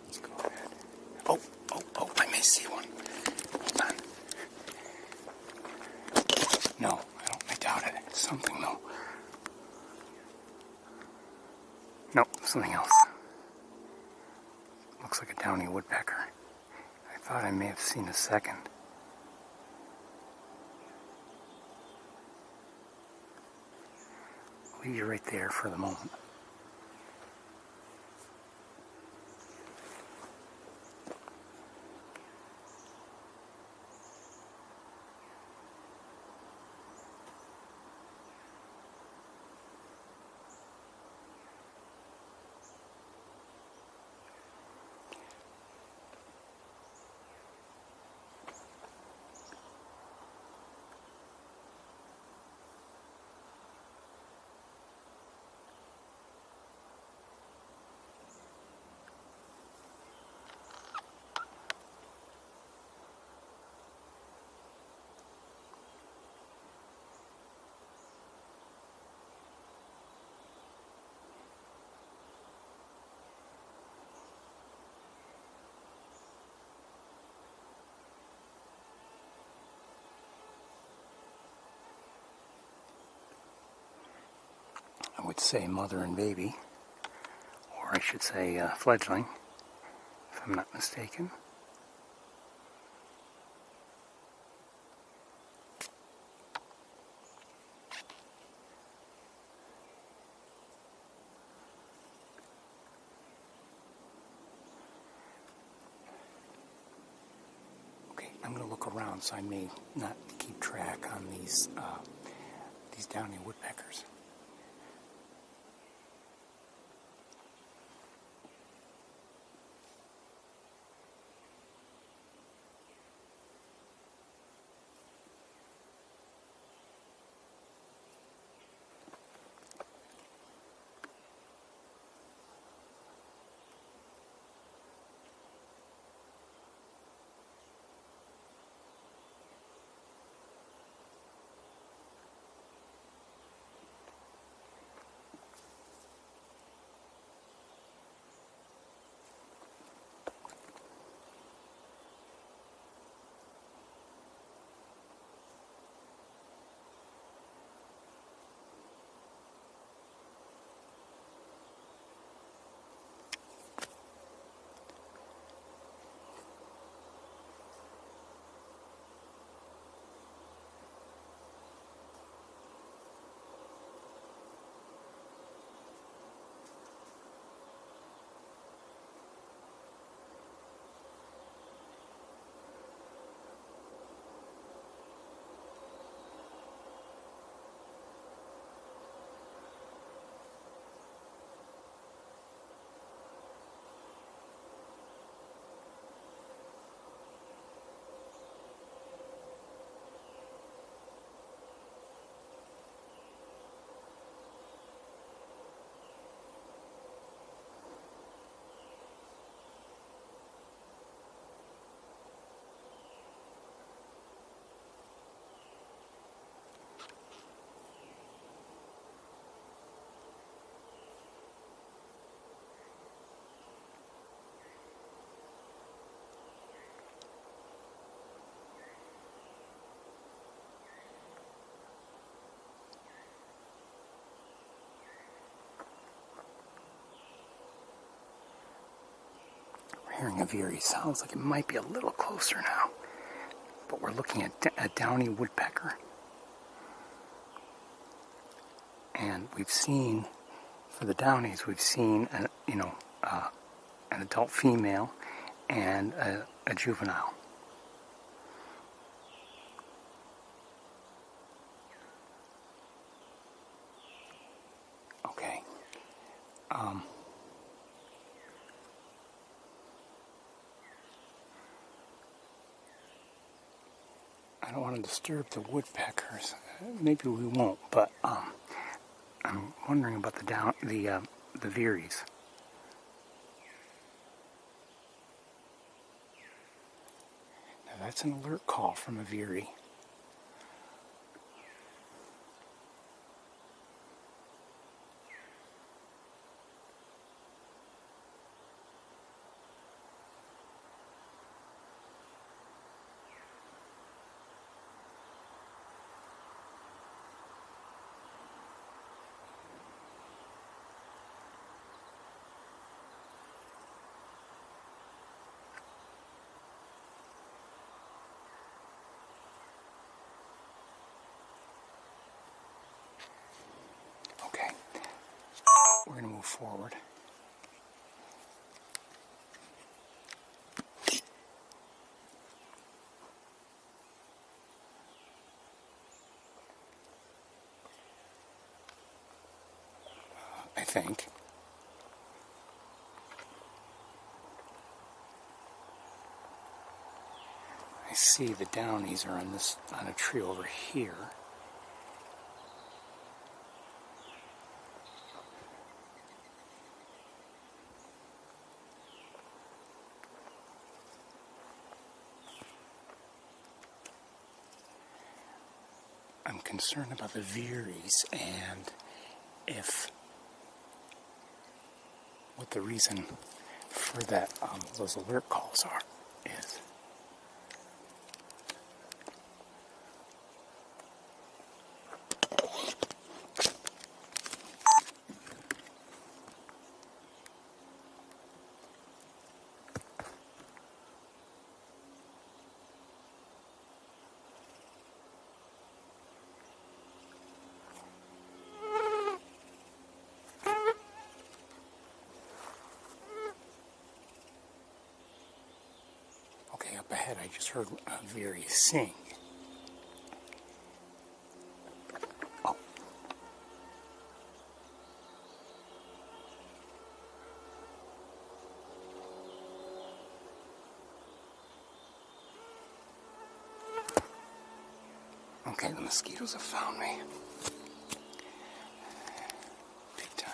let's go ahead. Oh, I may see one. Hold on. No, I doubt it. Something though. Nope, something else. Looks like a downy woodpecker. I thought I may have seen a second. leave you right there for the moment. I would say mother and baby, or I should say fledgling, if I'm not mistaken. Okay, I'm going to look around so I may not keep track on these downy woodpeckers. Hearing a veery sounds like it might be a little closer now, but we're looking at a downy woodpecker, and we've seen, for the downies, we've seen an adult female and a juvenile. Okay. I don't want to disturb the woodpeckers. Maybe we won't, but I'm wondering about the veeries. Now that's an alert call from a veery. forward. I think. I see the downies are on a tree over here. I'm concerned about the veeries and what the reason for that those alert calls is. Okay, up ahead I just heard a veery sing. Oh. Okay, the mosquitoes have found me. Big time.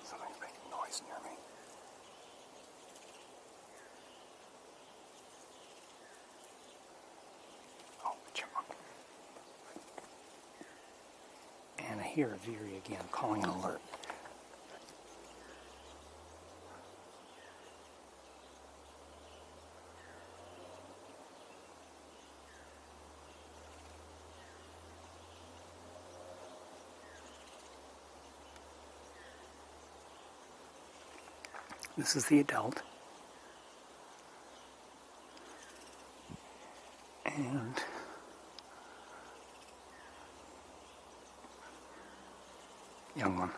Something's making noise near me. Oh, the chipmunk. And I hear a veery again calling an alert. This is the adult. And young one.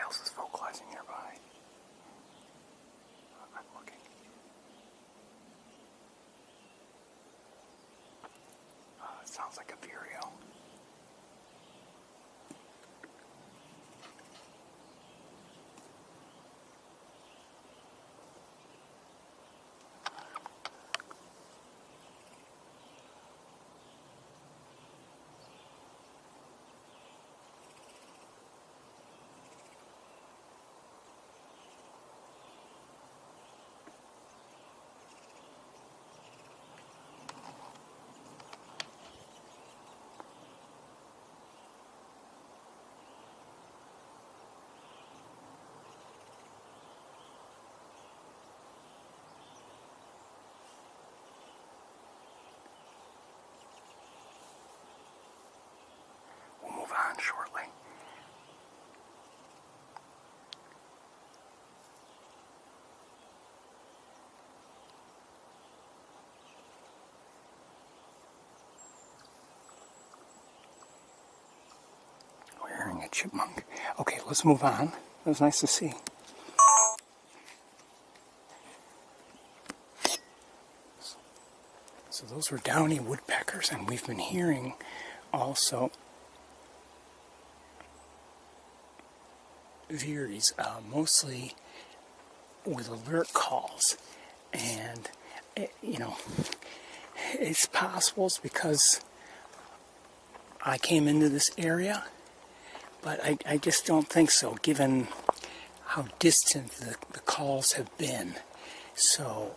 else is vocalizing nearby? I'm looking. It sounds like a vireo. We'll move on shortly. We're hearing a chipmunk. Okay, let's move on. It was nice to see. So those were downy woodpeckers, and we've been hearing also veeries, mostly with alert calls. And, it's possible it's because I came into this area, but I just don't think so, given how distant the calls have been. So,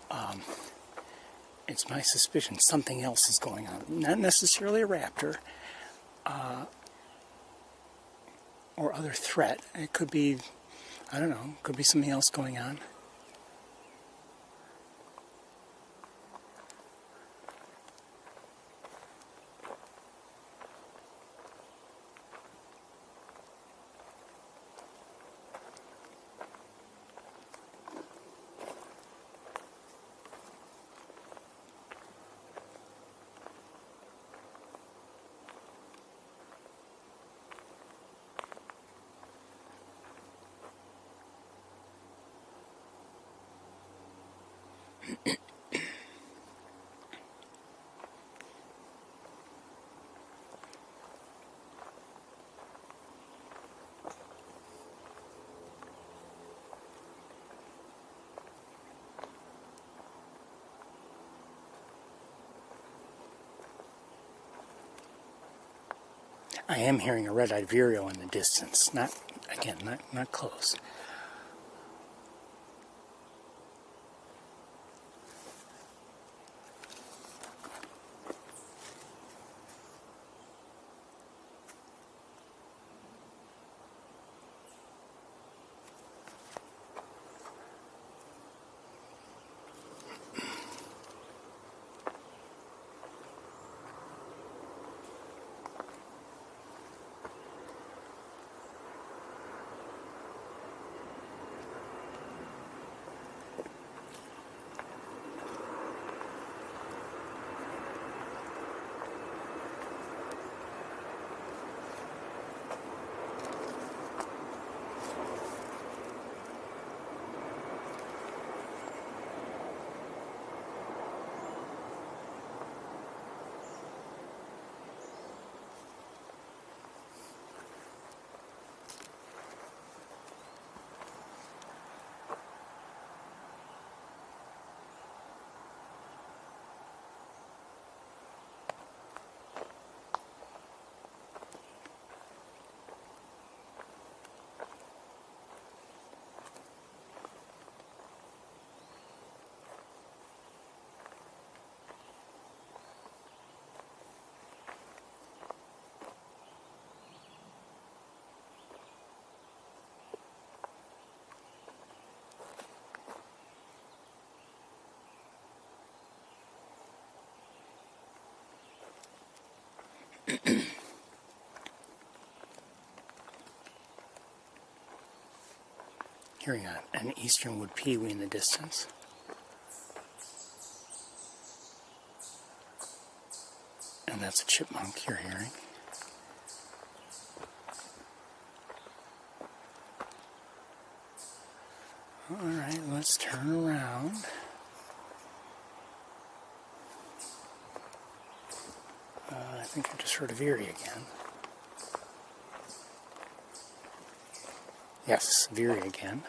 it's my suspicion something else is going on. Not necessarily a raptor or other threat. It could be, I don't know, could be something else going on. I am hearing a red-eyed vireo in the distance. Not close. Hearing an eastern wood pewee in the distance. And that's a chipmunk you're hearing. Alright, let's turn around. I think I just heard a veery again. Yes, veery again.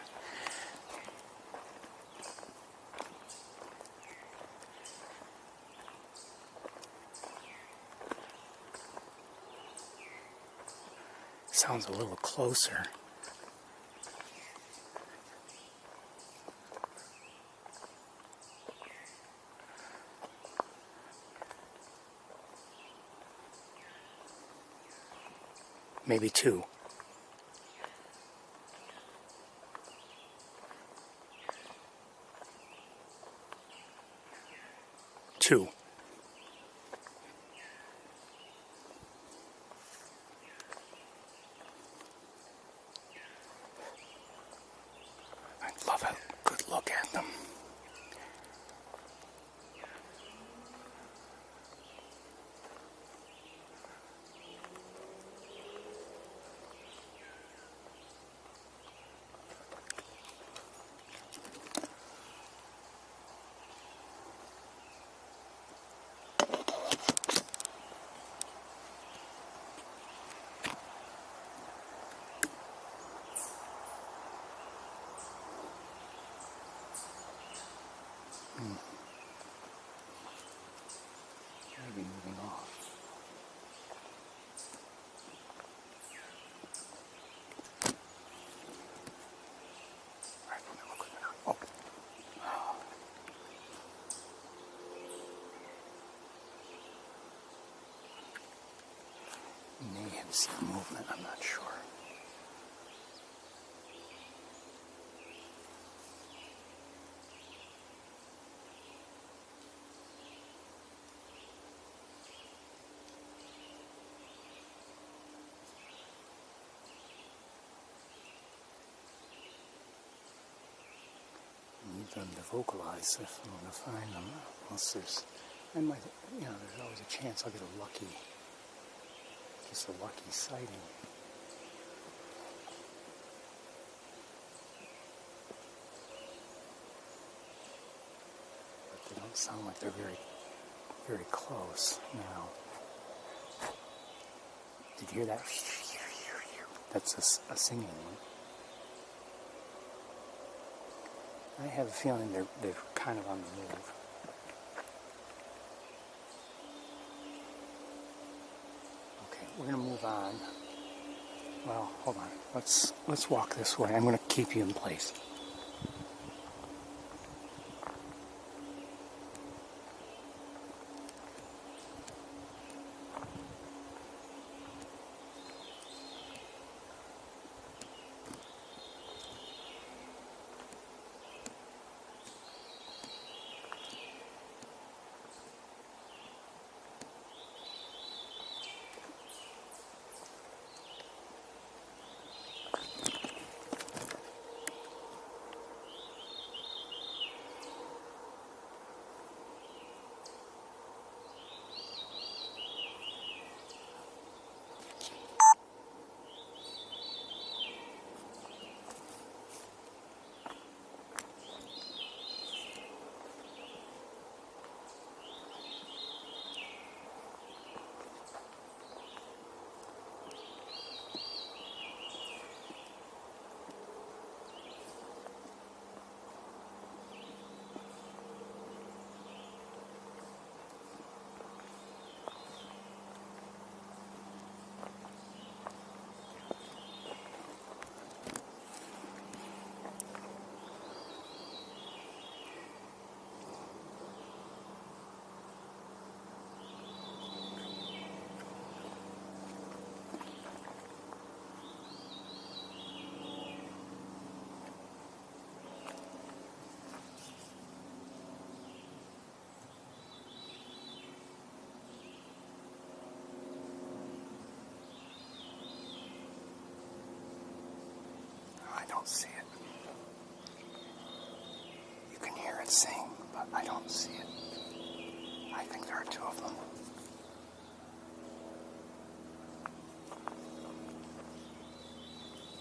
Sounds a little closer. Maybe two. Two. I'd love a good look at them. Maybe moving off. Alright, let me look at that. Oh. May have seen movement, I'm not sure. Need them to vocalize if I'm going to find them. Unless there's, I might, there's always a chance I'll get a lucky, just a lucky sighting. But they don't sound like they're very, very close now. Did you hear that? That's a singing one. I have a feeling they're kind of on the move. Okay, we're going to move on. Well, hold on. Let's walk this way. I'm going to keep you in place. I don't see it. You can hear it sing, but I don't see it. I think there are two of them.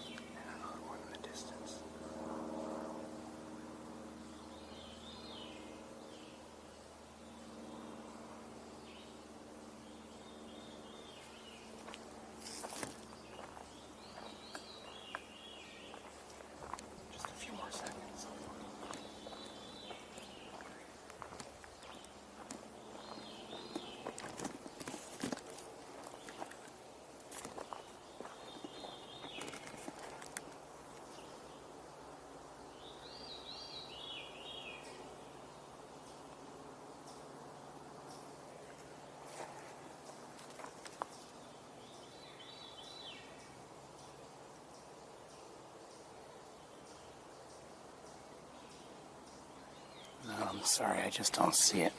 And another one in the distance. Sorry, I just don't see it.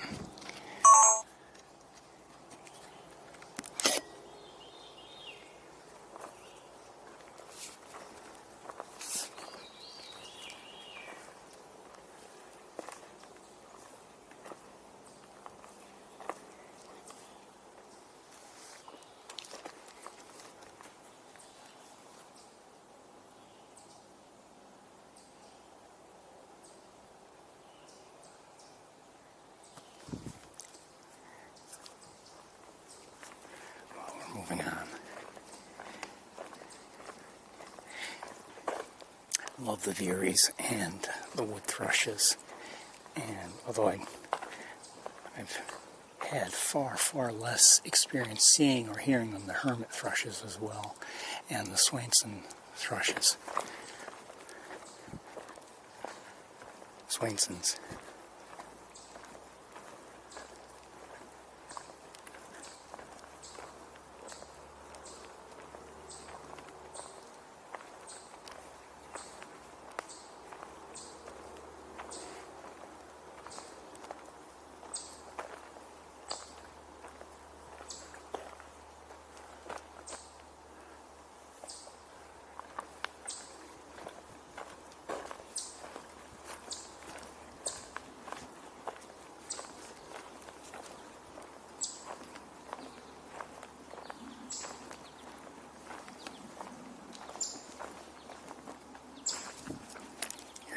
Moving on. Love the veeries and the wood thrushes, and although I've had far less experience seeing or hearing them, the hermit thrushes as well, and the Swainson thrushes. Swainsons.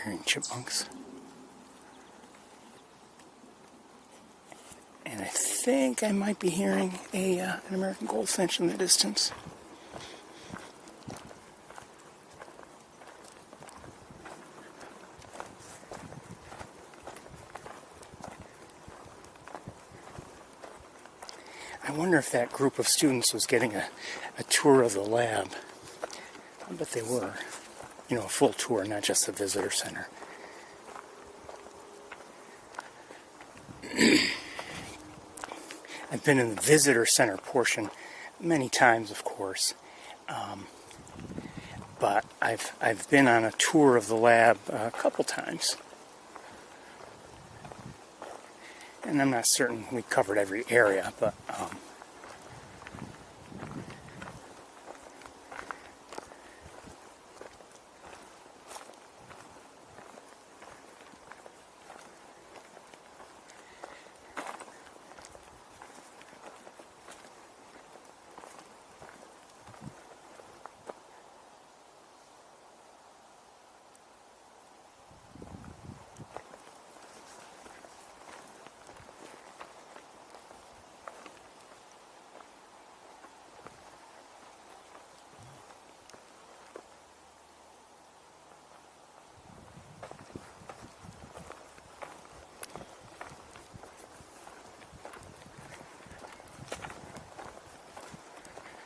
Hearing chipmunks. And I think I might be hearing an American goldfinch in the distance. I wonder if that group of students was getting a tour of the lab. I bet they were. You know, a full tour, not just the visitor center. I've been in the visitor center portion many times, of course, but I've been on a tour of the lab a couple times, and I'm not certain we covered every area, but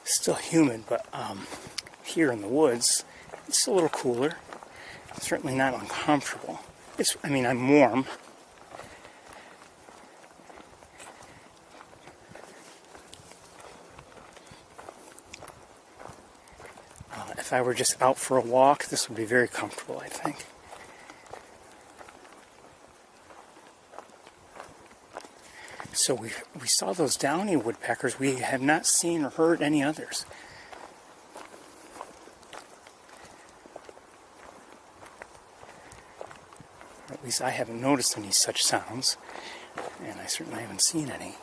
still humid, but here in the woods, it's a little cooler. Certainly not uncomfortable. I'm warm. If I were just out for a walk, this would be very comfortable, I think. So we saw those downy woodpeckers. We have not seen or heard any others. Or at least I haven't noticed any such sounds, and I certainly haven't seen any.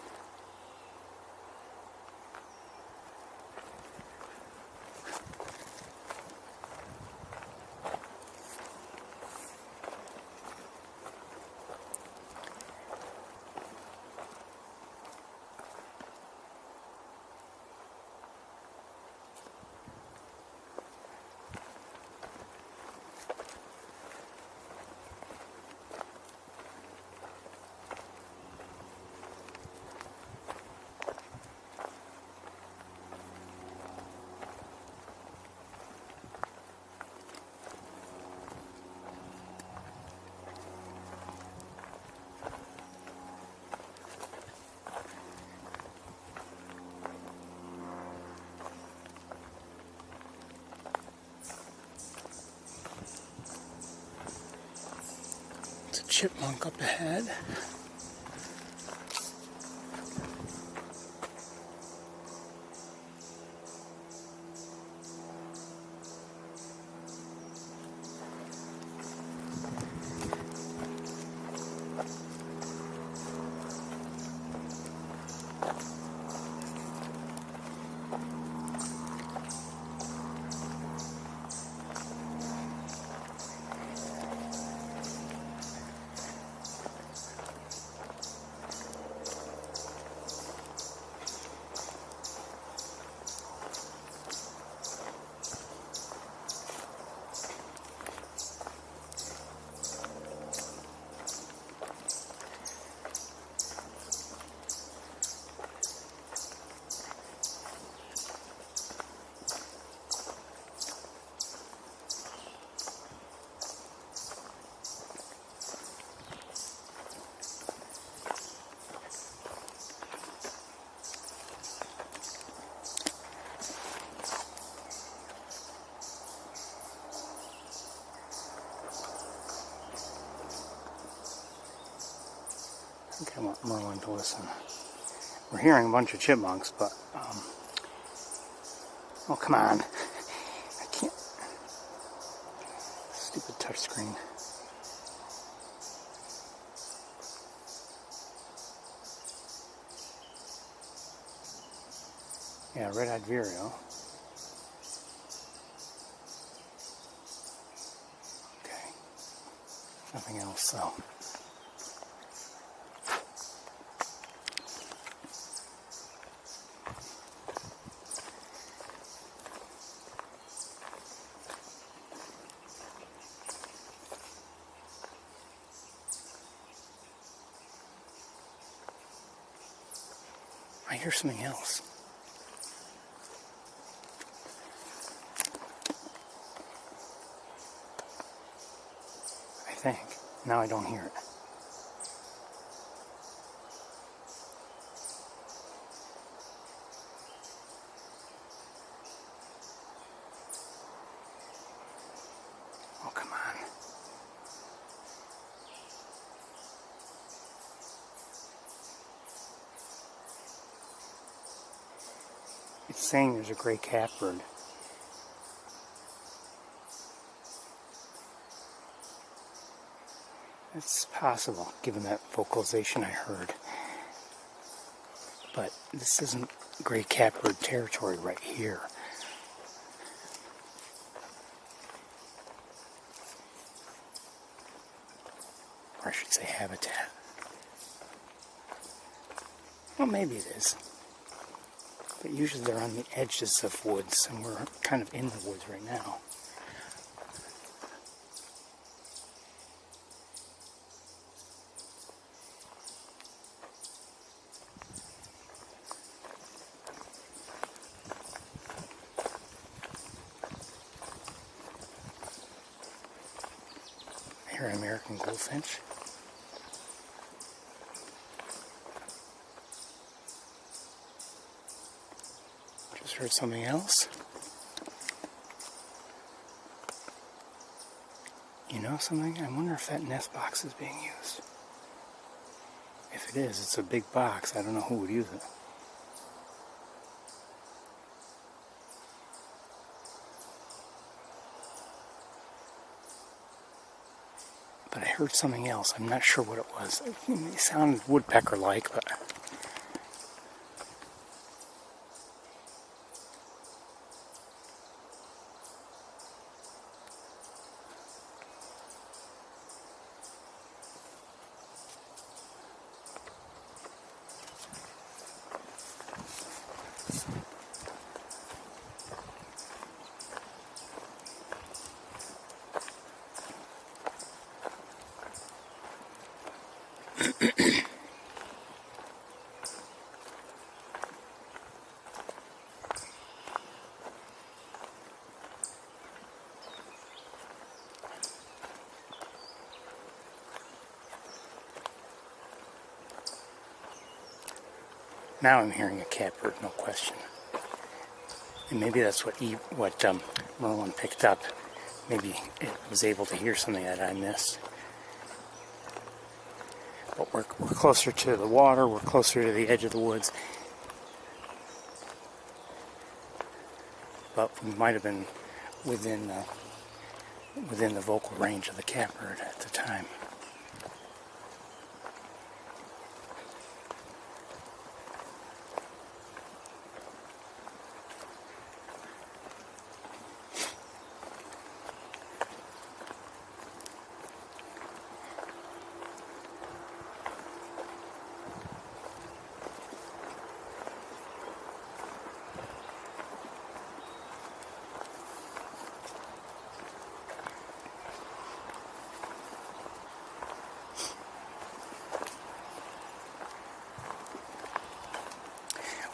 chipmunk up ahead. I think I want Merlin to listen. We're hearing a bunch of chipmunks, but, oh, come on. I can't. Stupid touchscreen. Yeah, red-eyed vireo. Okay. Nothing else, though. I hear something else. I think. Now I don't hear it. Oh, come on. It's saying there's a gray catbird. It's possible, given that vocalization I heard. But this isn't gray catbird territory right here. Or I should say habitat. Well, maybe it is. But usually they're on the edges of woods, and we're kind of in the woods right now. I hear an American goldfinch. Just heard something else. You know something? I wonder if that nest box is being used. If it is, it's a big box. I don't know who would use it. But I heard something else. I'm not sure what it was. It sounded woodpecker-like, but... Now I'm hearing a catbird, no question. And maybe that's what Merlin picked up. Maybe it was able to hear something that I missed. But we're closer to the water, we're closer to the edge of the woods. But we might have been within the vocal range of the catbird at the time.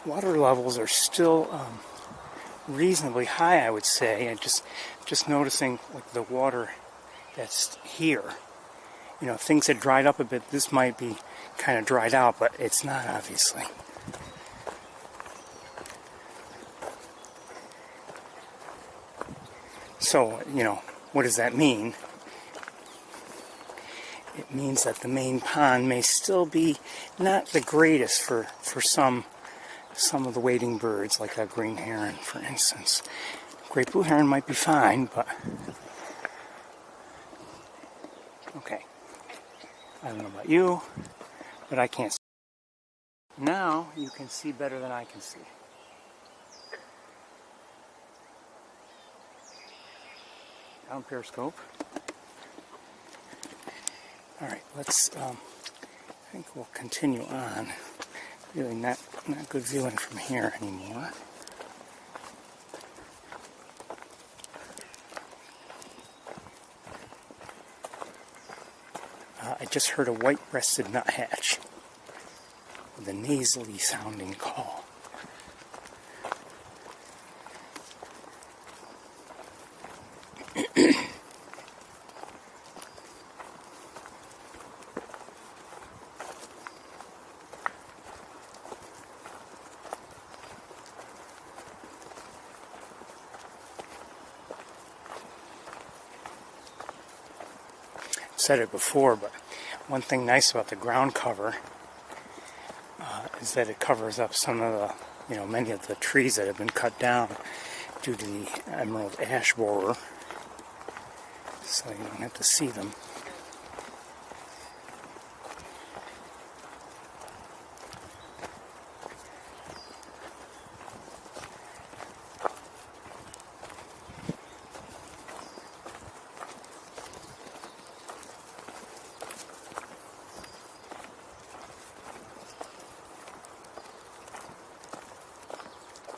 Water levels are still reasonably high, I would say. And just noticing like the water that's here. You know, things had dried up a bit. This might be kind of dried out, but it's not, obviously. So, you know, what does that mean? It means that the main pond may still be not the greatest for some of the wading birds, like a green heron, for instance. Great blue heron might be fine, but okay. I don't know about you, but I can't see. Now you can see better than I can see. Down periscope. All right, let's. I think we'll continue on. Really not good viewing from here anymore. I just heard a white-breasted nuthatch with a nasally sounding call. Said it before, but one thing nice about the ground cover is that it covers up some of the, many of the trees that have been cut down due to the emerald ash borer, so you don't have to see them.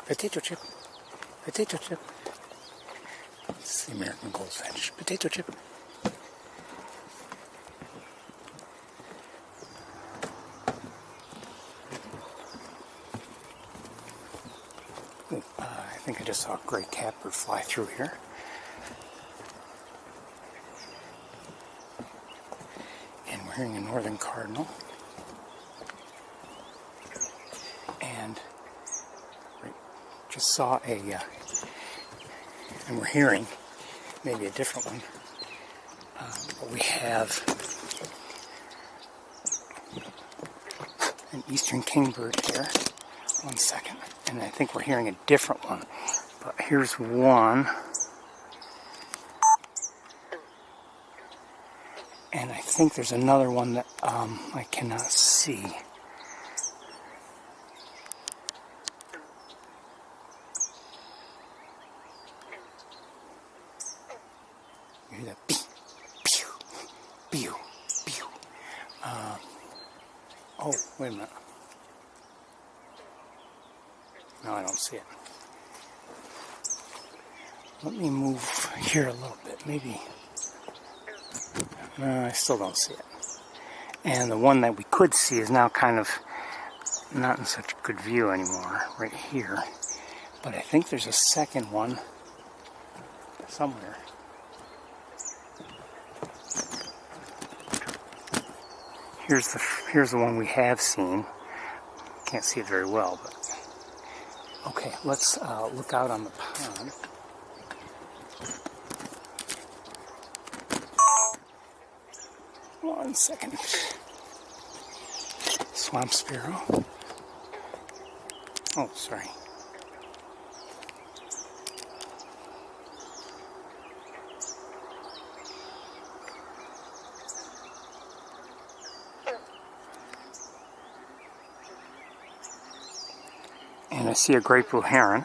Potato chip. Potato chip. It's the American goldfinch. Potato chip. Ooh, I think I just saw a gray catbird fly through here. And we're hearing a northern cardinal. And just saw and we're hearing maybe a different one, but we have an eastern kingbird here. One second, and I think we're hearing a different one, but here's one, and I think there's another one that I cannot see. You hear that? Pew, pew, pew, pew. Oh, wait a minute. No, I don't see it. Let me move here a little bit, maybe. No, I still don't see it. And the one that we could see is now kind of not in such good view anymore, right here. But I think there's a second one somewhere. Here's the one we have seen. Can't see it very well, but okay. Let's look out on the pond. One second. swamp sparrow. Oh, sorry. And I see a great blue heron.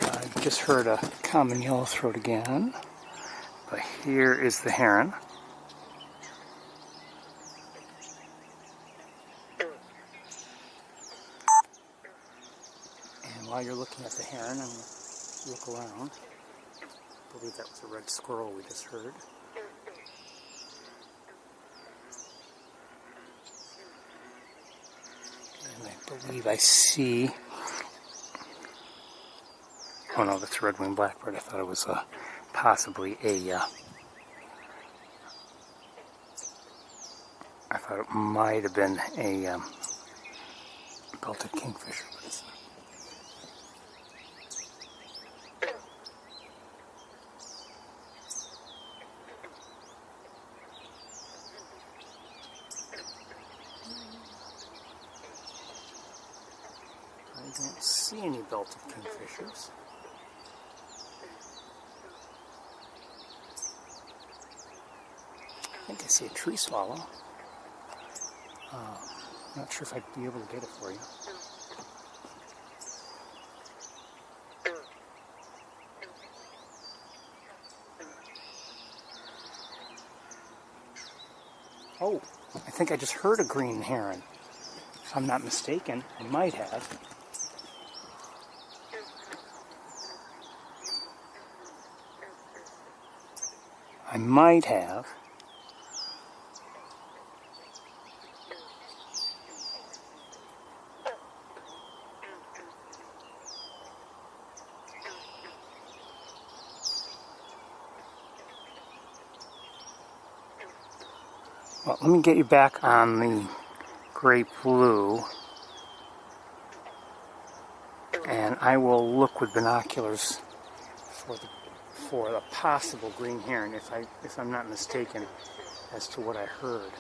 I just heard a common yellowthroat again. But here is the heron. And while you're looking at the heron, I'm going to look around. I believe that was a red squirrel we just heard. And I believe I see... Oh no, that's a red-winged blackbird. I thought it was possibly a... I thought it might have been a belted kingfisher, but it's not. I don't see any belted kingfishers. I think I see a tree swallow. Not sure if I'd be able to get it for you. Oh, I think I just heard a green heron. If I'm not mistaken, I might have. I might have. Well, let me get you back on the great blue, and I will look with binoculars for the possible green heron, if I'm not mistaken as to what I heard.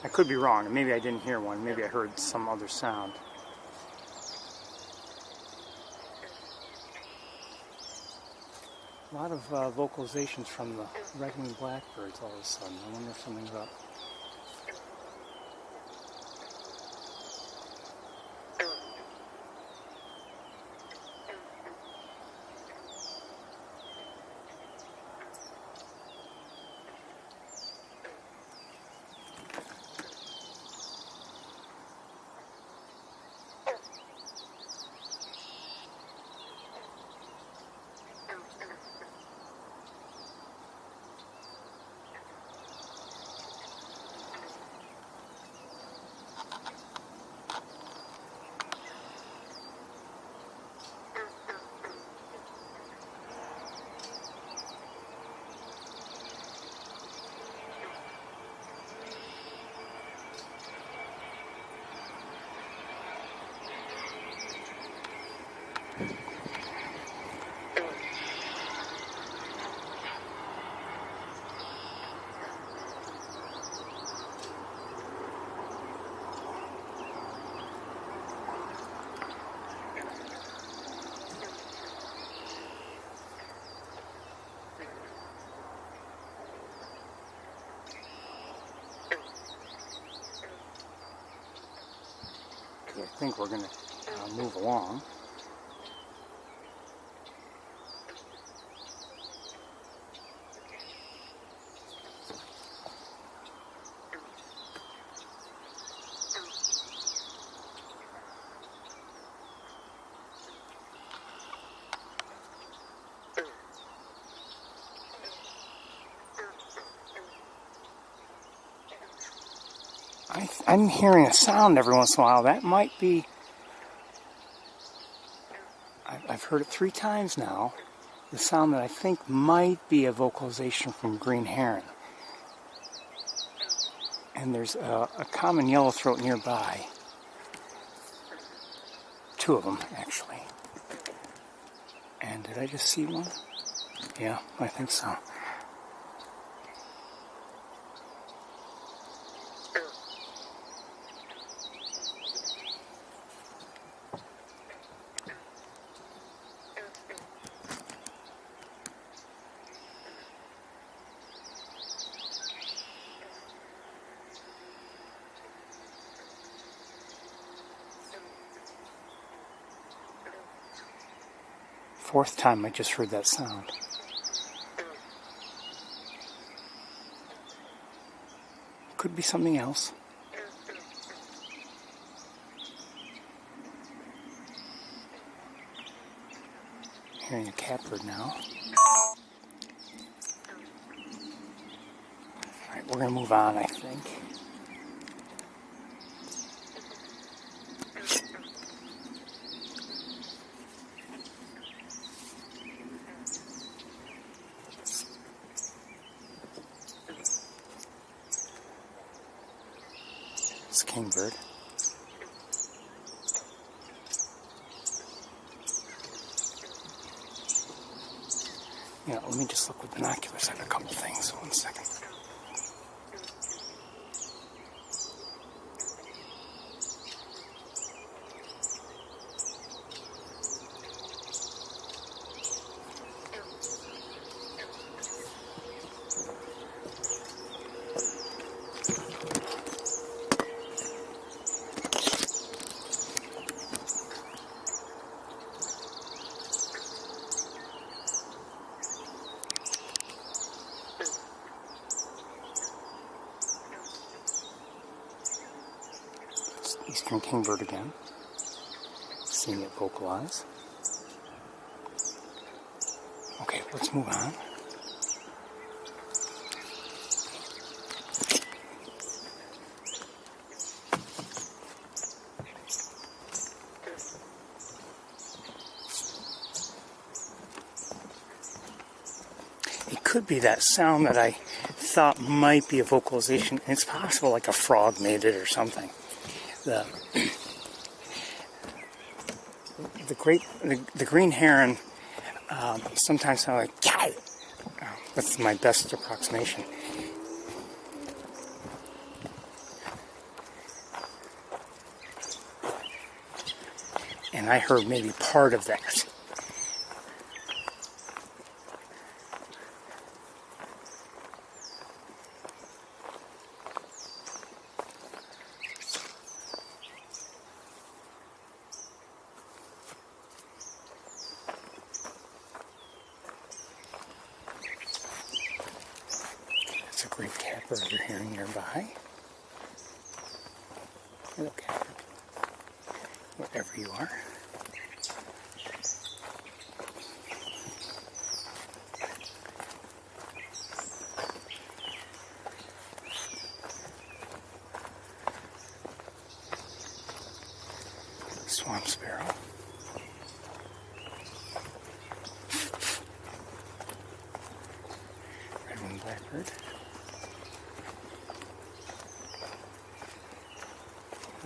I could be wrong, and maybe I didn't hear one. Maybe I heard some other sound. A lot of vocalizations from the red-winged blackbirds all of a sudden. I wonder if something's up. I think we're going to move along. I'm hearing a sound every once in a while. That might be... I've heard it 3 times now. The sound that I think might be a vocalization from green heron. And there's a common yellowthroat nearby. two of them, actually. And did I just see one? Yeah, I think so. Fourth time I just heard that sound. Could be something else. Hearing a catbird now. Alright, we're going to move on, I think. It's a kingbird. Yeah, let me just look with binoculars at a couple things. 1 second. Eastern kingbird again. Seeing it vocalize. Okay, let's move on. It could be that sound that I thought might be a vocalization. It's possible like a frog made it or something. The green heron sometimes sound like cow. That's my best approximation. And I heard maybe part of that. A great catbird you're hearing nearby. Hello, catbird. Wherever you are. Swamp sparrow. Red-winged blackbird.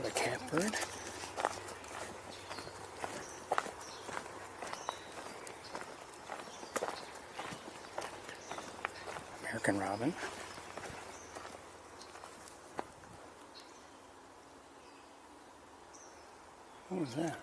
The catbird. American robin. What was that?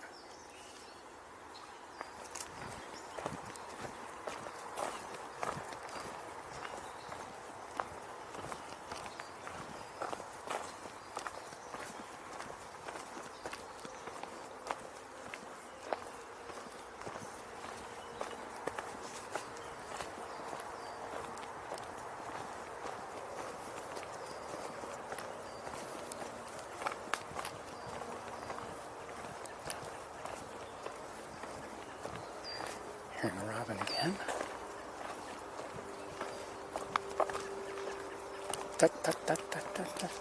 Hearing a robin again. Tut, tut, tut, tut, tut, tut.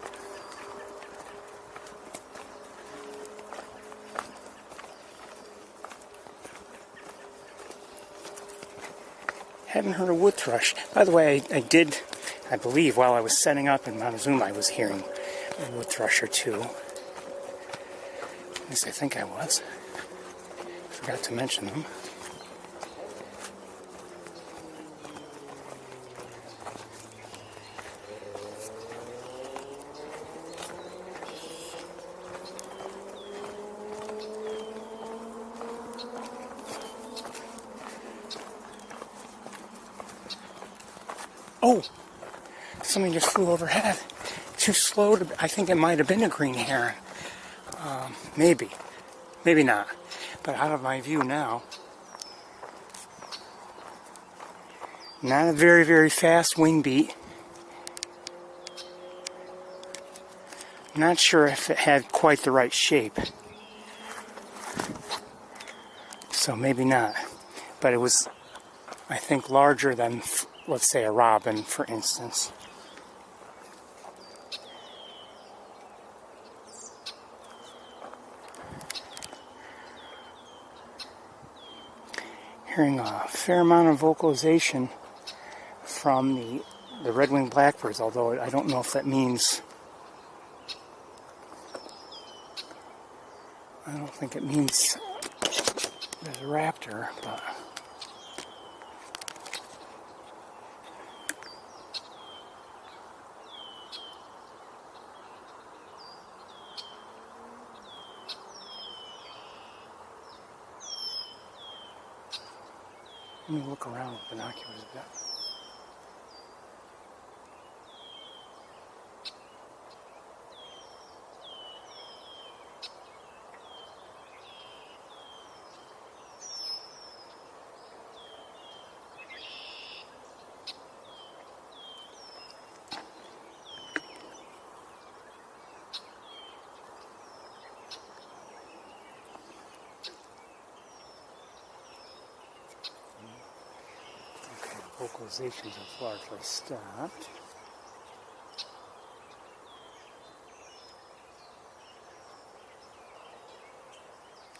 Haven't heard a wood thrush. By the way, I believe, while I was setting up in Montezuma, I was hearing a wood thrush or two. At least I think I was. Forgot to mention them. Oh, something just flew overhead. Too slow to, I think it might have been a green heron. Maybe. Maybe not. But out of my view now. Not a very, very fast wing beat. Not sure if it had quite the right shape. So maybe not. But it was, I think, larger than, let's say, a robin, for instance. Hearing a fair amount of vocalization from the red-winged blackbirds, although I don't know if that means, I don't think it means there's a raptor, but let me look around with binoculars a bit. Vocalizations have largely stopped.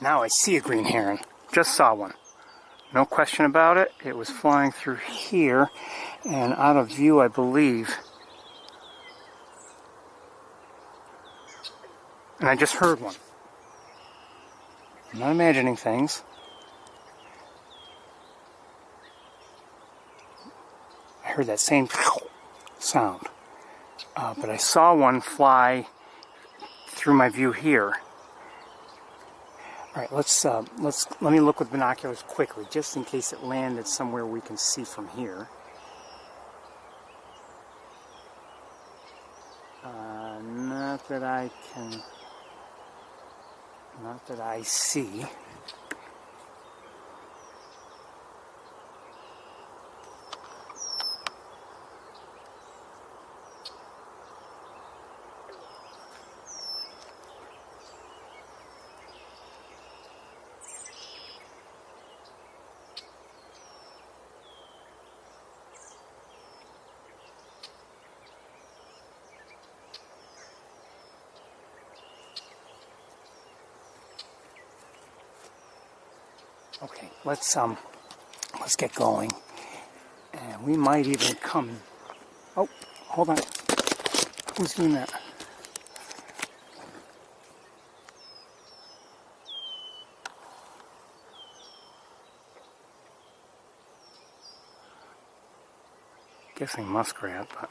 Now I see a green heron. Just saw one. No question about it. It was flying through here and out of view, I believe. And I just heard one. I'm not imagining things. I heard that same sound, but I saw one fly through my view here. All right, let me look with binoculars quickly, just in case it landed somewhere we can see from here. Not that I see. Okay, let's get going, and we might even come. Oh, hold on. Who's doing that? Guessing muskrat, but.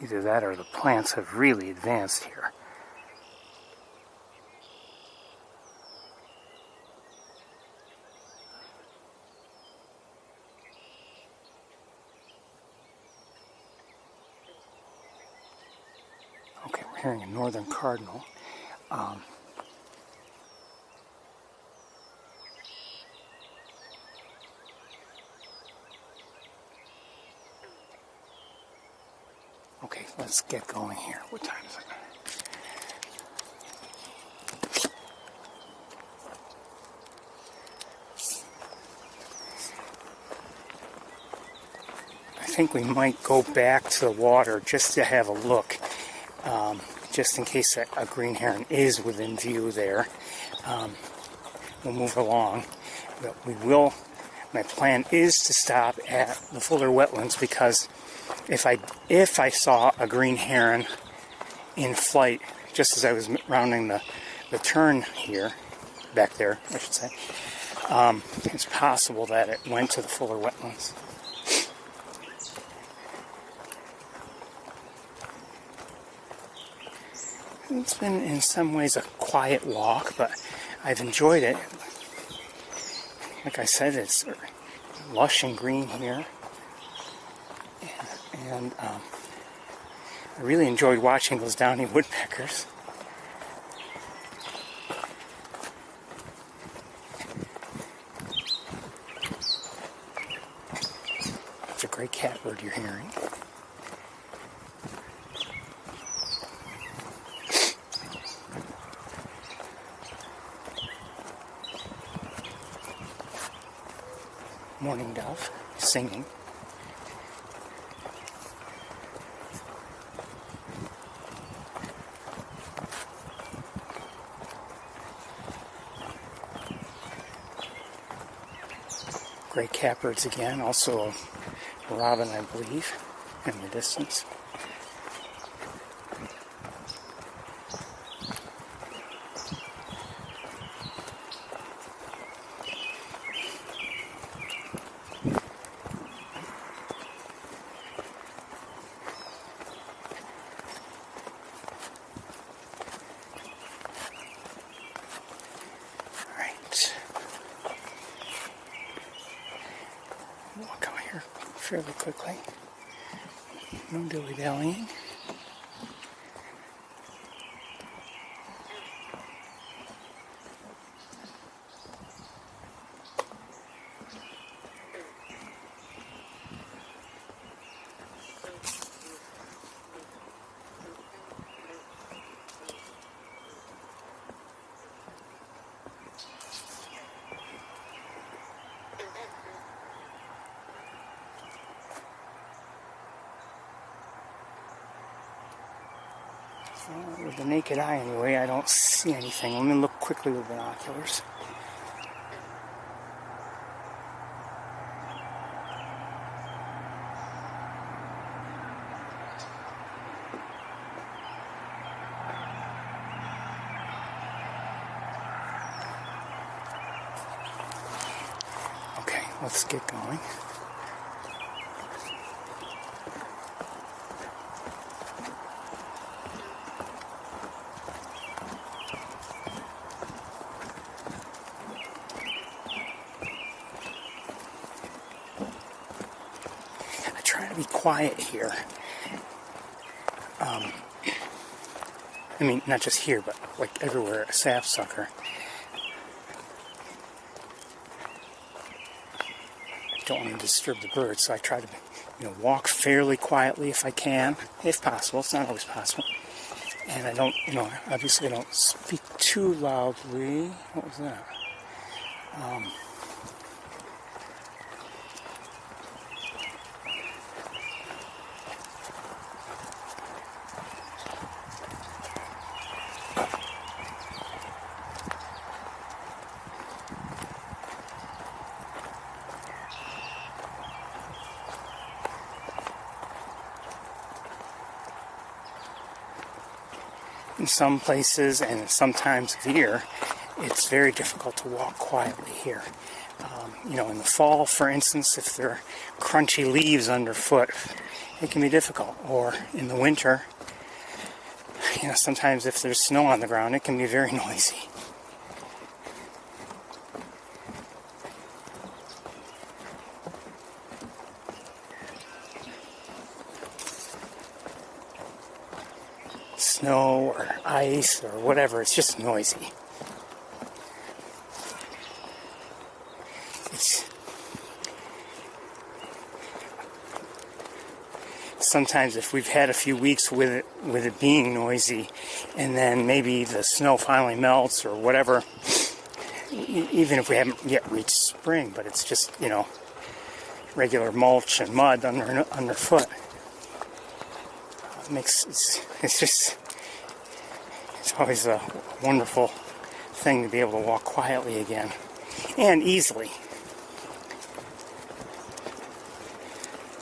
Either that or the plants have really advanced here. Okay, we're hearing a northern cardinal. Okay, let's get going here. What time is it? I think we might go back to the water just to have a look, just in case a green heron is within view there. We'll move along, but we will. My plan is to stop at the Fuller wetlands because if I saw a green heron in flight just as I was rounding the turn here, back there, I should say, it's possible that it went to the fuller wetlands. It's been in some ways a quiet walk, but I've enjoyed it. Like I said, it's lush and green here. And I really enjoyed watching those downy woodpeckers. It's a great catbird you're hearing. Mourning dove singing. Gray catbirds again, also a robin, I believe, in the distance. Walk out here fairly quickly. No dilly-dallying. With the naked eye anyway, I don't see anything. Let me look quickly with binoculars. Okay, let's get going. To be quiet here. I mean, not just here, but like everywhere, a sapsucker. I don't want to disturb the birds, so I try to, walk fairly quietly if I can, if possible. It's not always possible. And I don't, obviously I don't speak too loudly. What was that? In some places and sometimes of the year, it's very difficult to walk quietly here. In the fall, for instance, if there are crunchy leaves underfoot, it can be difficult. Or in the winter, sometimes if there's snow on the ground, it can be very noisy. Snow or ice or whatever, it's just noisy. Sometimes if we've had a few weeks with it being noisy, and then maybe the snow finally melts or whatever, even if we haven't yet reached spring, but it's just, regular mulch and mud underfoot. It's always a wonderful thing to be able to walk quietly again and easily.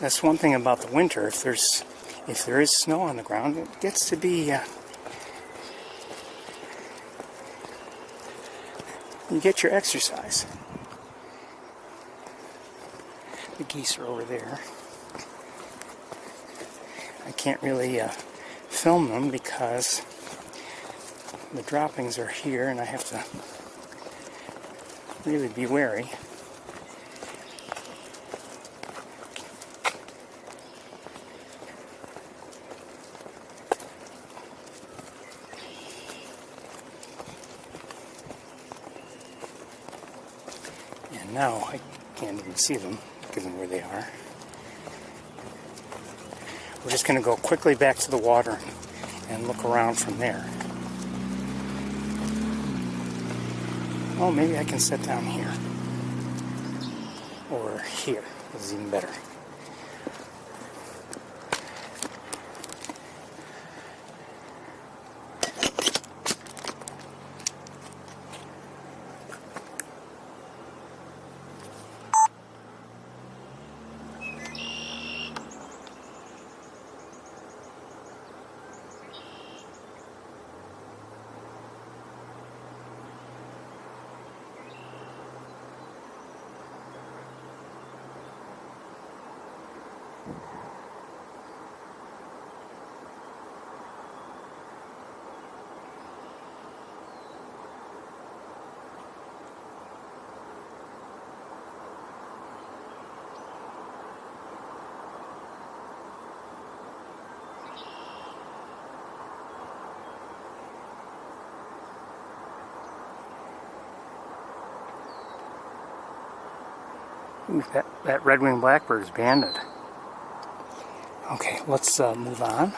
That's one thing about the winter. If there is snow on the ground, it gets to be you get your exercise. The geese are over there. I can't really film them because the droppings are here and I have to really be wary. And now I can't even see them given where they are. We're just going to go quickly back to the water and look around from there. Oh, maybe I can sit down here. Or here. This is even better. Ooh, that red-winged blackbird is banded. Okay, let's move on.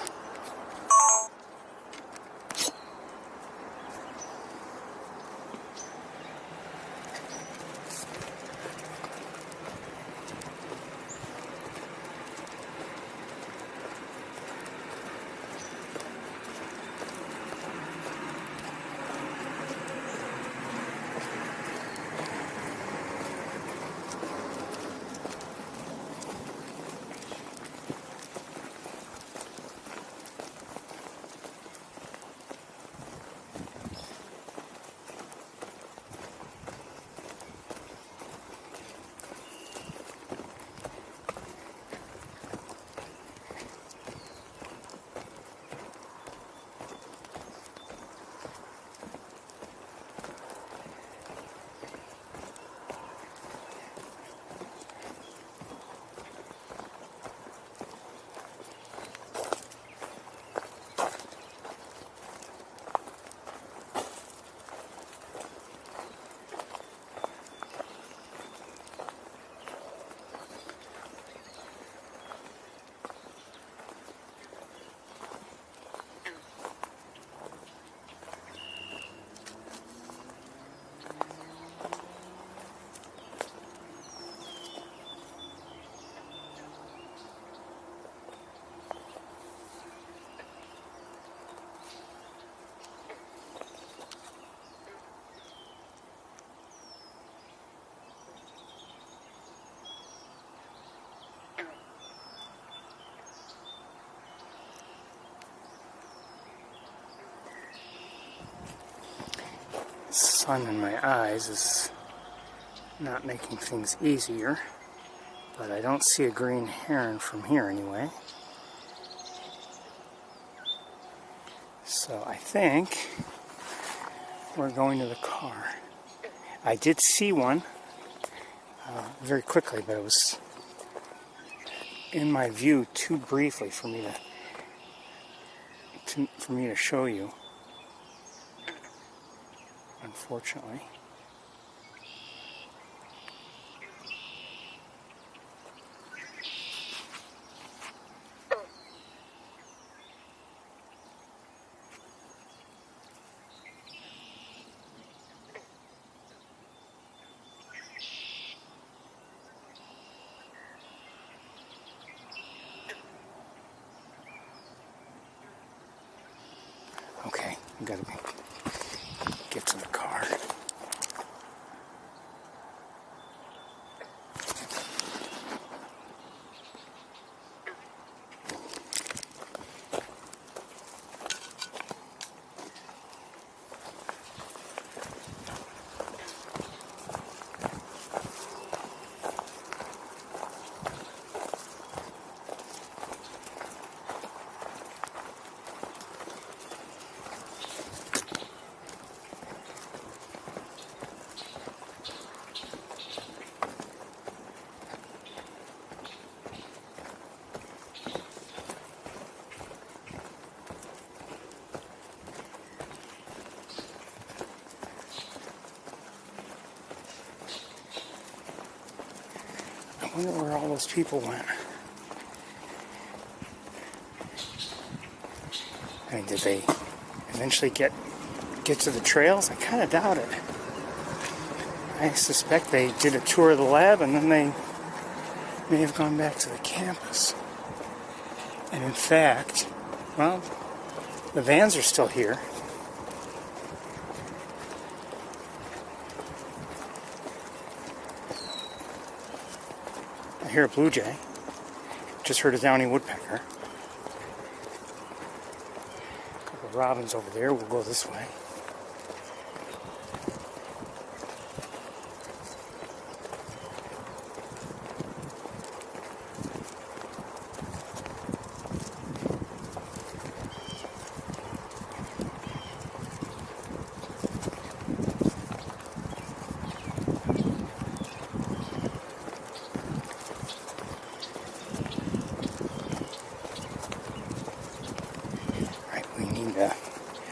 Sun in my eyes is not making things easier, but I don't see a green heron from here anyway. So I think we're going to the car. I did see one very quickly, but it was in my view too briefly for me to show you. Unfortunately. Okay, I gotta get to the car. I wonder where all those people went. I mean, did they eventually get to the trails? I kind of doubt it. I suspect they did a tour of the lab and then they may have gone back to the campus. And in fact, well, the vans are still here. I hear a blue jay. Just heard a downy woodpecker. A couple of robins over there. We'll go this way.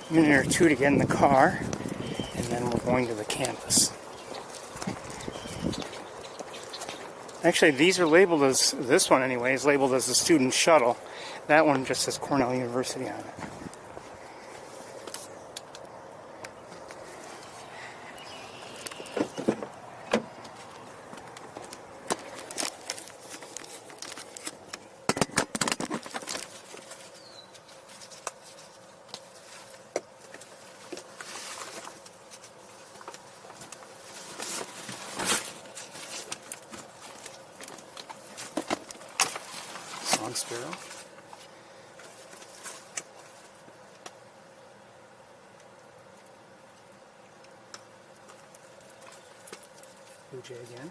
A minute or two to get in the car, and then we're going to the campus. Actually, these are labeled as, this one anyway, is labeled as the student shuttle. That one just says Cornell University on it. Sparrow. Blue jay again.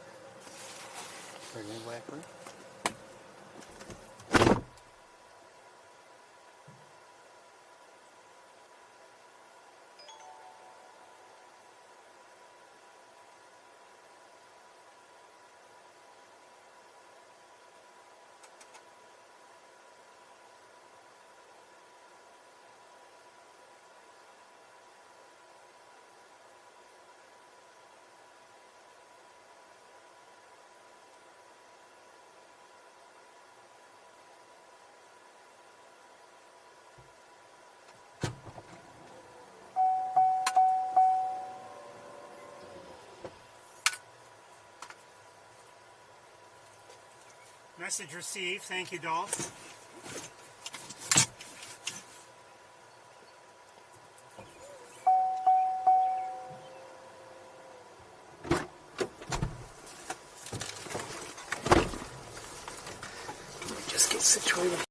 Red-winged blackbird. Message received. Thank you, Dolph. Let me just get situated.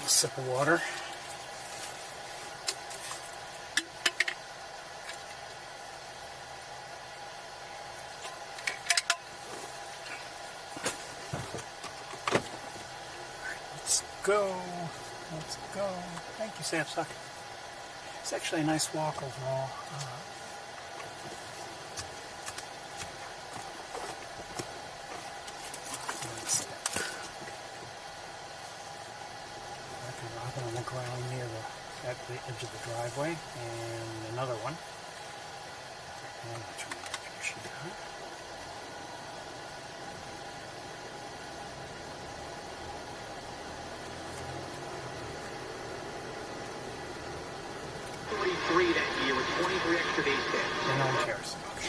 Sip of water. Let's go. Let's go. Thank you, Sapsuck. It's actually a nice walk overall. On the ground near at the edge of the driveway, and another one. And I'll turn the air conditioning on. That year with 23 extra days dead. And no one cares. Okay.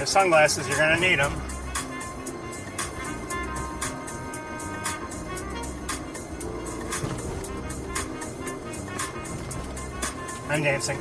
Sunglasses, you're going to need them. I'm dancing.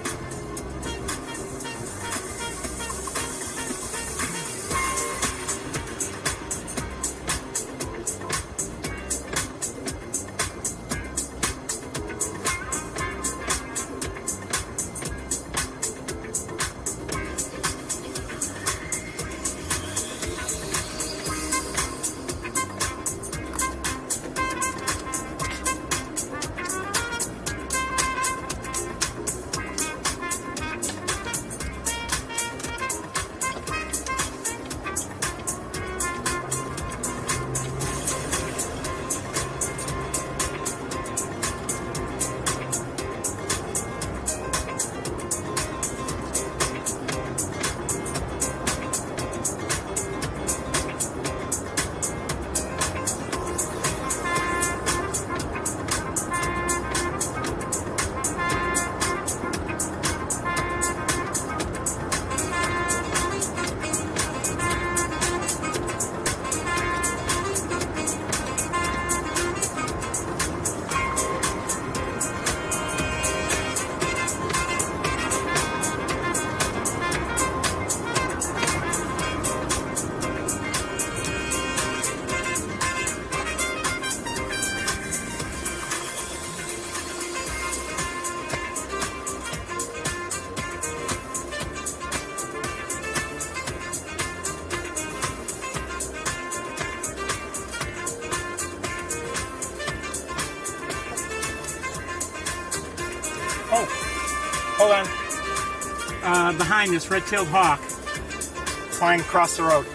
behind this red-tailed hawk flying across the road.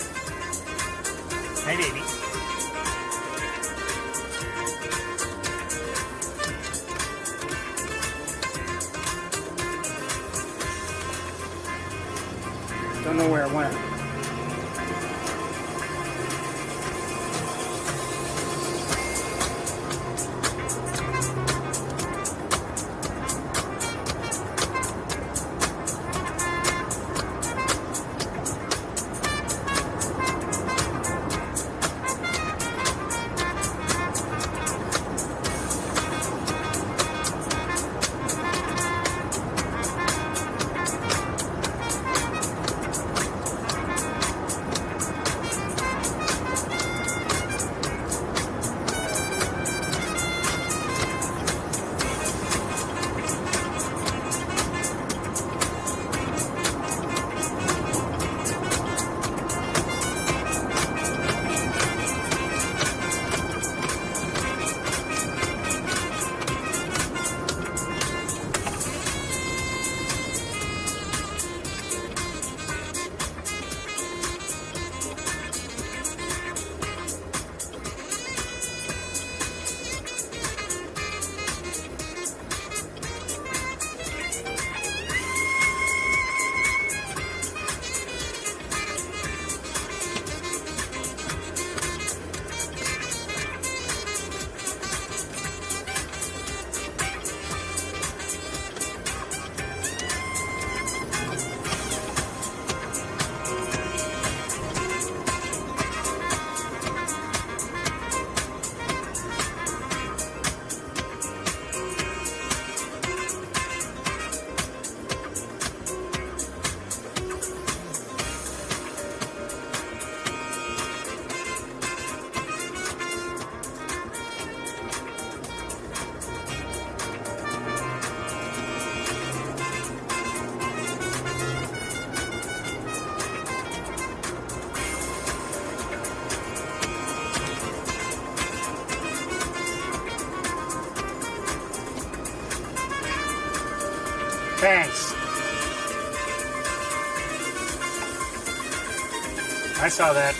Hey, baby. Don't know where it went. Thanks. I saw that.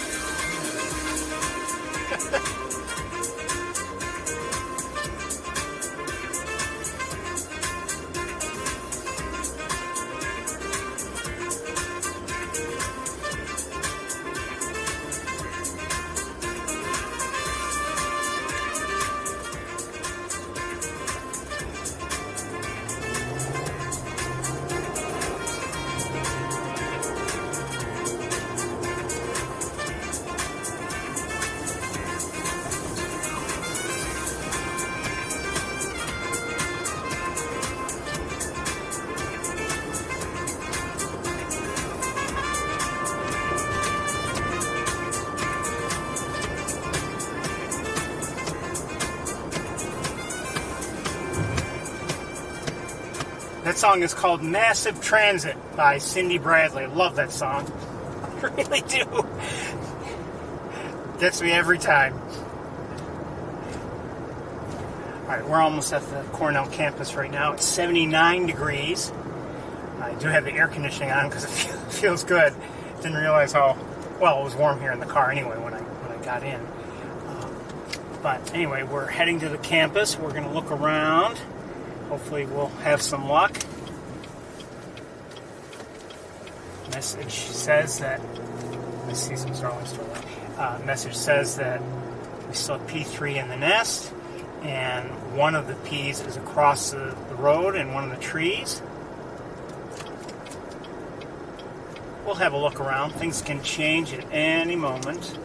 That song is called Massive Transit by Cindy Bradley. I love that song. I really do. Gets me every time. Alright, we're almost at the Cornell campus right now. It's 79 degrees. I do have the air conditioning on because it feels good. Didn't realize how, well, it was warm here in the car anyway when I got in. But anyway, we're heading to the campus. We're going to look around. Hopefully we'll have some luck. Message says that, I see some starlings still there. Message says that we still have P3 in the nest, and one of the Ps is across the road in one of the trees. We'll have a look around. Things can change at any moment.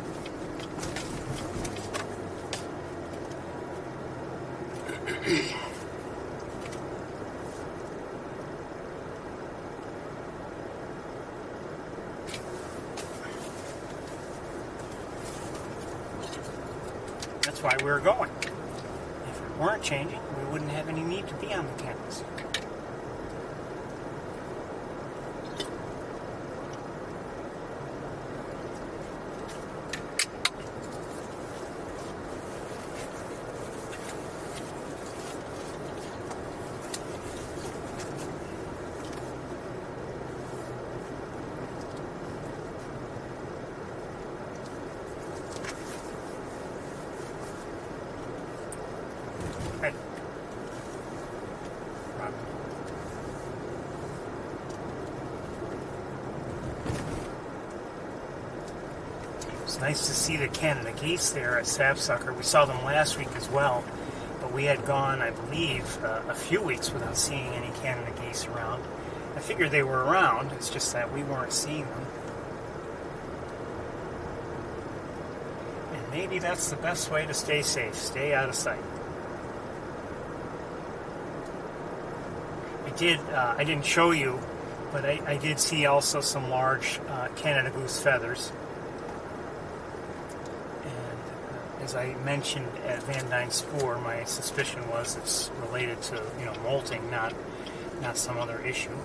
That's why we were going. If it weren't changing, we wouldn't have any need to be on the campus. ahead. It's nice to see the Canada geese there at Sapsucker. We saw them last week as well, but we had gone, I believe, a few weeks without seeing any Canada geese around. I figured they were around, it's just that we weren't seeing them. And maybe that's the best way to stay safe, stay out of sight. I didn't show you, but I did see also some large Canada goose feathers. As I mentioned at Van Dyne Spoor, my suspicion was it's related to, molting, not some other issue.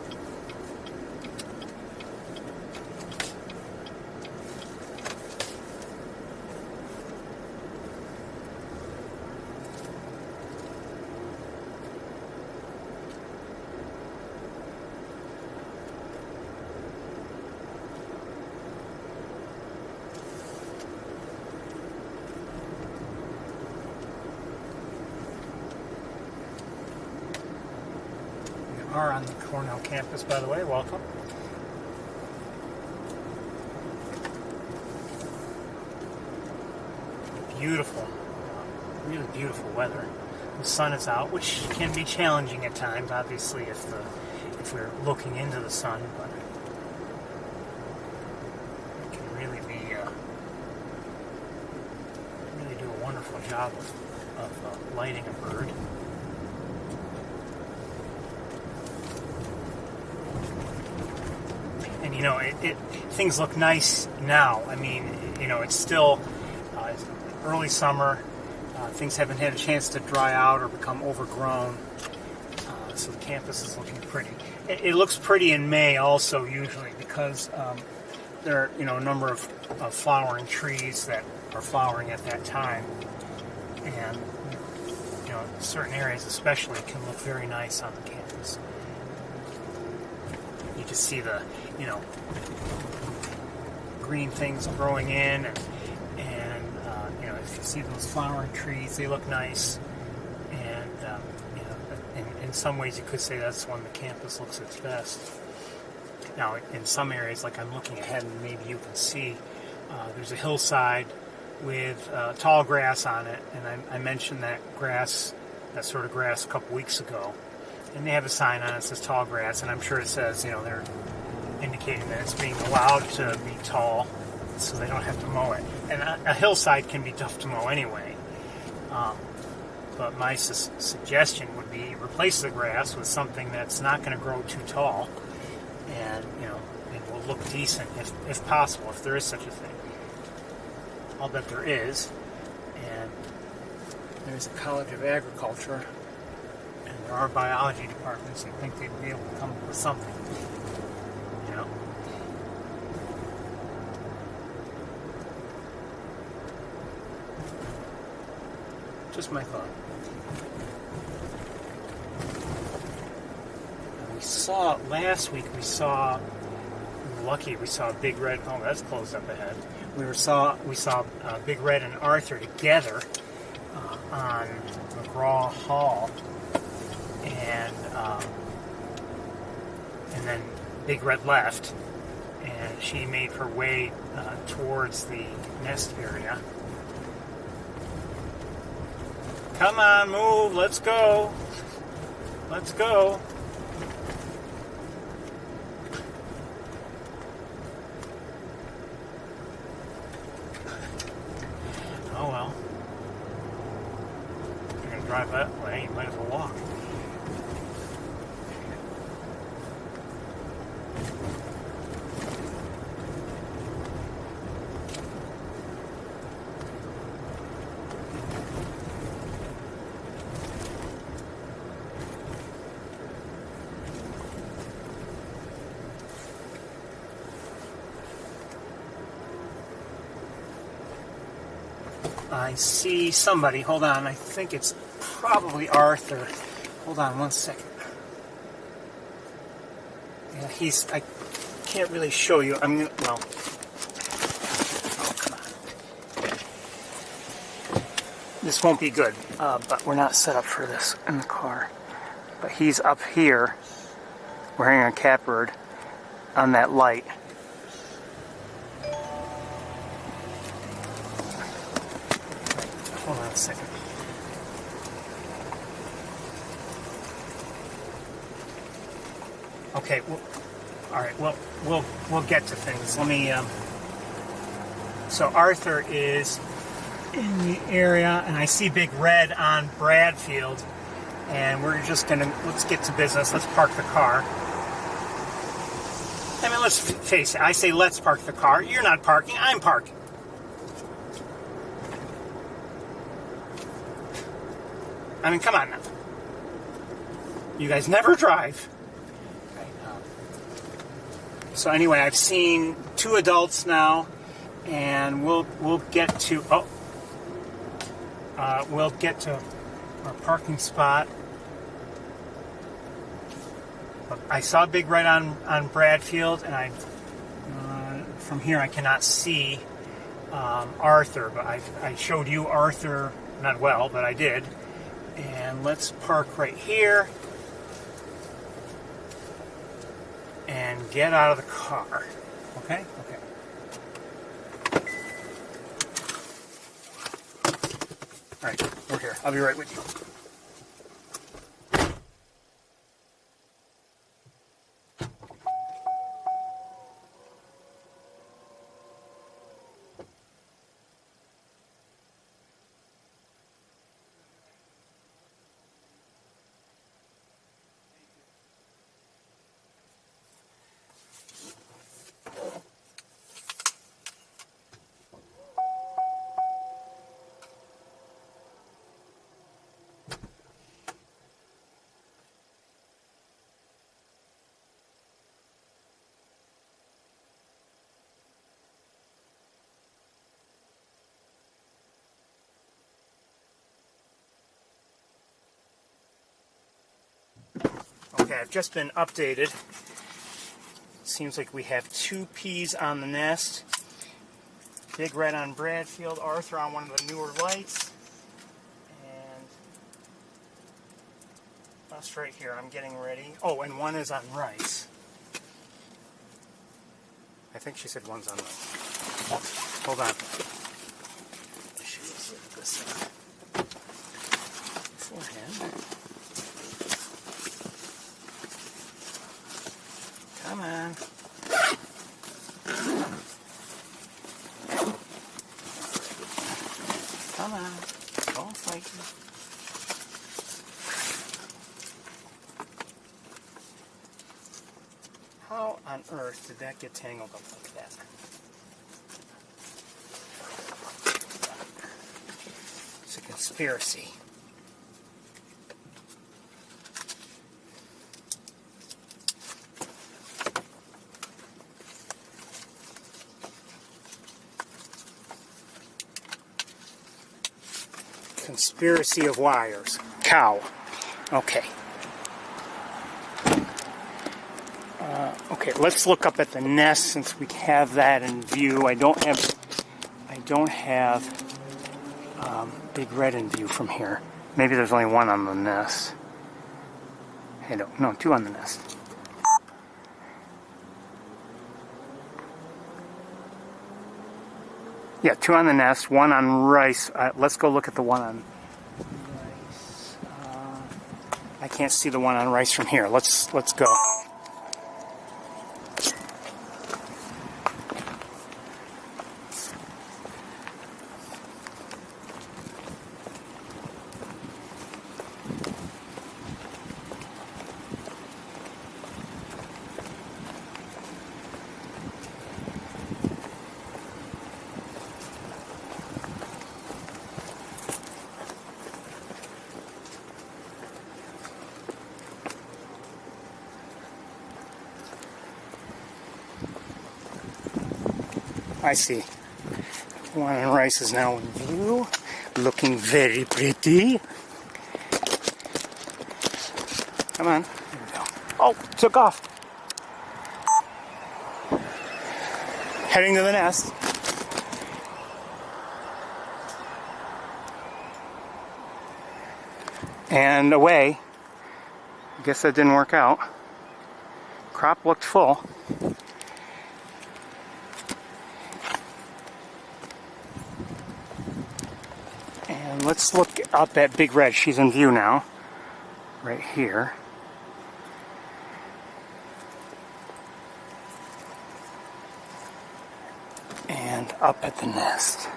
Are on the Cornell campus, by the way. Welcome. Beautiful, really beautiful weather. The sun is out, which can be challenging at times, obviously, if we're looking into the sun, but it can really do a wonderful job of lighting a bird. And things look nice now. I mean, it's still early summer. Things haven't had a chance to dry out or become overgrown. So the campus is looking pretty. It looks pretty in May also, usually, because there are, a number of flowering trees that are flowering at that time. And, certain areas especially can look very nice on the campus. You just see the, green things growing in, and if you see those flowering trees, they look nice. And in some ways, you could say that's when the campus looks its best. Now, in some areas, like I'm looking ahead, and maybe you can see, there's a hillside with tall grass on it, and I mentioned that sort of grass a couple weeks ago. And they have a sign on it that says tall grass, and I'm sure it says, they're indicating that it's being allowed to be tall, so they don't have to mow it. And a hillside can be tough to mow anyway. But my suggestion would be replace the grass with something that's not going to grow too tall, and it will look decent if possible, if there is such a thing. I'll bet there is. And there's a College of Agriculture. There are biology departments. You'd think they'd be able to come up with something, Just my thought. Last week we saw a Big Red. Oh, that's closed up ahead. We saw Big Red and Arthur together on McGraw Hall. And then Big Red left, and she made her way towards the nest area. Come on, move, let's go. Let's go. Oh well. If you're going to drive that way, you might as well walk. I see somebody. Hold on. I think it's probably Arthur. Hold on one second. Yeah, I can't really show you. Well. Oh, come on. this won't be good, but we're not set up for this in the car. But he's up here. We're hanging a catbird on that light. Hold on a second. Okay, well, all right. Well, we'll get to things. Let me. So Arthur is in the area, and I see Big Red on Bradfield, and we're just gonna let's get to business. Let's park the car. I mean, let's face it. I say let's park the car. You're not parking. I'm parking. I mean, come on now. You guys never drive. So anyway, I've seen 2 adults now, and we'll get to we'll get to our parking spot. I saw Big Red on Bradfield, and I from here I cannot see Arthur, but I showed you Arthur, not well, but I did. And let's park right here and get out of the car. Okay? Okay. All right, we're here. I'll be right with you. Okay, I've just been updated. Seems like we have 2 peas on the nest. Big Red on Bradfield, Arthur on one of the newer lights. And us right here, I'm getting ready. Oh, and 1 is on Rice. I think she said 1's on Rice. Hold on. She was at this forehead. Come on. Come on. Don't fight me. How on earth did that get tangled up like that? It's a conspiracy. Conspiracy of wires. Cow. Okay. Okay, let's look up at the nest since we have that in view. I don't have Big Red in view from here. Maybe there's only 1 on the nest. Hey, no, 2 on the nest. Yeah, 2 on the nest, 1 on Rice. Let's go look at the 1 on Rice. I can't see the 1 on Rice from here. Let's go. I see. 1 on Rice is now in view. Looking very pretty. Come on. There we go. Oh, took off. Heading to the nest. And away. I guess that didn't work out. Crop looked full. And let's look up at Big Red. She's in view now. Right here. And up at the nest.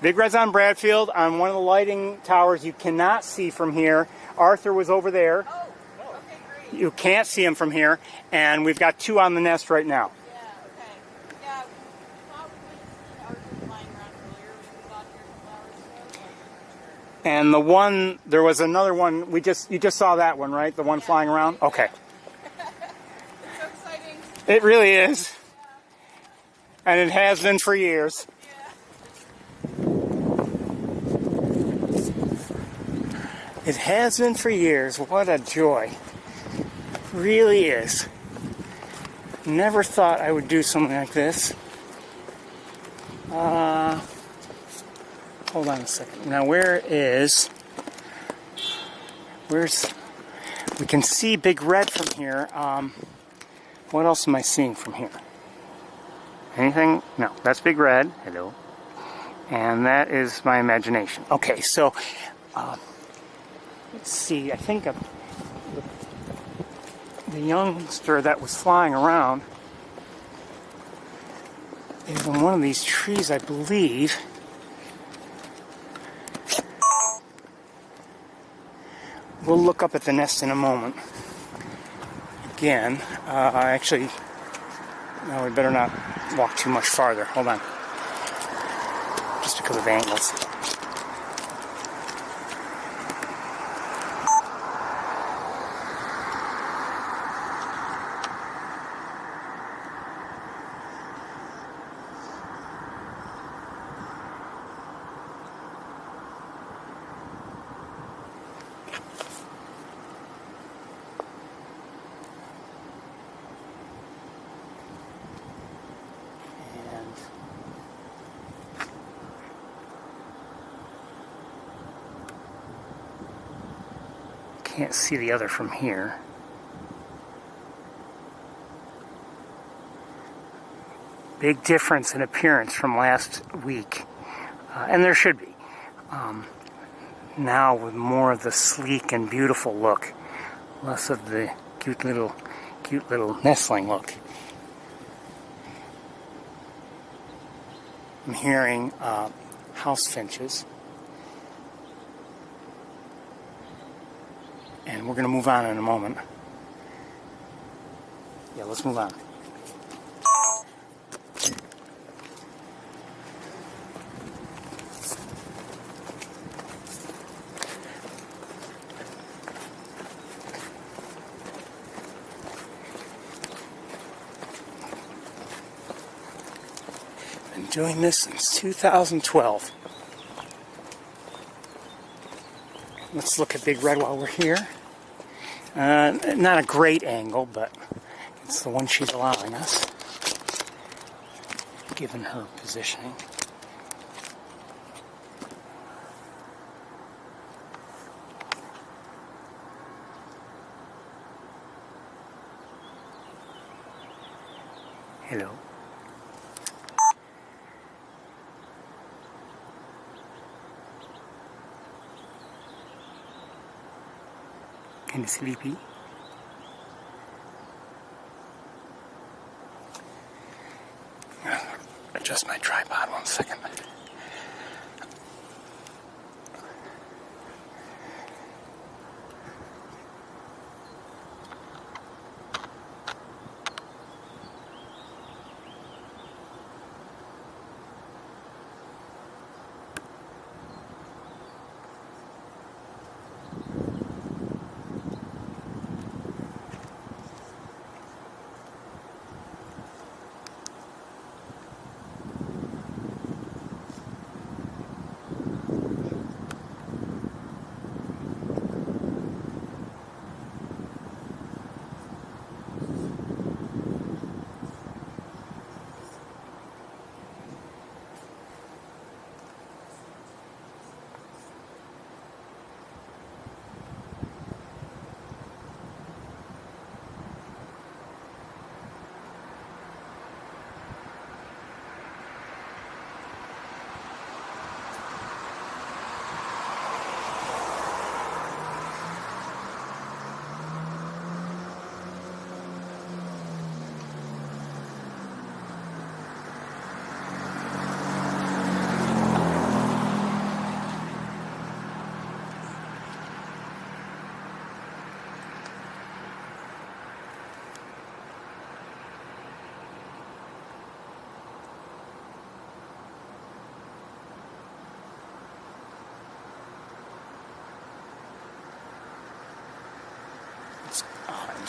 Big Red's on Bradfield, on one of the lighting towers you cannot see from here. Arthur was over there. Oh, okay, great. You can't see him from here, and we've got 2 on the nest right now. Yeah, okay. Yeah, we thought we would have seen Arthur flying around earlier when we got here a couple hours ago, but I'm not sure. And the one, there was another one, you just saw that one, right? The one flying around? Okay. It's so exciting. It really is. And it has been for years. It has been for years. What a joy. Really is. Never thought I would do something like this. Hold on a second. Now where's, we can see Big Red from here. What else am I seeing from here? Anything? No, that's Big Red. Hello. And that is my imagination. Okay, so let's see. I think the youngster that was flying around is in one of these trees, I believe. We'll look up at the nest in a moment. Again, actually, no, we better not walk too much farther. Hold on. Just because of angles. Can't see the other from here. Big difference in appearance from last week, and there should be. Now with more of the sleek and beautiful look, less of the cute little nestling look. I'm hearing house finches. And we're going to move on in a moment. Yeah, let's move on. Been doing this since 2012. Let's look at Big Red while we're here. Not a great angle, but it's the one she's allowing us, given her positioning. Hello. Kind of sleepy. Adjust my tripod 1 second.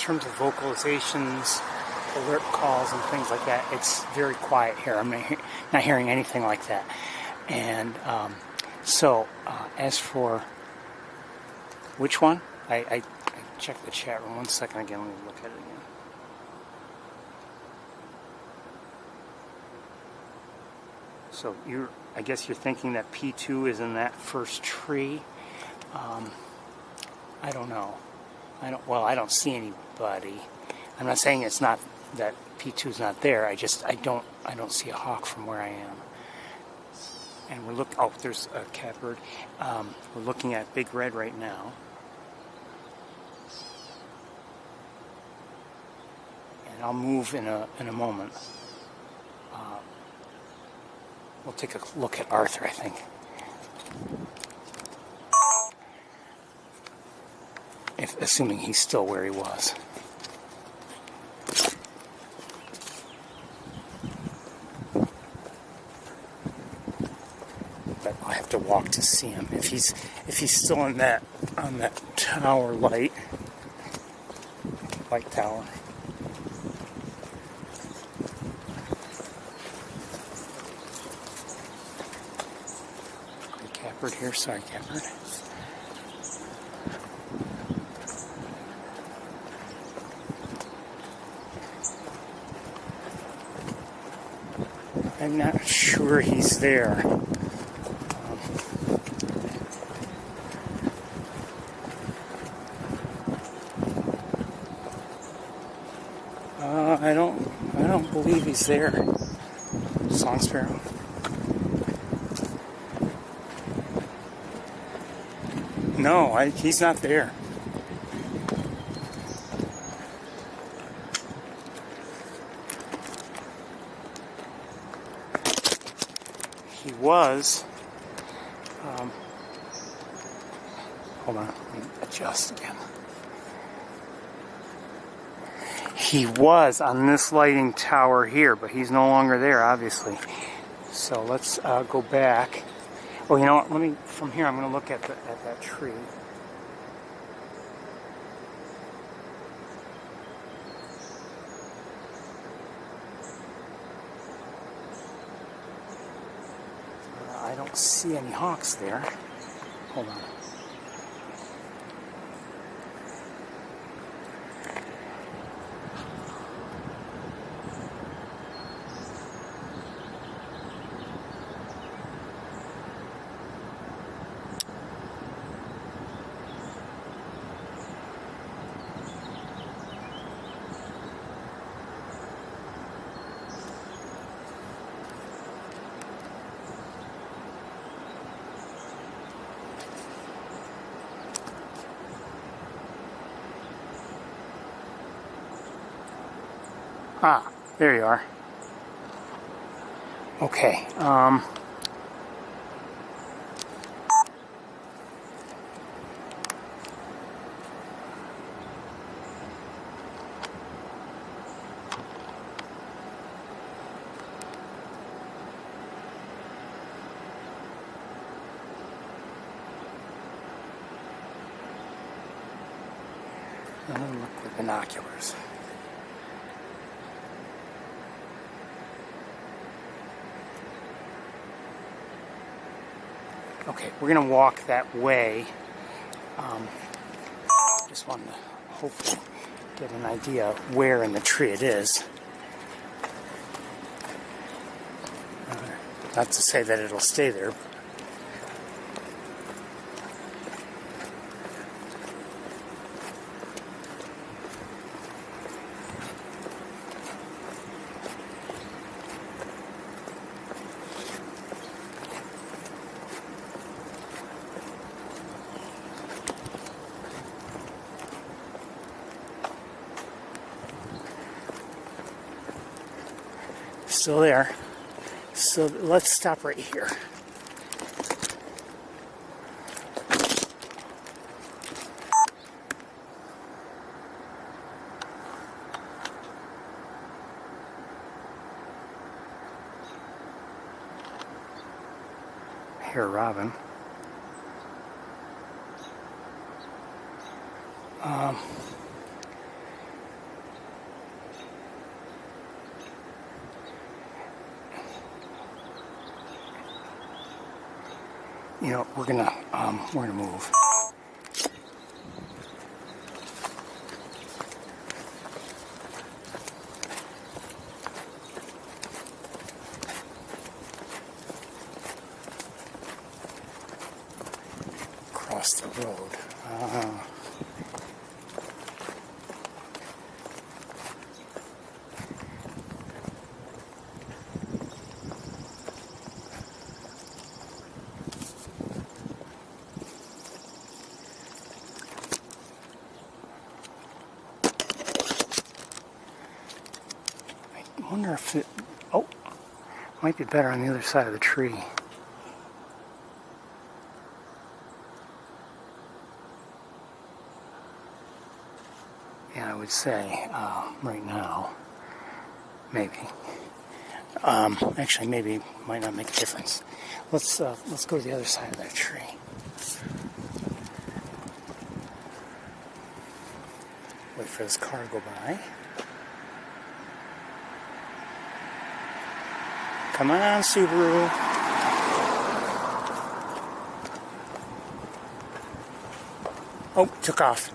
terms of vocalizations, alert calls, and things like that, it's very quiet here. I'm not hearing anything like that. And so, as for which one, I checked the chat room. 1 second again. Let me look at it again. So I guess you're thinking that P2 is in that first tree. I don't know. I don't see anybody. I'm not saying it's not that P2 is not there. I don't see a hawk from where I am. And we're looking. Oh, there's a catbird. We're looking at Big Red right now. And I'll move in a moment. We'll take a look at Arthur, I think. Assuming he's still where he was. But I have to walk to see him. If he's still on that tower light tower. Catbird here, sorry, catbird. I'm not sure he's there. I don't believe he's there. Song sparrow. No, he's not there. He was. Hold on, let me adjust again. He was on this lighting tower here, but he's no longer there, obviously. So let's go back. Oh, you know what? From here, I'm going to look at that tree. I don't see any hawks there. Hold on. Ah, there you are. Okay, let me look with binoculars. Okay, we're going to walk that way. Just wanted to hopefully get an idea of where in the tree it is. Not to say that it'll stay there. Still there. So let's stop right here. Here, Robin. you know, we're gonna move. Across the road. I wonder if it, oh, might be better on the other side of the tree. Yeah, I would say right now, maybe. Actually, maybe might not make a difference. Let's go to the other side of that tree. Wait for this car to go by. Come on, Subaru. Oh, took off.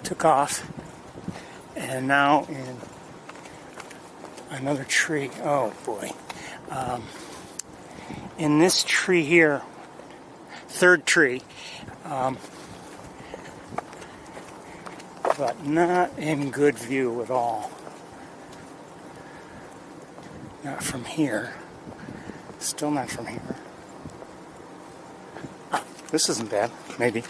Took off. And now in another tree. Oh, boy. In this tree here, third tree, but not in good view at all. Not from here. Still not from here. Ah, this isn't bad, maybe.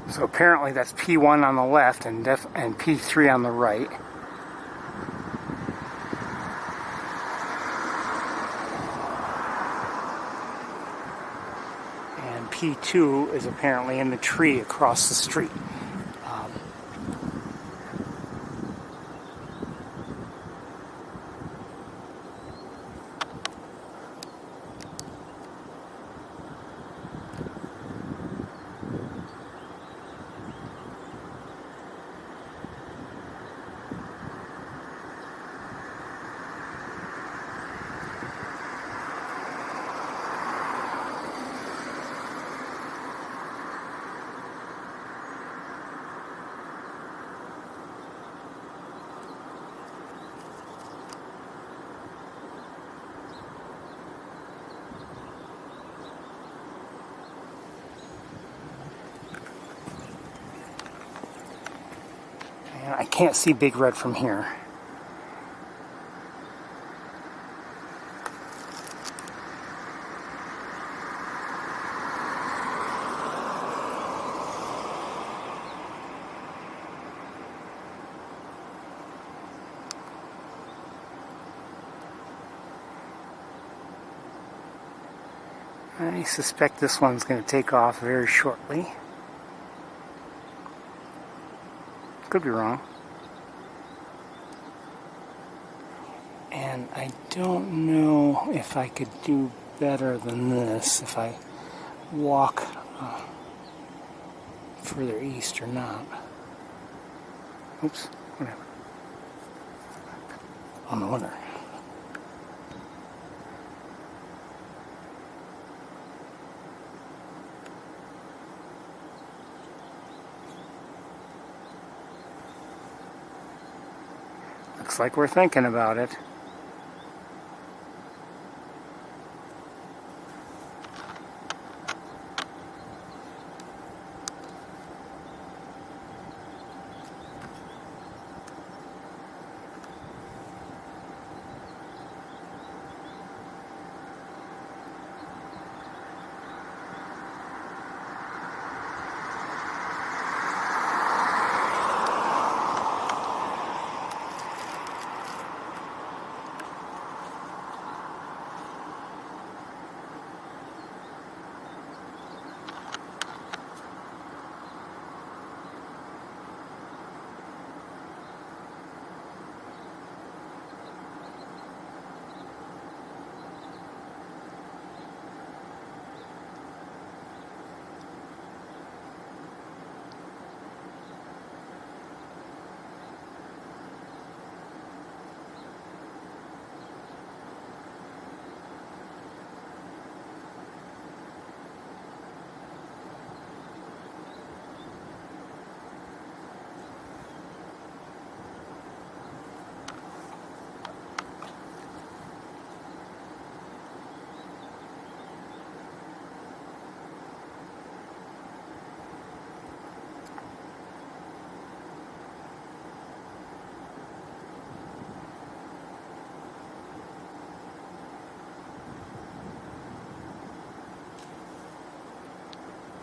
So apparently that's P1 on the left and P3 on the right. And P2 is apparently in the tree across the street. I can't see Big Red from here. I suspect this one's going to take off very shortly. Could be wrong. And I don't know if I could do better than this if I walk further east or not. Oops, whatever. Oh, no wonder. Looks like we're thinking about it.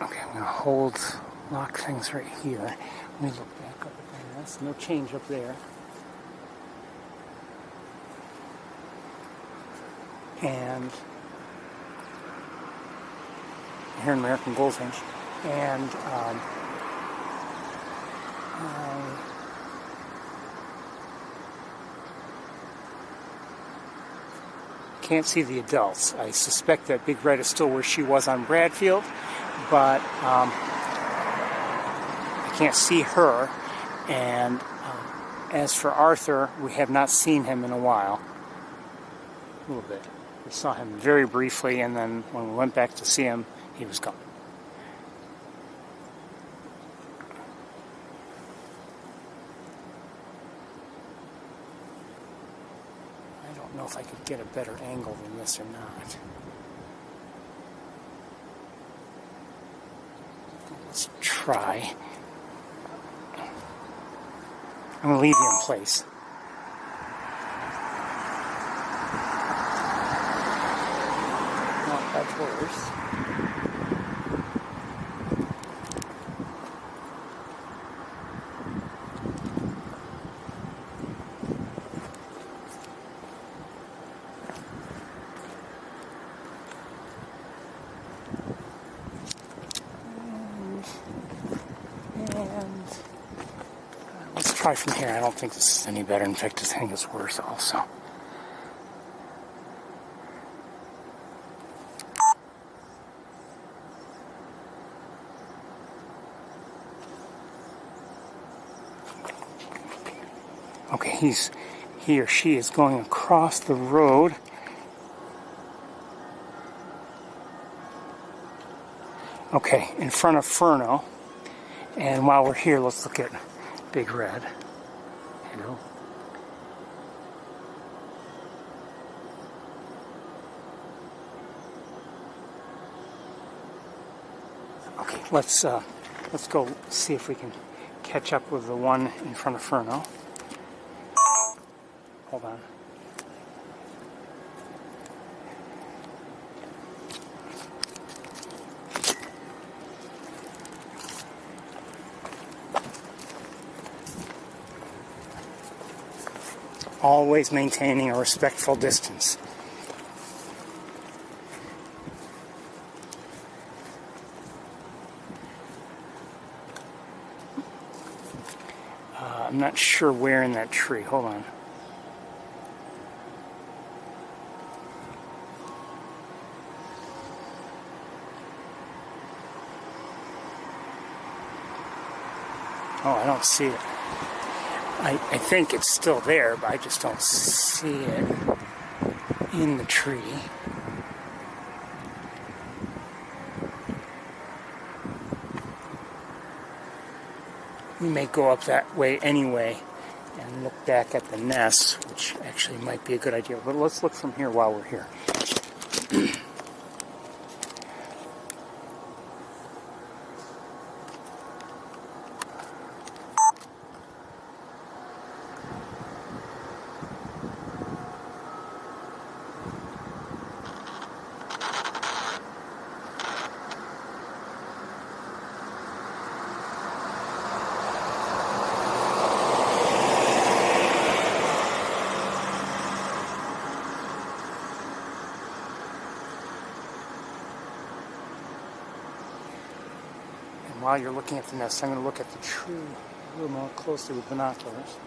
Okay, I'm going to lock things right here. Let me look back up at this. No change up there. And here in American Goldfinch. And can't see the adults. I suspect that Big Red is still where she was on Bradfield, but I can't see her. And as for Arthur, we have not seen him in a while. A little bit. We saw him very briefly, and then when we went back to see him, he was gone. I don't know if I could get a better angle than this or not. Let's try. I'm going to leave you in place. That's worse. And let's try from here. I don't think this is any better. In fact, I think it's worse also. Okay, he or she is going across the road. Okay, in front of Furno. And while we're here, let's look at Big Red. Hello. Okay, let's go see if we can catch up with the one in front of Furno. Hold on. Always maintaining a respectful distance. I'm not sure where in that tree. Hold on. Oh, I don't see it. I think it's still there, but I just don't see it in the tree. We may go up that way anyway and look back at the nest, which actually might be a good idea. But let's look from here while we're here. While you're looking at the nest, I'm going to look at the tree a little more closely with binoculars.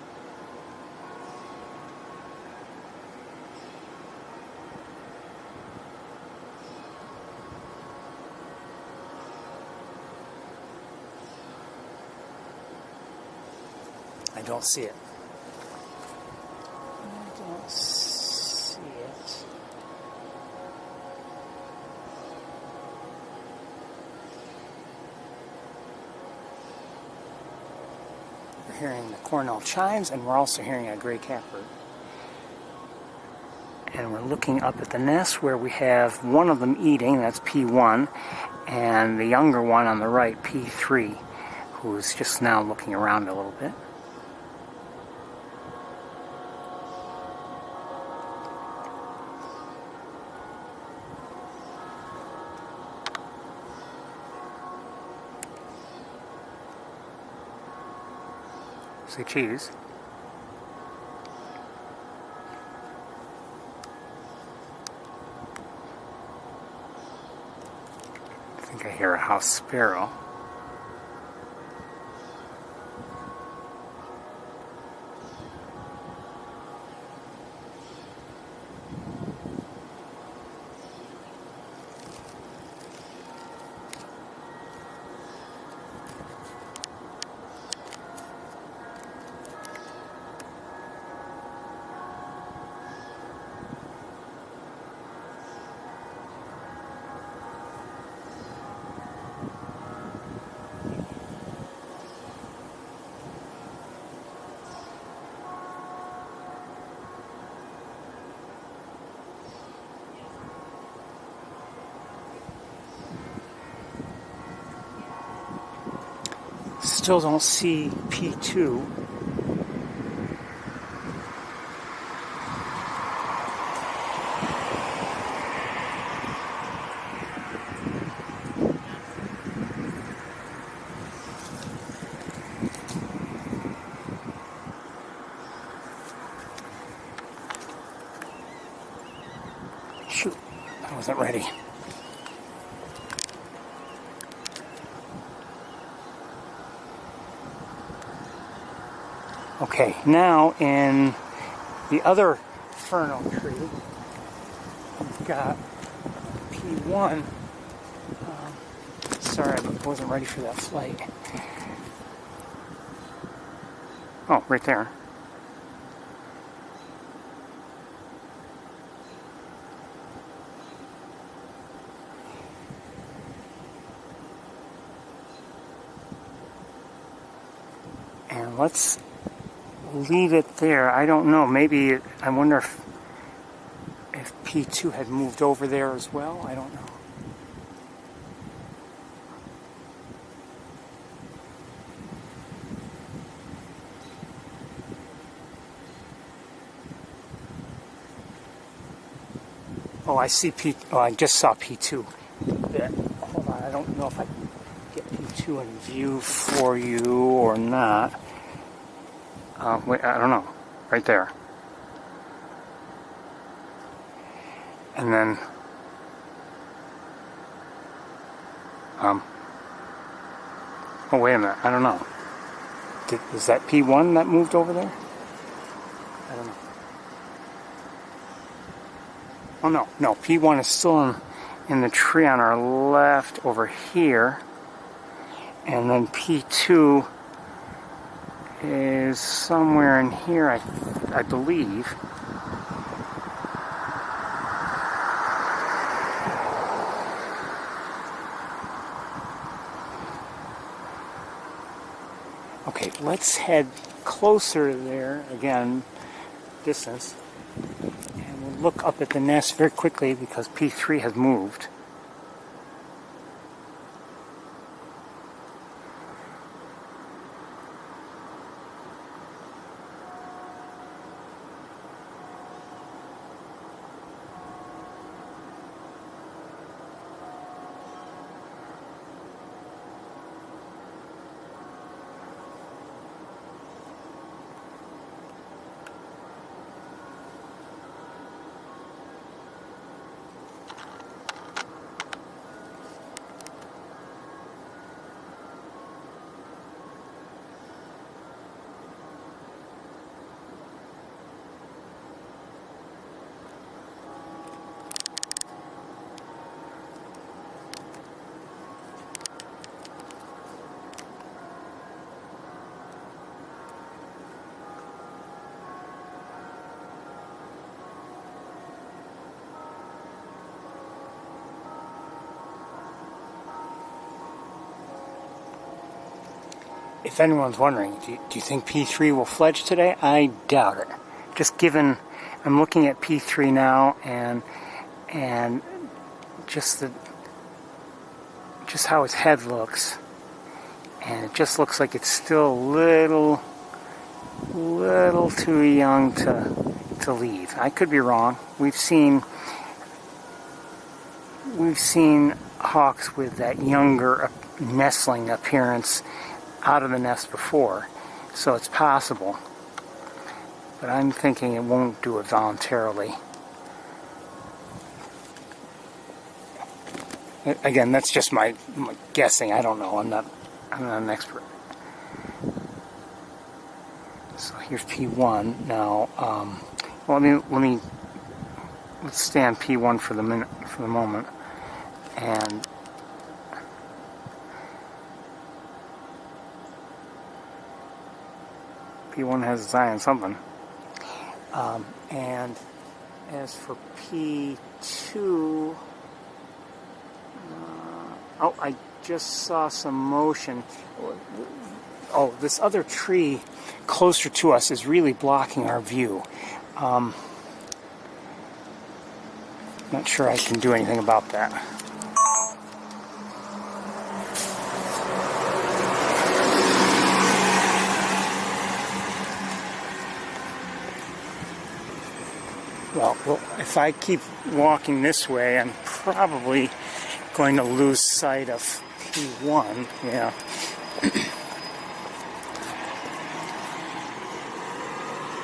I don't see it. I don't see it. We're hearing the Cornell chimes, and we're also hearing a gray catbird. And we're looking up at the nest where we have one of them eating, that's P1, and the younger one on the right, P3, who's just now looking around a little bit. Say cheese. I think I hear a house sparrow. Still don't see P2. Shoot, I wasn't ready. Okay, now in the other ferno tree, we've got P1. Sorry, I wasn't ready for that flight. Oh, right there. And let's leave it there. I don't know. Maybe, I wonder if P2 had moved over there as well. I don't know. Oh, I see P. Oh, I just saw P2. Hold on. I don't know if I can get P2 in view for you or not. Wait, I don't know. Right there. And then, oh, wait a minute. I don't know. Is that P1 that moved over there? I don't know. Oh, no. P1 is still in the tree on our left over here. And then P2 is somewhere in here, I believe. Okay, let's head closer there again, distance, and we'll look up at the nest very quickly because P3 has moved. If anyone's wondering, do you think P3 will fledge today? I doubt it. Just given, I'm looking at P3 now, and just how his head looks, and it just looks like it's still a little too young to leave. I could be wrong. We've seen hawks with that younger nestling appearance out of the nest before, so it's possible, but I'm thinking it won't do it voluntarily. Again, that's just my guessing. I don't know. I'm not an expert. So here's P1 now. Let's stay on P1 for the moment, and P1 has his eye on something. And as for P2, I just saw some motion. Oh, this other tree closer to us is really blocking our view. Not sure I can do anything about that. Well, if I keep walking this way, I'm probably going to lose sight of P1. Yeah.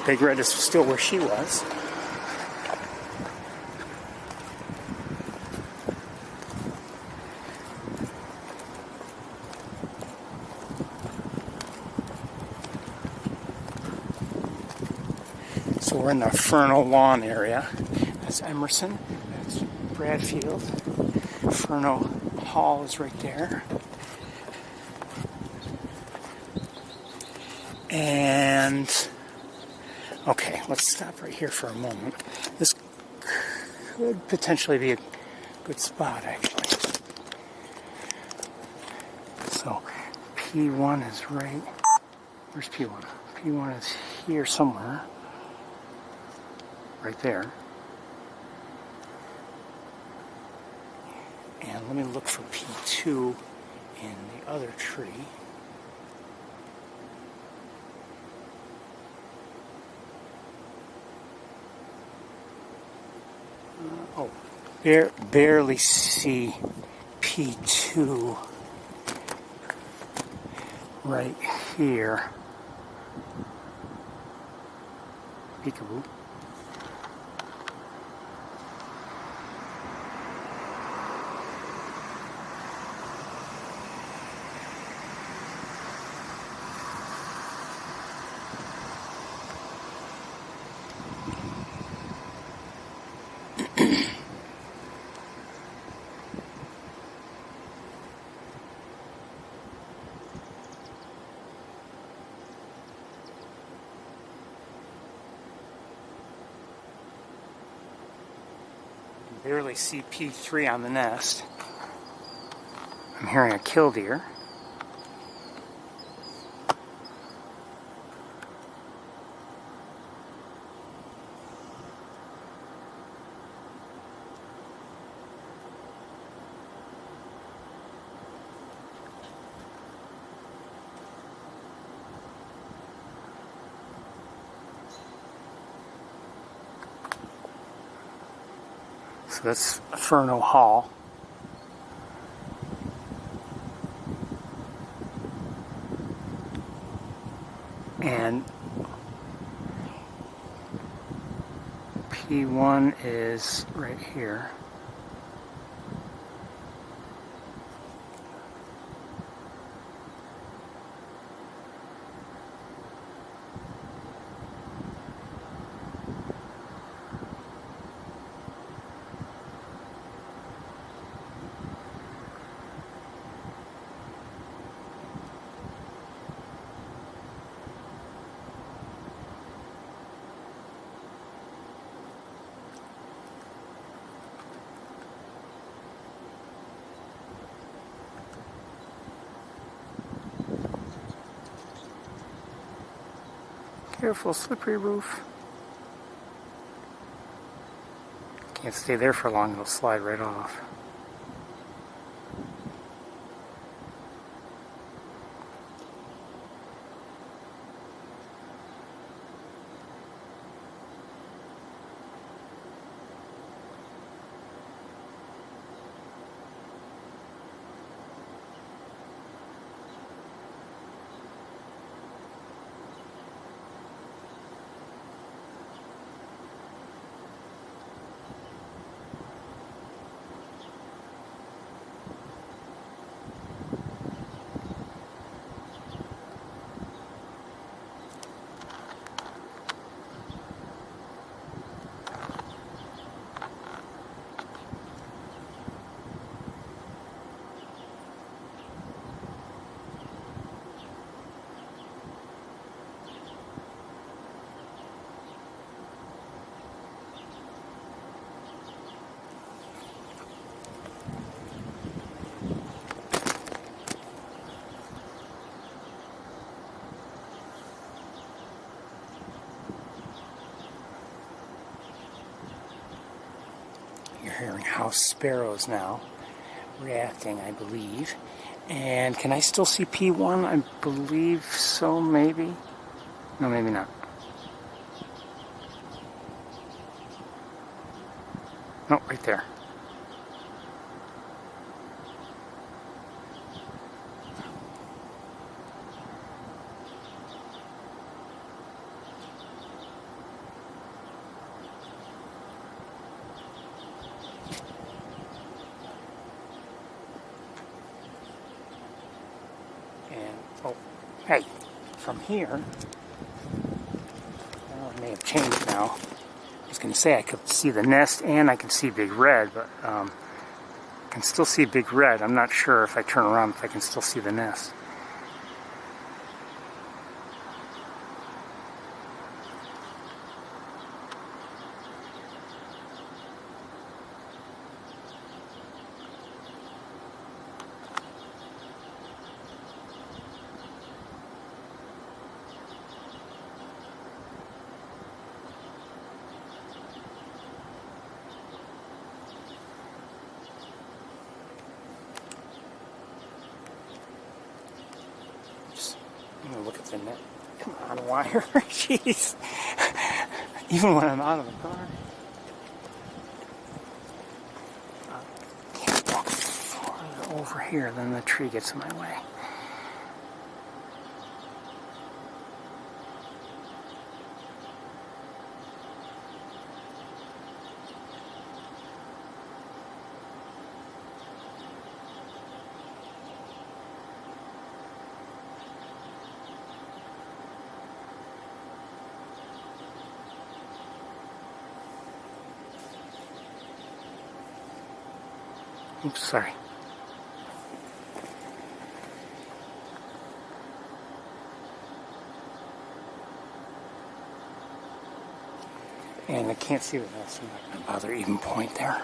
Big Red is still where she was. So we're in the Fernal Lawn area. That's Emerson. That's Bradfield. Fernal Hall is right there. And okay, let's stop right here for a moment. This could potentially be a good spot, actually. So P1 is right. Where's P1? P1 is here somewhere. Right there. And let me look for P2 in the other tree. Barely see P2 right here. Peekaboo. Barely see P3 on the nest. I'm hearing a killdeer. So that's Furno Hall. And P1 is right here. Careful, slippery roof. Can't stay there for long, it'll slide right off. You're hearing house sparrows now, reacting, I believe. And can I still see P1? I believe so, maybe? No, maybe not. No, right there. And, oh, hey, from here, well, it may have changed now. I was going to say I could see the nest and I can see Big Red, but I can still see Big Red. I'm not sure if I turn around if I can still see the nest. I'm gonna look at the net. Come on, wire. Jeez. Even when I'm out of the car. Can't walk farther over here, then the tree gets in my way. Oops, sorry. And I can't see the rest. I'm not going to bother even point there.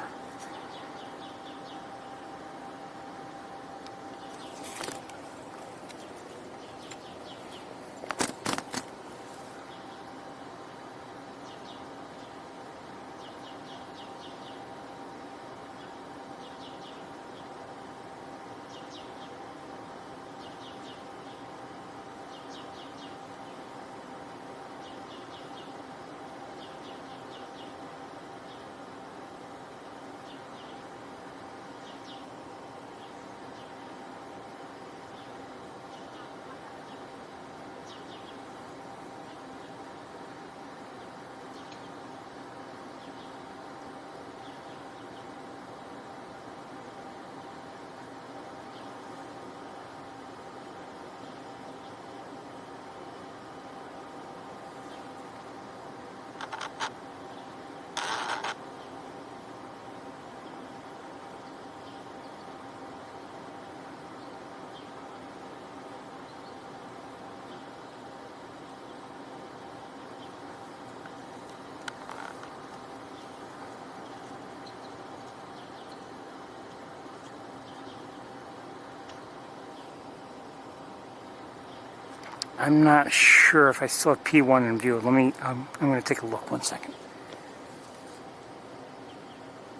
I'm not sure if I still have P1 in view. Let me, I'm going to take a look 1 second.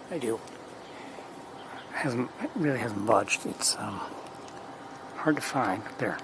I do. It really hasn't budged. It's hard to find. There.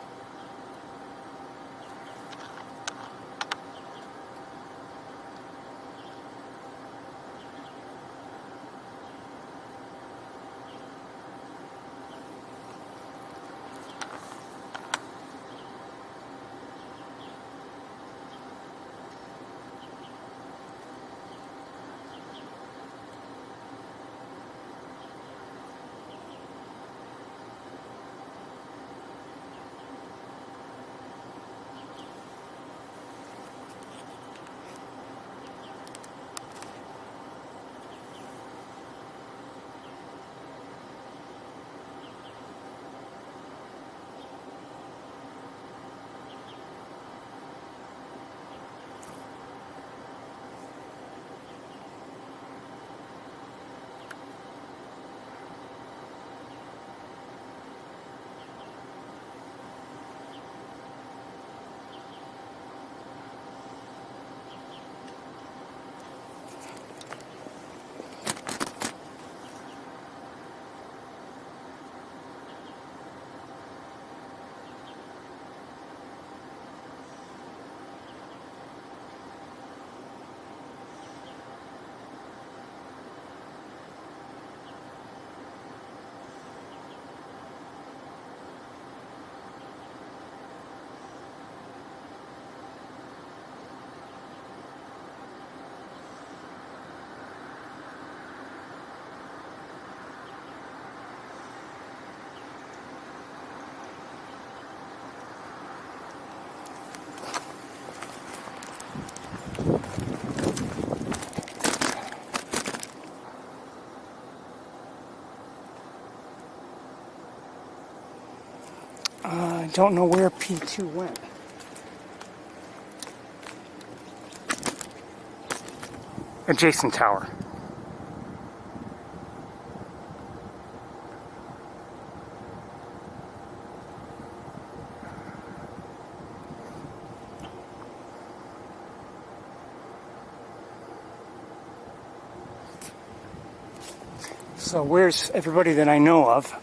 I don't know where P2 went. Adjacent tower. So where's everybody that I know of?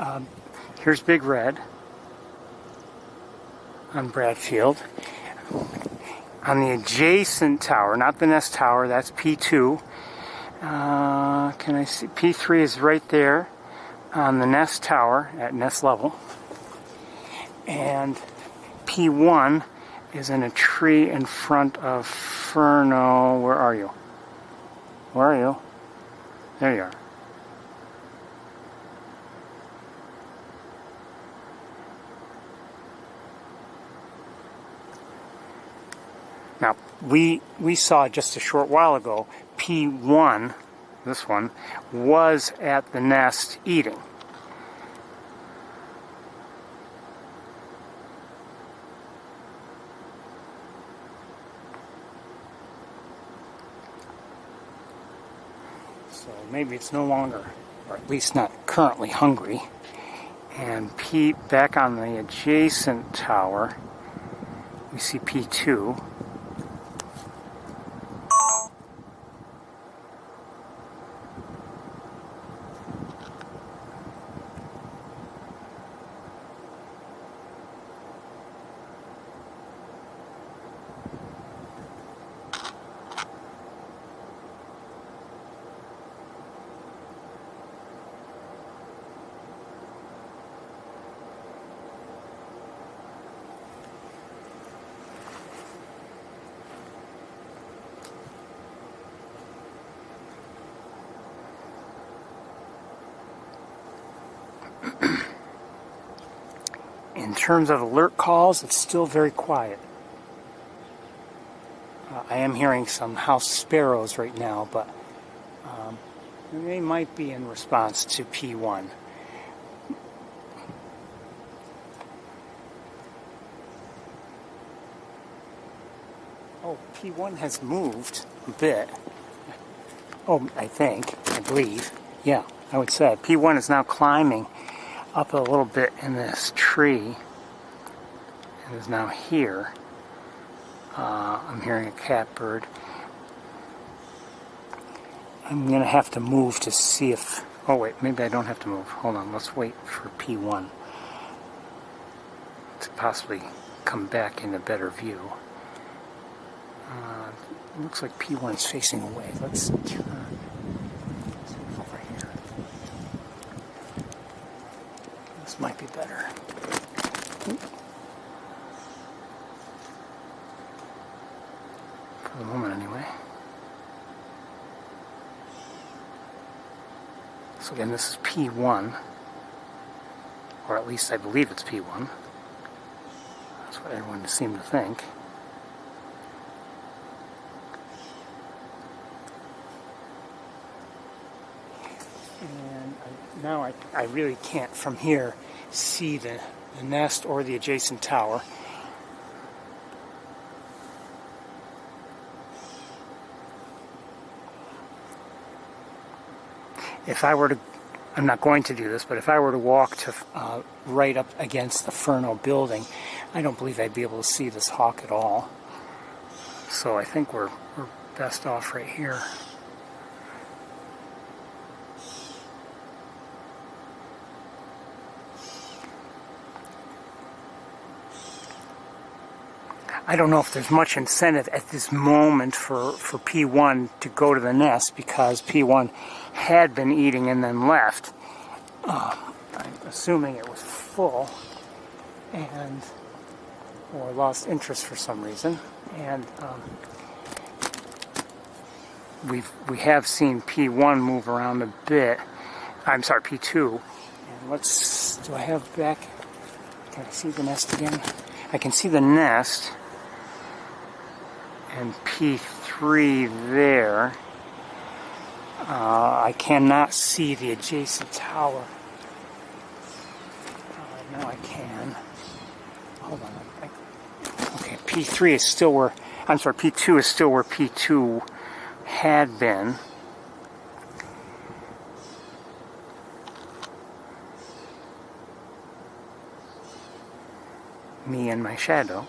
Here's Big Red on Bradfield. On the adjacent tower, not the nest tower, that's P2. Can I see? P3 is right there on the nest tower at nest level. And P1 is in a tree in front of Ferno. Where are you? Where are you? There you are. Now, we saw just a short while ago, P1, this one, was at the nest eating. So maybe it's no longer, or at least not currently hungry. And P, back on the adjacent tower, we see P2. In terms of alert calls, it's still very quiet. I am hearing some house sparrows right now, but they might be in response to P1. Oh, P1 has moved a bit. Oh, I believe. Yeah, I would say. P1 is now climbing up a little bit in this tree and is now here. I'm hearing a catbird. I'm going to have to move to see if... Oh wait, maybe I don't have to move. Hold on, let's wait for P1 to possibly come back in a better view. Looks like P1 is facing away. Let's turn over here. This might be better. For the moment, anyway. So again, this is P1, or at least I believe it's P1. That's what everyone seemed to think. And now I really can't from here see the nest or the adjacent tower. If I were to, I'm not going to do this, but if I were to walk to right up against the Ferno building, I don't believe I'd be able to see this hawk at all. So I think we're best off right here. I don't know if there's much incentive at this moment for P1 to go to the nest, because P1 had been eating and then left. I'm assuming it was full and or lost interest for some reason. And we have seen P1 move around a bit. I'm sorry, P2. And let's, do I have back? Can I see the nest again? I can see the nest. And P3 there. I cannot see the adjacent tower. Now I can. Hold on. Okay, P3 is still where... I'm sorry, P2 is still where P2 had been. Me and my shadow.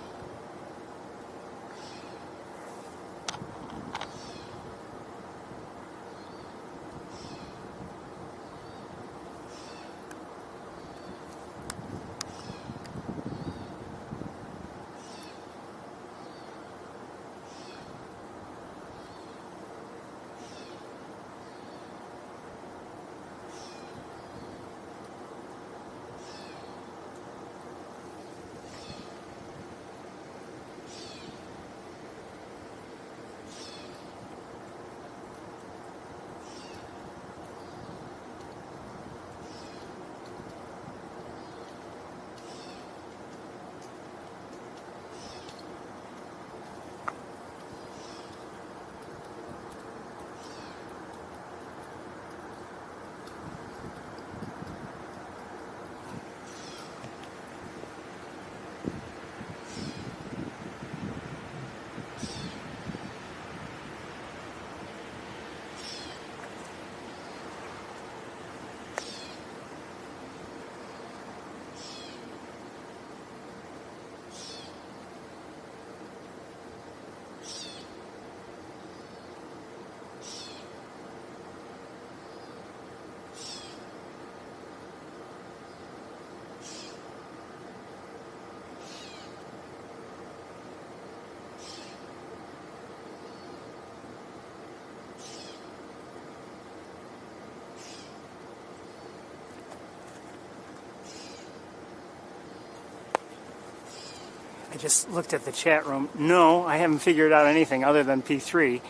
I just looked at the chat room. No, I haven't figured out anything other than P3.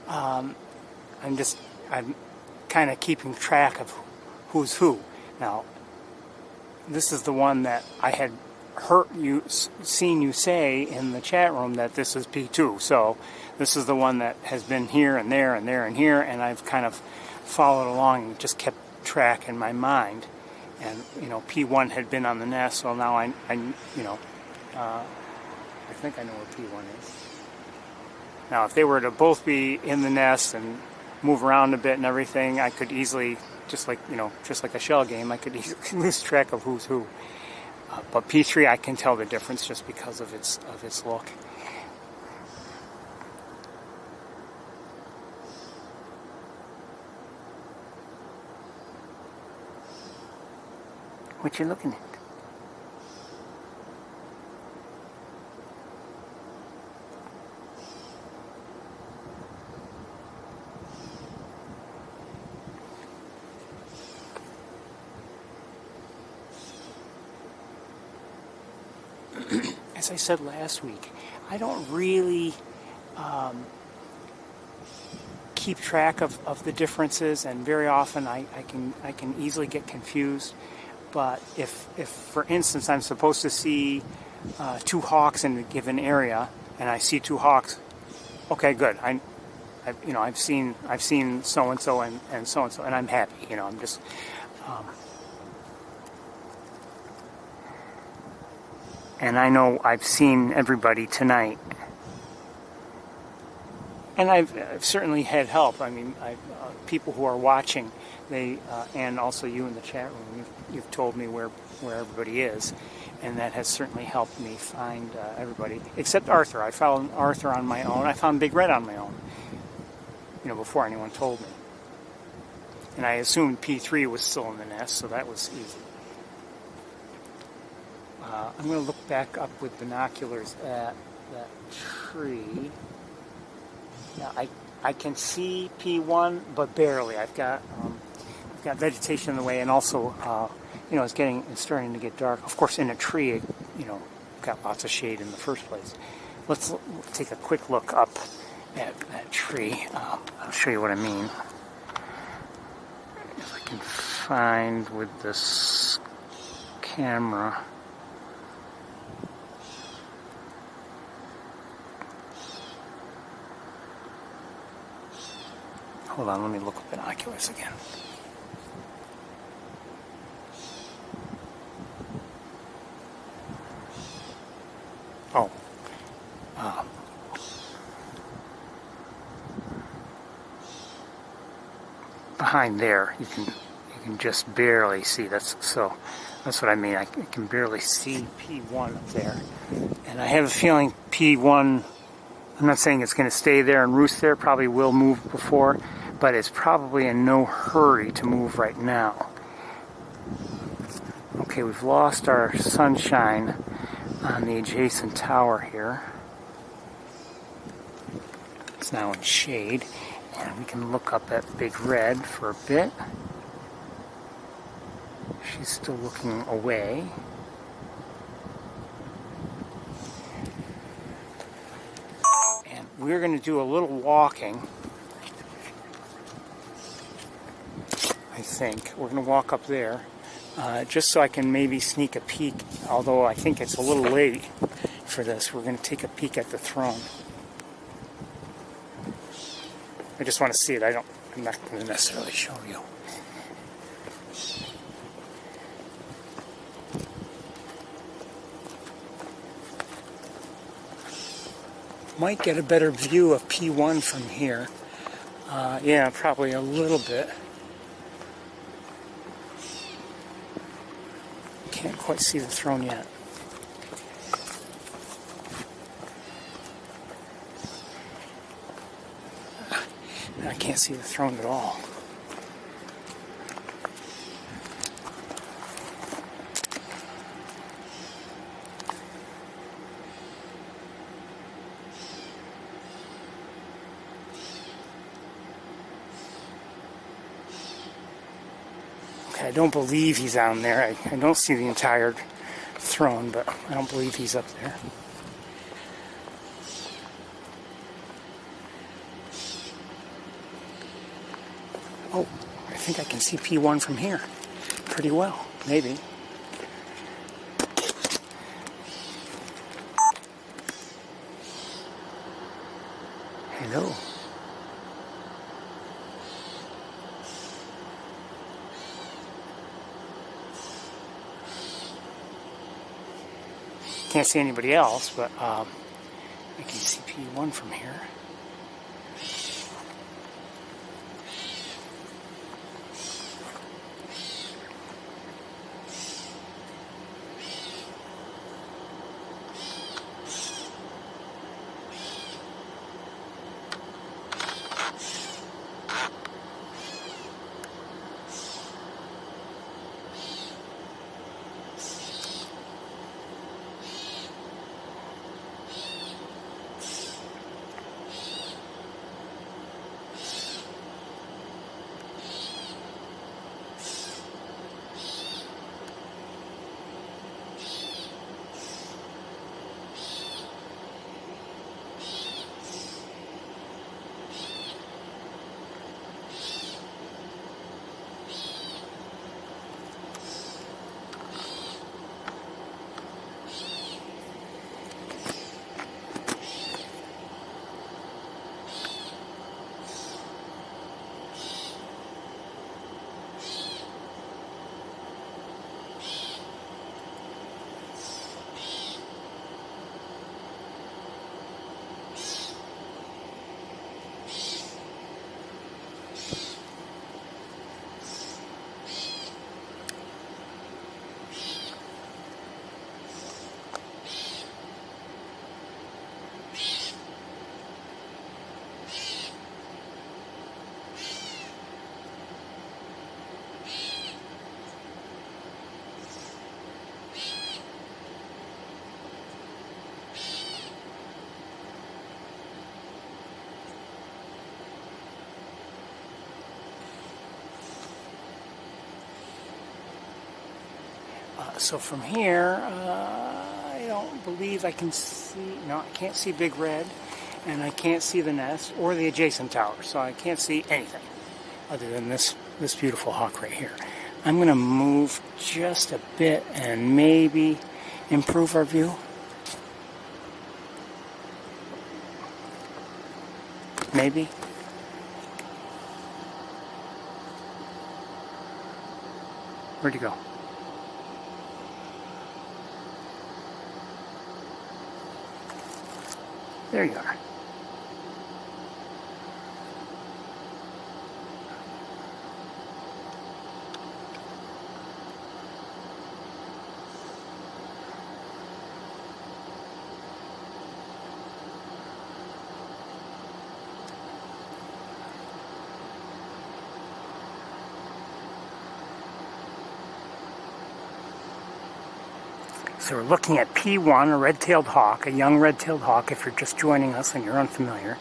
I'm kind of keeping track of who's who. Now, this is the one that I had seen you say in the chat room that this is P2. So this is the one that has been here and there and there and here, and I've kind of followed along and just kept track in my mind. And you know, P1 had been on the nest, so now I think I know where P1 is. Now, if they were to both be in the nest and move around a bit and everything, I could easily, just like a shell game, I could easily lose track of who's who. But P3, I can tell the difference just because of its look. What you looking at? As I said last week, I don't really keep track of the differences, and very often I can easily get confused. But if for instance I'm supposed to see 2 hawks in a given area, and I see 2 hawks, okay, good. I've seen so and so and so and so, and I'm happy. I'm just. And I know I've seen everybody tonight. And I've certainly had help. I mean, people who are watching, they and also you in the chat room, you've told me where everybody is. And that has certainly helped me find everybody. Except Arthur. I found Arthur on my own. I found Big Red on my own. Before anyone told me. And I assumed P3 was still in the nest, so that was easy. I'm going to look back up with binoculars at that tree. Now, I can see P1, but barely. I've got vegetation in the way, and also, it's starting to get dark. Of course, in a tree, got lots of shade in the first place. Let's take a quick look up at that tree. I'll show you what I mean. If I can find with this camera. Hold on, let me look at binoculars again. Oh. Behind there, you can just barely see. That's what I mean. I can barely see P1 up there. And I have a feeling P1, I'm not saying it's going to stay there and roost there, probably will move before, but it's probably in no hurry to move right now. Okay, we've lost our sunshine on the adjacent tower here. It's now in shade, and we can look up at Big Red for a bit. She's still looking away. And we're going to do a little walking. I think we're going to walk up there just so I can maybe sneak a peek, although I think it's a little late for this. We're going to take a peek at the throne. I just want to see it. I'm not going to necessarily show you. Might get a better view of P1 from here. Yeah, probably a little bit. Can't quite see the throne yet. I can't see the throne at all. I don't believe he's down there. I don't see the entire throne, but I don't believe he's up there. Oh, I think I can see P1 from here pretty well, maybe. Hello. Can't see anybody else, but I can see P1 from here. So from here, I don't believe I can see, no, I can't see Big Red, and I can't see the nest or the adjacent tower, so I can't see anything other than this beautiful hawk right here. I'm going to move just a bit and maybe improve our view. Maybe. Where'd you go? There you are. So we're looking at P1, a red-tailed hawk, a young red-tailed hawk if you're just joining us and you're unfamiliar.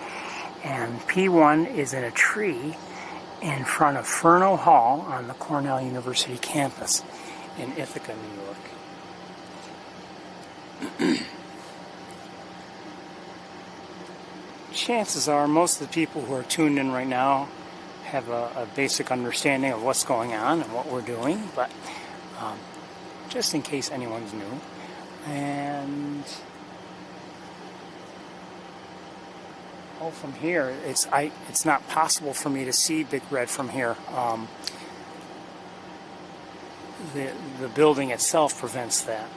And P1 is in a tree in front of Furno Hall on the Cornell University campus in Ithaca, New York. Chances are most of the people who are tuned in right now have a basic understanding of what's going on and what we're doing, but just in case anyone's new. And from here, it's not possible for me to see Big Red from here. The building itself prevents that.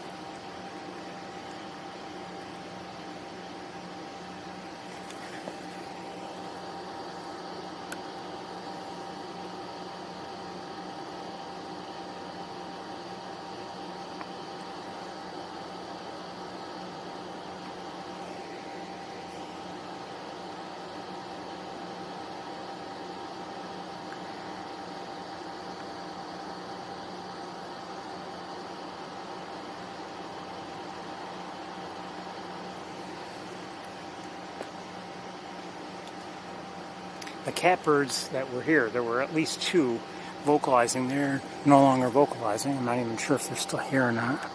The catbirds that were here, there were at least two vocalizing. They're no longer vocalizing. I'm not even sure if they're still here or not.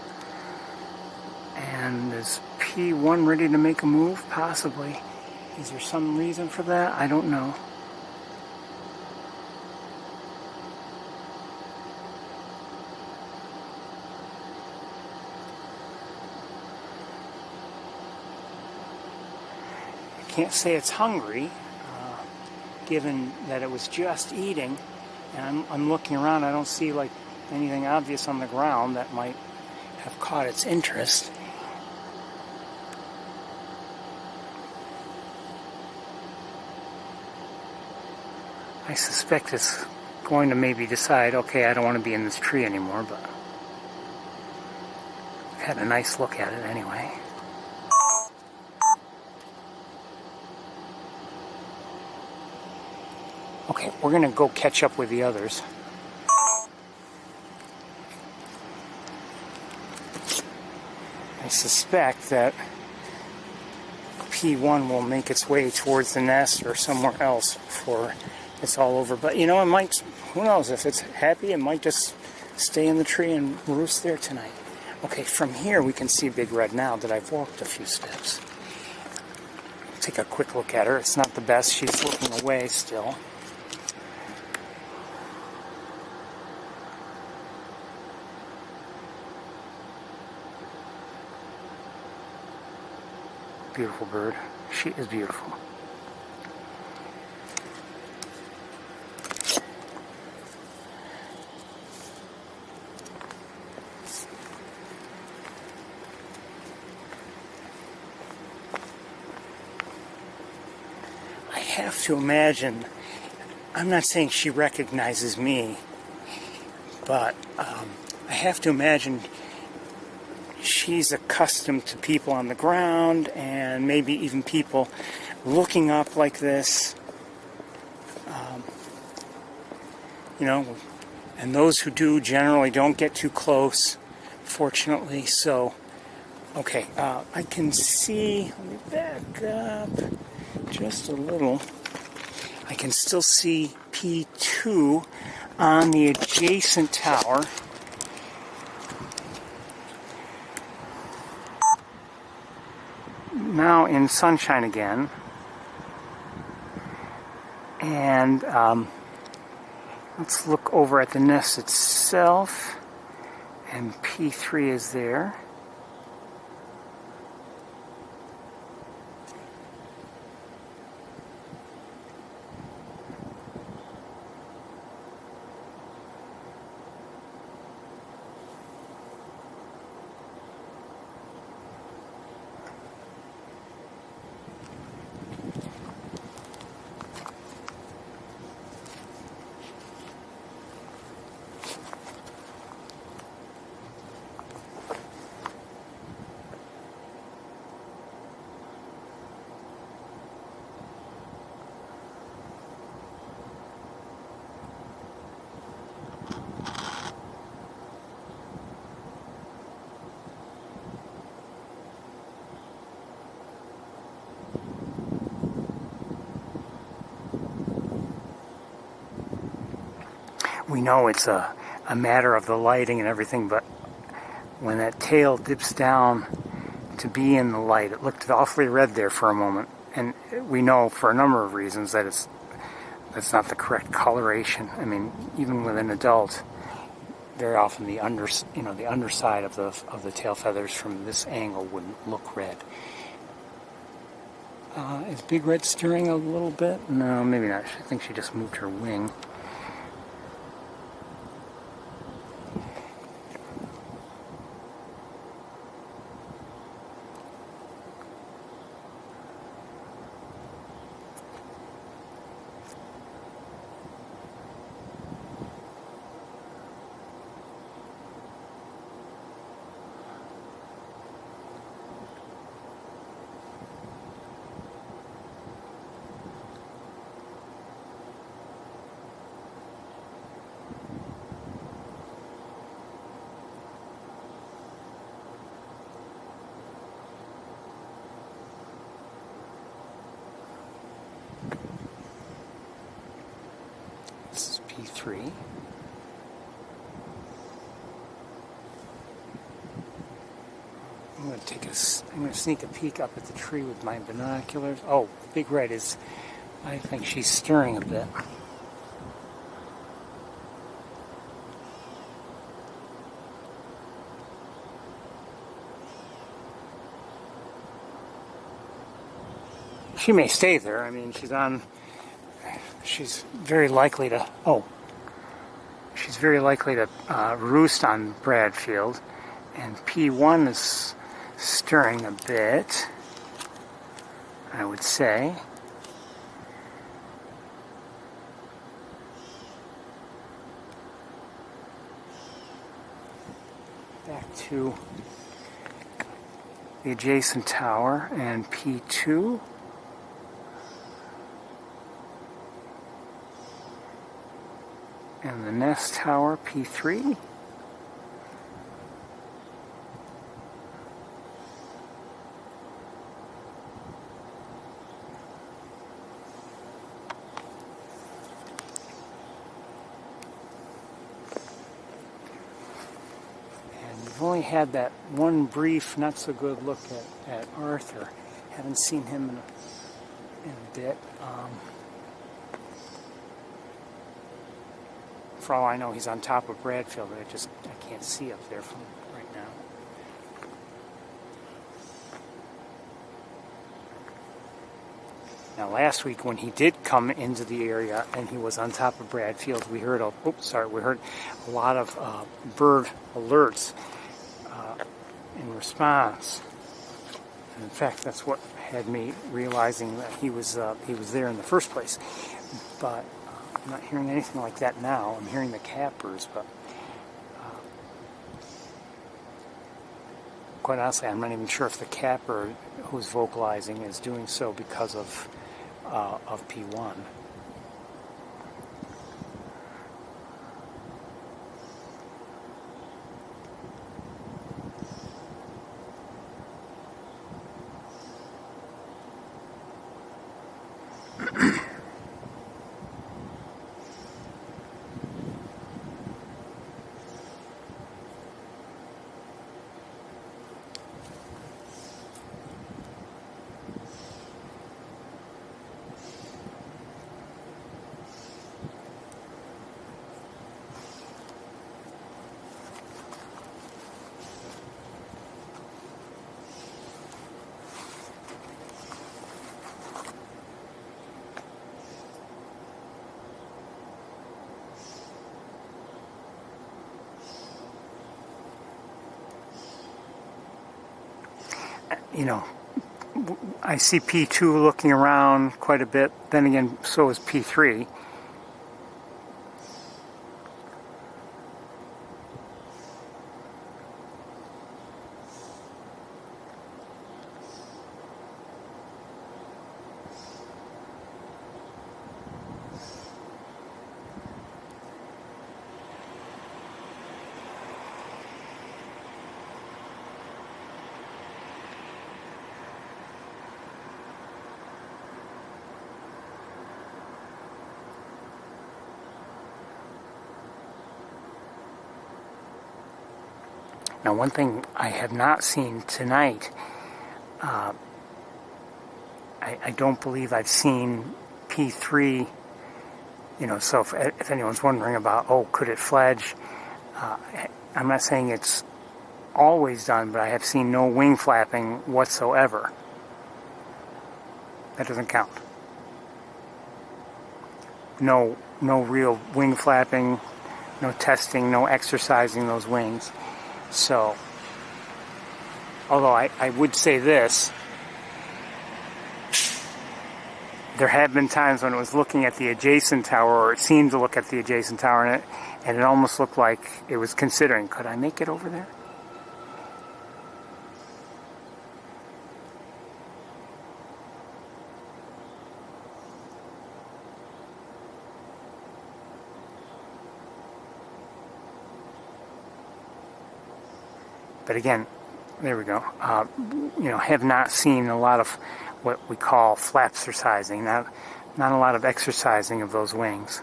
And is P1 ready to make a move? Possibly. Is there some reason for that? I don't know. I can't say it's hungry, given that it was just eating, and I'm looking around. I don't see like anything obvious on the ground that might have caught its interest. I suspect it's going to maybe decide, okay, I don't want to be in this tree anymore, but I've had a nice look at it anyway. Okay, we're going to go catch up with the others. I suspect that P1 will make its way towards the nest or somewhere else before it's all over. But you know, it might, who knows, if it's happy, it might just stay in the tree and roost there tonight. Okay, from here we can see Big Red now that I've walked a few steps. Take a quick look at her. It's not the best. She's looking away still. Beautiful bird. She is beautiful. I have to imagine, I'm not saying she recognizes me, but I have to imagine she's accustomed to people on the ground and maybe even people looking up like this. You know, and those who do generally don't get too close, fortunately. So, okay, I can see, let me back up just a little. I can still see P2 on the adjacent tower. now in sunshine again. And let's look over at the nest itself. And P3 is there. We know it's a matter of the lighting and everything, but when that tail dips down to be in the light, it looked awfully red there for a moment. And we know for a number of reasons that that's not the correct coloration. I mean, even with an adult, very often the underside of the tail feathers from this angle wouldn't look red. Is Big Red stirring a little bit? No, maybe not. I think she just moved her wing. This is P3. I'm going to sneak a peek up at the tree with my binoculars. Oh, Big Red is, I think she's stirring a bit. She may stay there. I mean, she's very likely to, roost on Bradfield. And P1 is stirring a bit, I would say. Back to the adjacent tower and P2. And the nest tower, P3. And we've only had that one brief, not so good look at Arthur. Haven't seen him in a bit. For all I know, he's on top of Bradfield, but I can't see up there from right now. Now, last week when he did come into the area and he was on top of Bradfield, we heard a lot of bird alerts in response. And in fact, that's what had me realizing that he was there in the first place. But I'm not hearing anything like that now. I'm hearing the cappers, but quite honestly, I'm not even sure if the capper who's vocalizing is doing so because of P1. you know, I see P2 looking around quite a bit. Then again, so is P3. Now, one thing I have not seen tonight, I don't believe I've seen P3, you know, so if anyone's wondering about, oh, could it fledge? I'm not saying it's always done, but I have seen no wing flapping whatsoever. That doesn't count. No real wing flapping, no testing, no exercising those wings. So, although I would say this, there have been times when it was looking at the adjacent tower, or it seemed to look at the adjacent tower, and it almost looked like it was considering, could I make it over there? But again, there we go. You know, have not seen a lot of what we call flapsercising. Not a lot of exercising of those wings.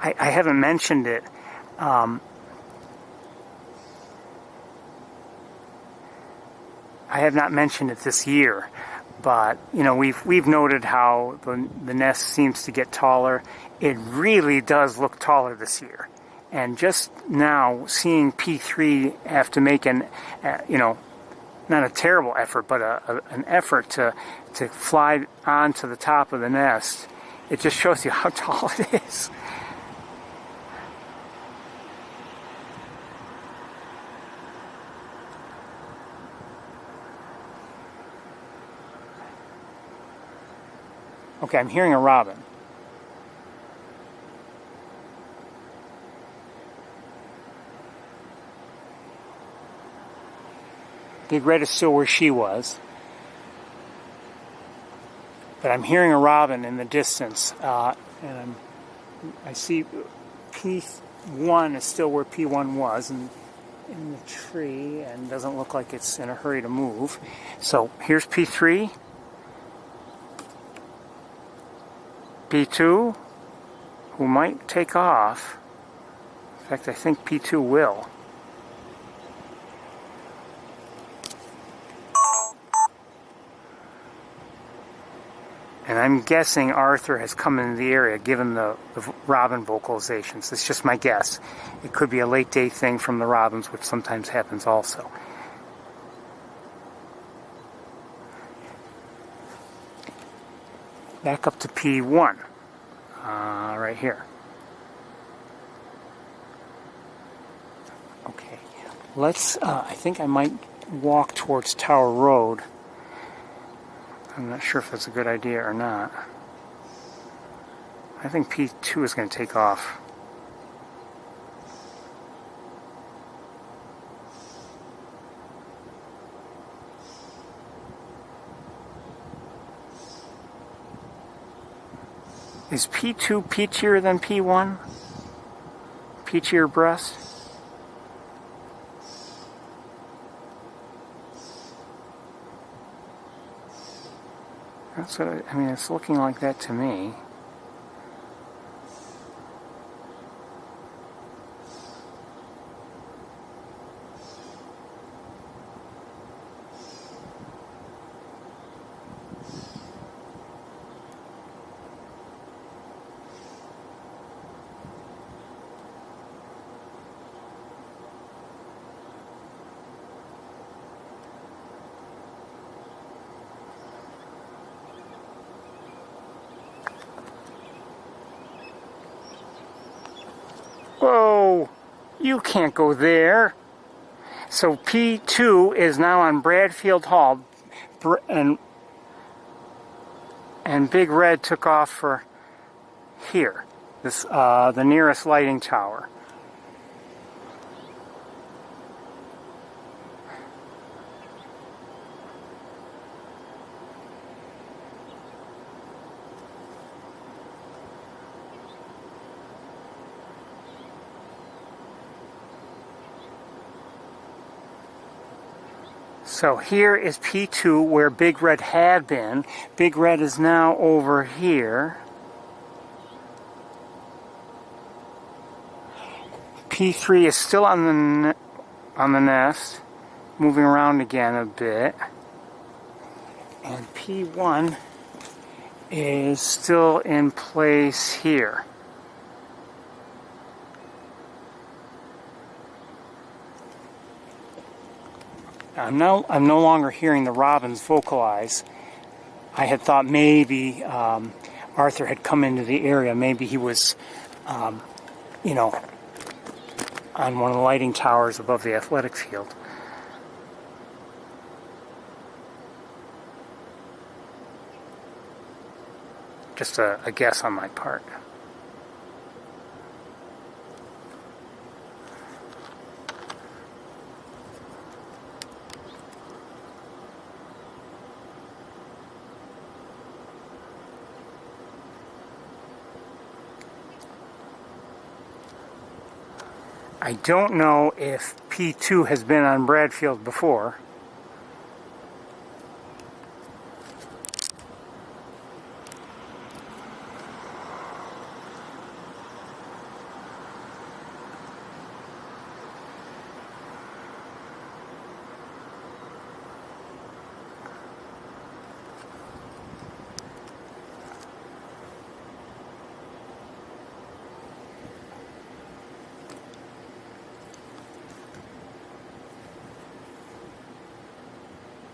I haven't mentioned it. I have not mentioned it this year. But, you know, we've noted how the nest seems to get taller. It really does look taller this year. And just now, seeing P3 have to make an, you know, not a terrible effort, but an effort to fly onto the top of the nest, it just shows you how tall it is. Okay, I'm hearing a robin. Big Red is still where she was. But I'm hearing a robin in the distance. And I see P1 is still where P1 was, and in the tree, and doesn't look like it's in a hurry to move. So here's P3. P2, who might take off. In fact, I think P2 will. And I'm guessing Arthur has come into the area, given the robin vocalizations. It's just my guess. It could be a late day thing from the robins, which sometimes happens also. Back up to P1, right here. Okay, let's, I think I might walk towards Tower Road. I'm not sure if that's a good idea or not. I think P2 is going to take off. Is P2 peachier than P1? Peachier breast? That's what I mean, it's looking like that to me. Whoa, you can't go there. So P2 is now on Bradfield Hall, and Big Red took off for here, this the nearest lighting tower. So here is P2 where Big Red had been. Big Red is now over here. P3 is still on the nest, moving around again a bit. And P1 is still in place here. I'm no longer hearing the robins vocalize. I had thought maybe Arthur had come into the area. Maybe he was, you know, on one of the lighting towers above the athletic field. Just a guess on my part. I don't know if P2 has been on Bradfield before.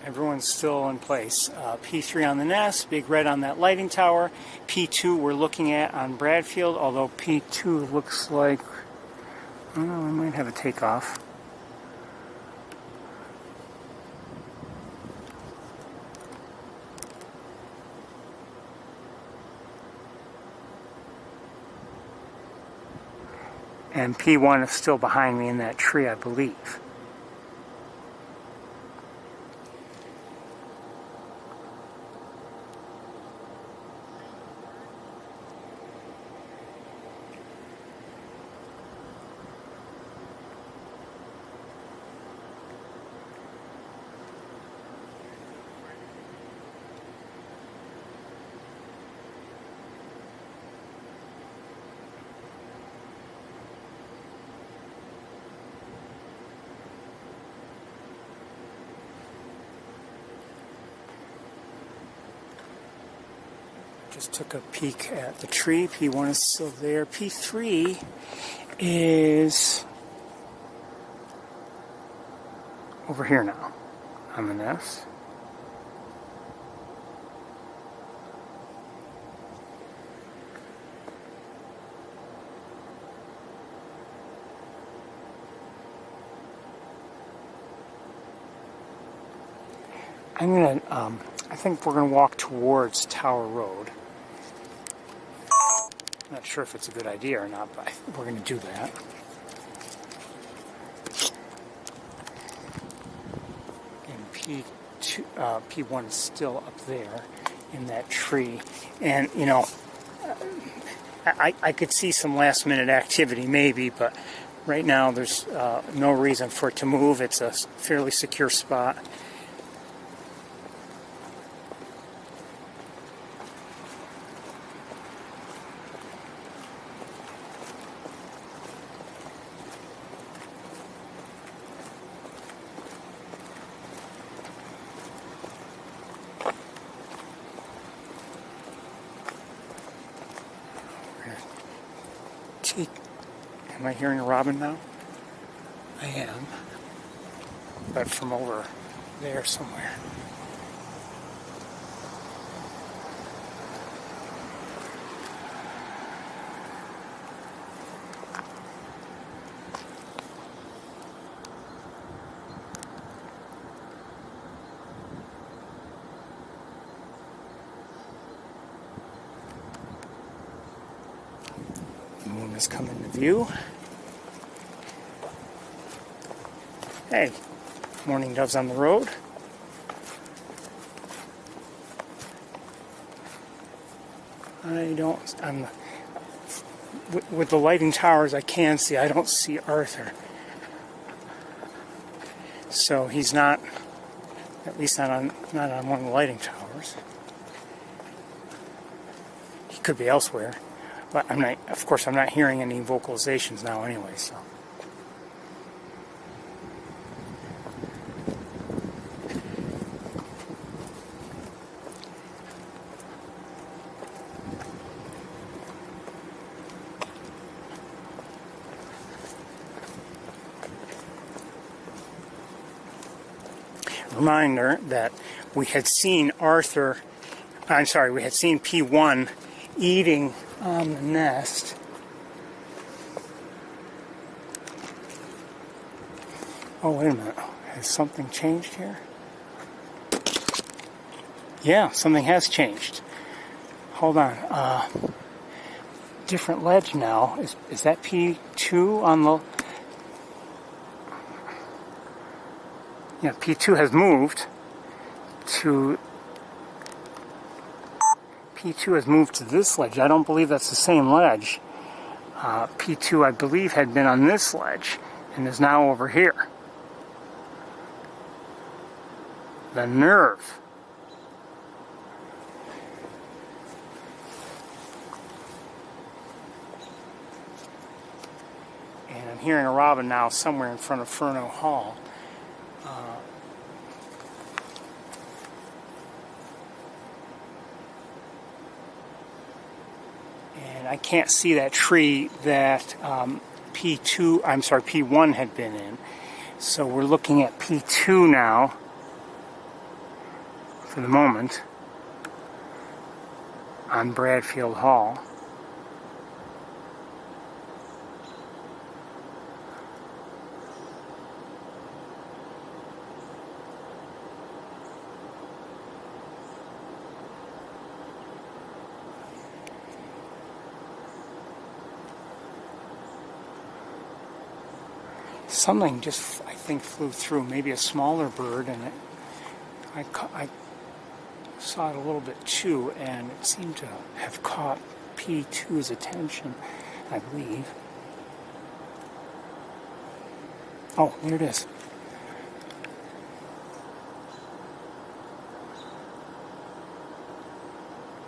Everyone's still in place. P3 on the nest, Big Red on that lighting tower. P2 we're looking at on Bradfield, although P2 looks like, oh, we might have a takeoff. And P1 is still behind me in that tree, I believe. Just took a peek at the tree. P1 is still there. P3 is over here now on the nest. I think we're gonna walk towards Tower Road. Not sure if it's a good idea or not, but we're going to do that. And P1 is still up there in that tree. And, you know, I could see some last minute activity maybe, but right now there's no reason for it to move. It's a fairly secure spot. Am I hearing a robin now? I am, but from over there somewhere. has come into view. Hey, mourning doves on the road. With the lighting towers I can see, I don't see Arthur. So he's not, at least not on one of the lighting towers. He could be elsewhere, but I'm not, of course I'm not hearing any vocalizations now anyway, so. Reminder that we had seen we had seen P1 eating on the nest. Oh, wait a minute. Has something changed here? Yeah, something has changed. Hold on. Different ledge now. Is that P2 on the... Yeah, P2 has moved to this ledge. I don't believe that's the same ledge. P2, I believe, had been on this ledge and is now over here. The nerve. And I'm hearing a robin now somewhere in front of Furno Hall. And I can't see that tree that P1 had been in. So we're looking at P2 now, for the moment, on Bradfield Hall. Something just, I think, flew through, maybe a smaller bird, and I saw it a little bit too, and it seemed to have caught P2's attention, I believe. Oh, there it is.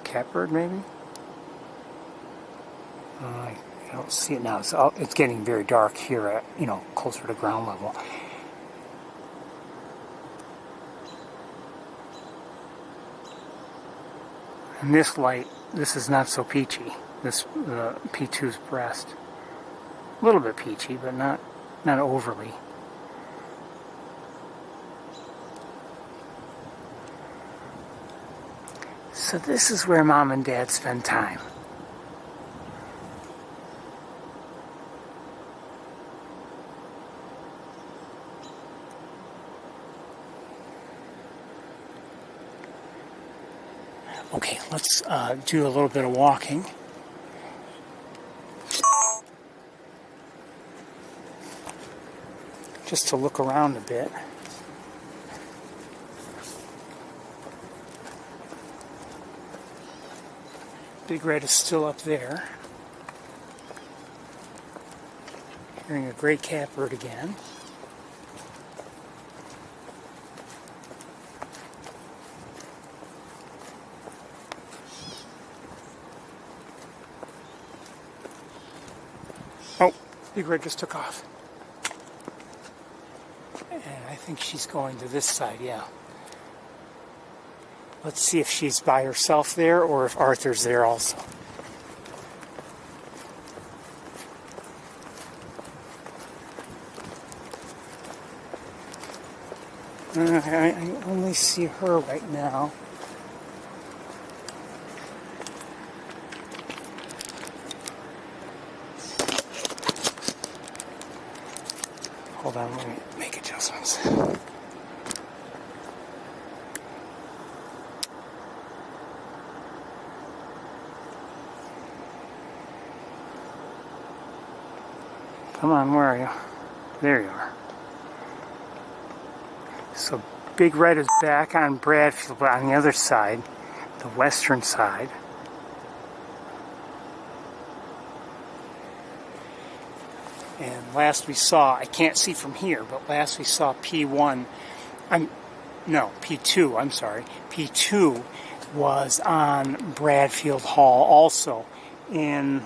Catbird, maybe? I don't see it now. It's getting very dark here at, closer to ground level. And this light, this is not so peachy. This P2's breast. A little bit peachy, but not overly. So this is where Mom and Dad spend time. Okay, let's do a little bit of walking. Just to look around a bit. Big Red is still up there. Hearing a gray catbird again. Oh, Big Red just took off. And I think she's going to this side, yeah. Let's see if she's by herself there or if Arthur's there also. I only see her right now. Hold on, let me make adjustments. Come on, where are you? There you are. So Big Red is back on Bradfield, but on the other side, the western side. And last we saw, I can't see from here, but last we saw P2, I'm sorry. P2 was on Bradfield Hall also in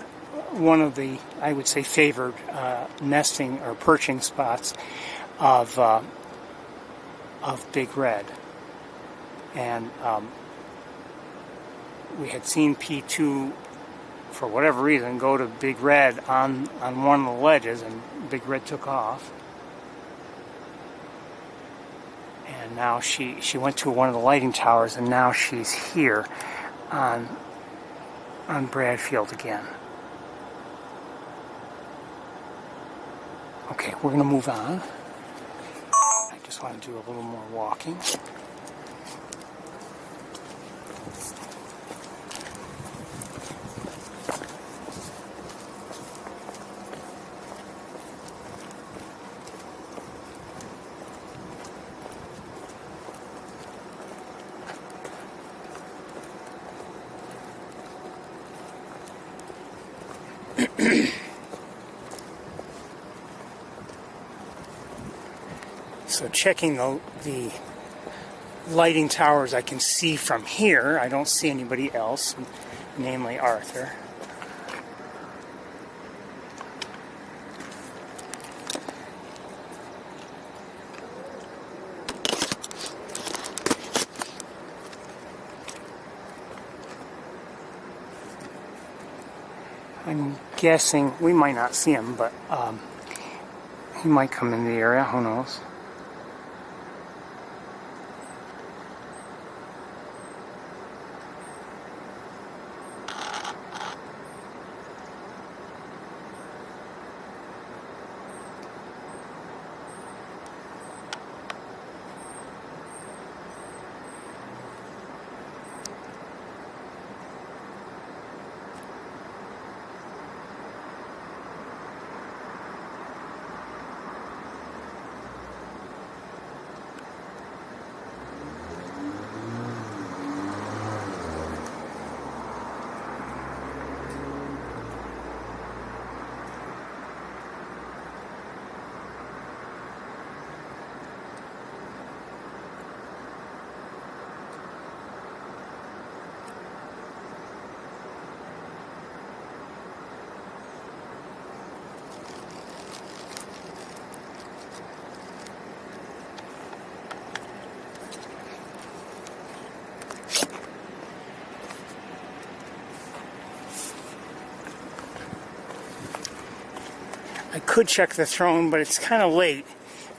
one of the, I would say, favored nesting or perching spots of Big Red. And we had seen P2, for whatever reason, go to Big Red on one of the ledges, and Big Red took off. And now she went to one of the lighting towers, and now she's here on Bradfield again. Okay, we're going to move on. I just want to do a little more walking. So checking the lighting towers I can see from here. I don't see anybody else, namely Arthur. I'm guessing we might not see him, but he might come in the area, who knows. I could check the throne, but it's kind of late,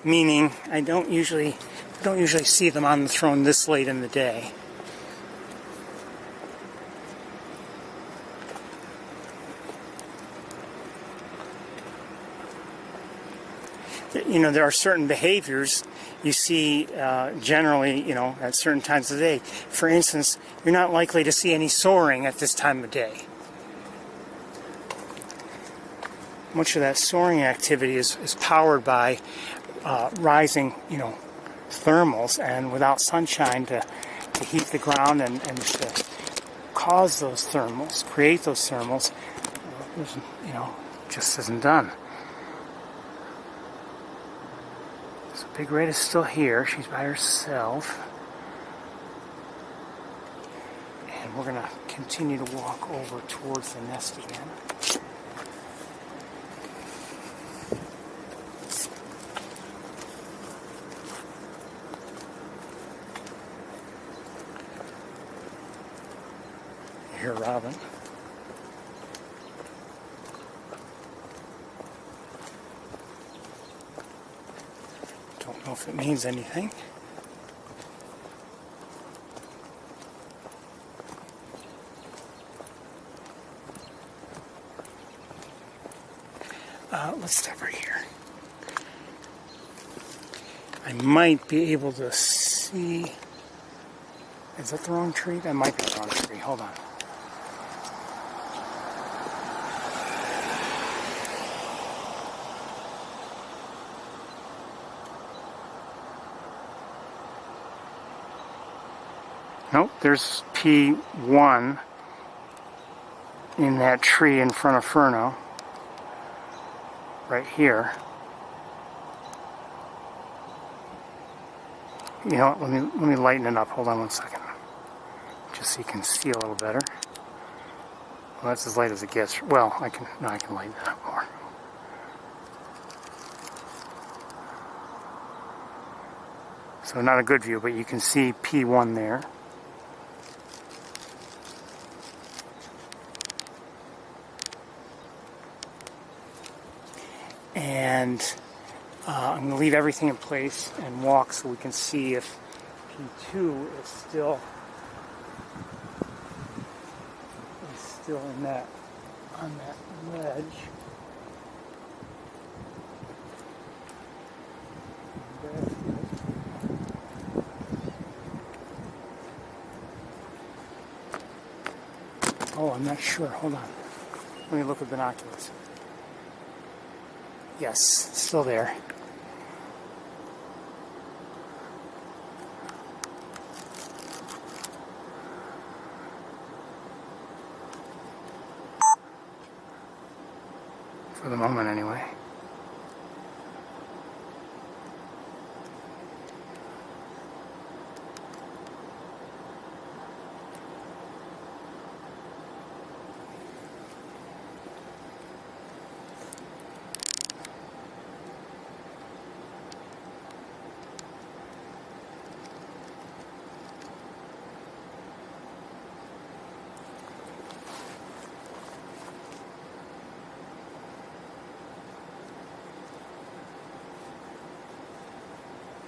meaning I don't usually see them on the throne this late in the day. You know, there are certain behaviors you see generally, you know, at certain times of the day. For instance, you're not likely to see any soaring at this time of day. Much of that soaring activity is powered by rising, you know, thermals, and without sunshine to heat the ground and to cause those thermals, create those thermals, you know, just isn't done. So Big Red is still here. She's by herself. And we're going to continue to walk over towards the nest again. Here, Robin. Don't know if it means anything. Let's stop right here. I might be able to see. Is that the wrong tree? That might be the wrong tree. Hold on. Nope, there's P1 in that tree in front of Furno. Right here. You know what, let me lighten it up. Hold on one second. Just so you can see a little better. Well, that's as light as it gets. Well, I can lighten it up more. So not a good view, but you can see P1 there. And I'm going to leave everything in place and walk so we can see if P2 is still in that, on that ledge. Oh, I'm not sure. Hold on. Let me look with binoculars. Yes, still there. For the moment, anyway.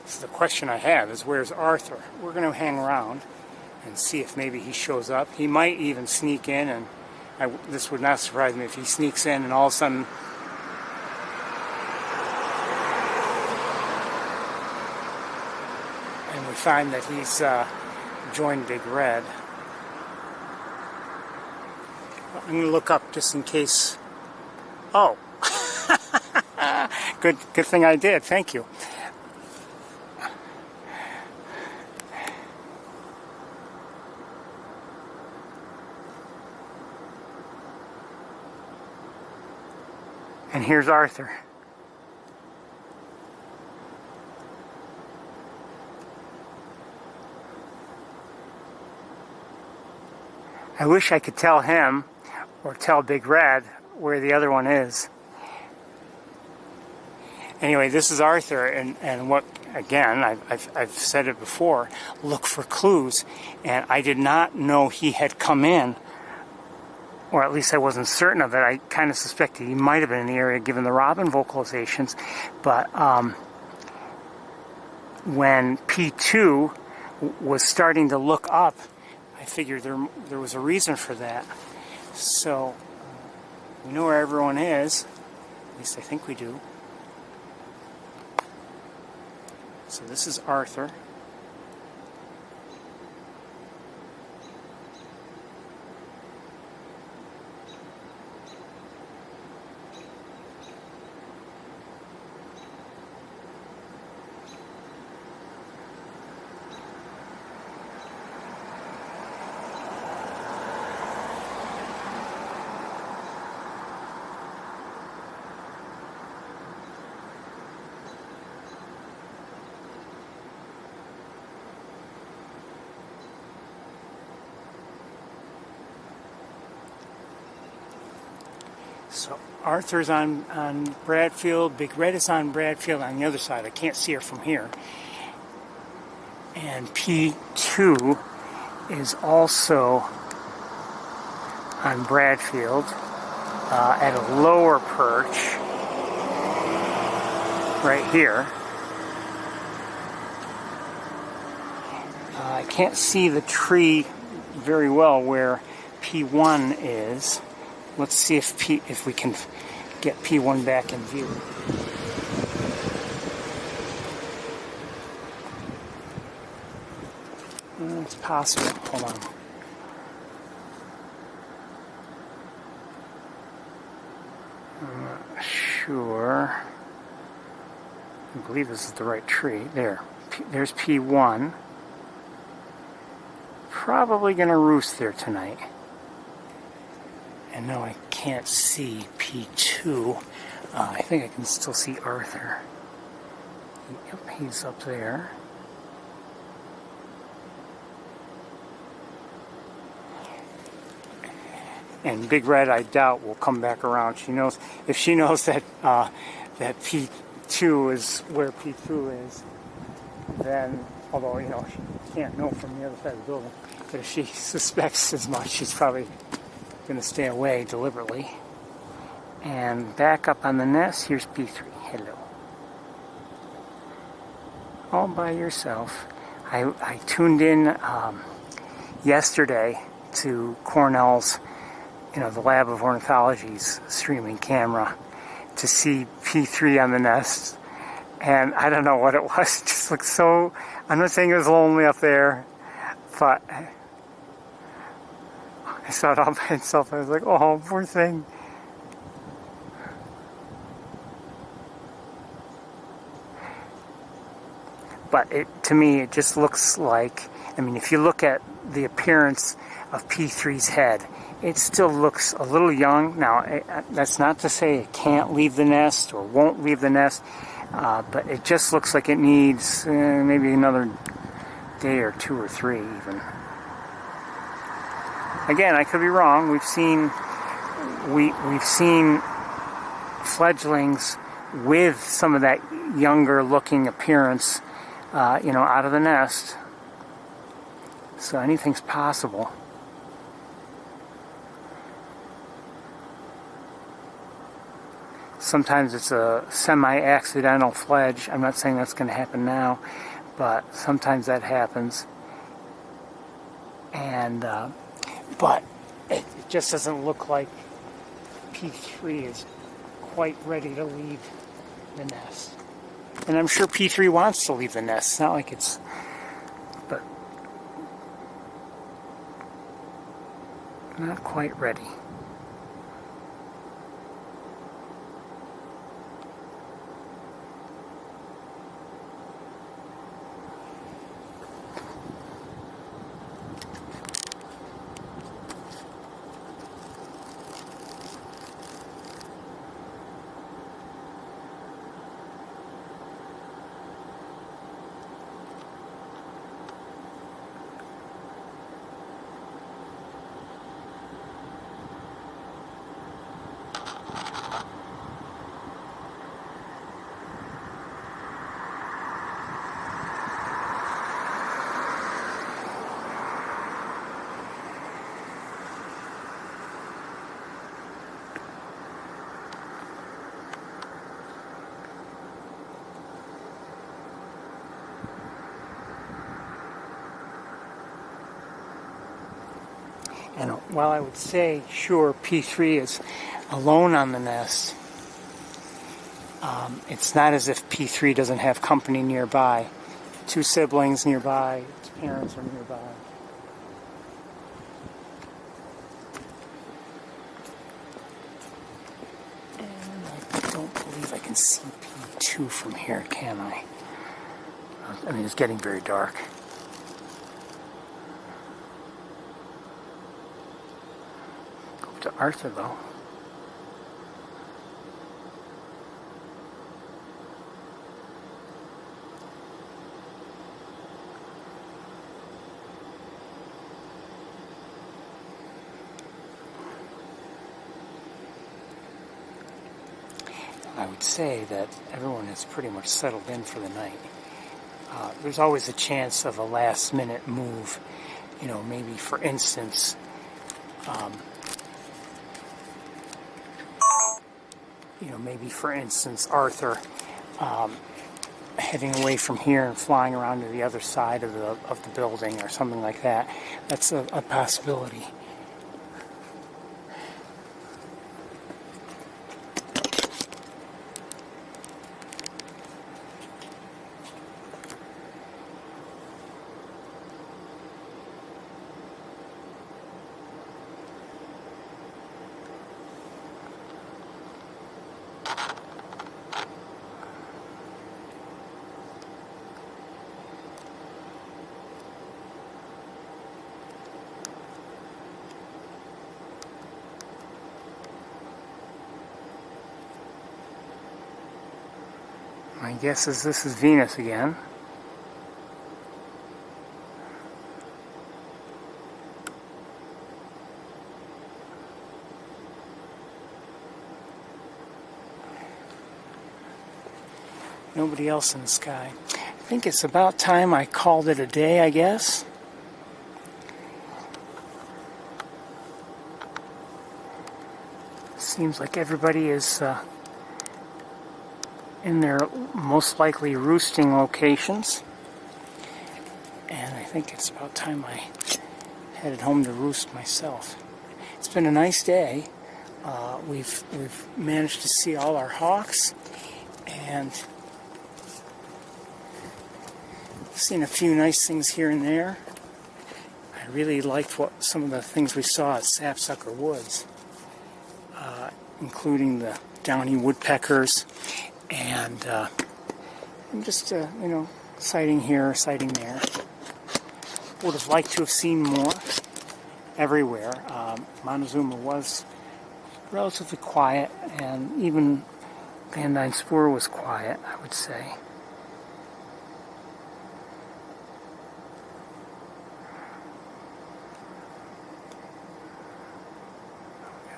So the question I have is, where's Arthur? We're going to hang around and see if maybe he shows up. He might even sneak in, and this would not surprise me if he sneaks in and all of a sudden and we find that he's joined Big Red. I'm going to look up just in case. Oh, good thing I did. Thank you. And here's Arthur. I wish I could tell him or tell Big Red where the other one is. Anyway, this is Arthur, and what, again, I've said it before, look for clues. And I did not know he had come in, or at least I wasn't certain of it. I kind of suspected he might have been in the area given the robin vocalizations, but when P2 was starting to look up, I figured there was a reason for that. So we know where everyone is, at least I think we do. So this is Arthur. So Arthur's on Bradfield, Big Red is on Bradfield on the other side. I can't see her from here. And P2 is also on Bradfield at a lower perch right here. I can't see the tree very well where P1 is. Let's see if we can get P1 back in view. It's possible. Hold on. I'm not sure. I believe this is the right tree. There's P1. probably going to roost there tonight. And now I can't see P2. I think I can still see Arthur. Yep, he's up there. And Big Red, I doubt, will come back around. She knows, if she knows that that P2 is where P2 is, then, although, you know, she can't know from the other side of the building, but if she suspects as much, she's probably going to stay away deliberately. And back up on the nest, here's P3. Hello. All by yourself. I tuned in yesterday to Cornell's, you know, the Lab of Ornithology's streaming camera to see P3 on the nest. And I don't know what it was. It just looked so... I'm not saying it was lonely up there, but I saw it all by itself. I was like, oh, poor thing. But to me, it just looks like... I mean, if you look at the appearance of P3's head, it still looks a little young. Now, that's not to say it can't leave the nest or won't leave the nest. But it just looks like it needs maybe another day or 2 or 3 even. Again, I could be wrong. We've seen fledglings with some of that younger looking appearance, you know, out of the nest. So anything's possible. Sometimes it's a semi-accidental fledge. I'm not saying that's going to happen now, but sometimes that happens. And but it just doesn't look like P3 is quite ready to leave the nest. And I'm sure P3 wants to leave the nest. It's not like it's... but not quite ready. And while I would say, sure, P3 is alone on the nest, it's not as if P3 doesn't have company nearby. 2 siblings nearby, its parents are nearby. And I don't believe I can see P2 from here, can I? I mean, it's getting very dark. To Arthur, though. I would say that everyone has pretty much settled in for the night. There's always a chance of a last-minute move. You know, maybe, for instance, Arthur heading away from here and flying around to the other side of the building or something like that. That's a possibility. My guess is this is Venus again. Nobody else in the sky. I think it's about time I called it a day, I guess. Seems like everybody is in their most likely roosting locations. And I think it's about time I headed home to roost myself. It's been a nice day. We've managed to see all our hawks, and seen a few nice things here and there. I really liked some of the things we saw at Sapsucker Woods, including the downy woodpeckers, and just sighting here, sighting there. Would have liked to have seen more everywhere. Montezuma was relatively quiet, and even Van Dyne Spoor was quiet, I would say.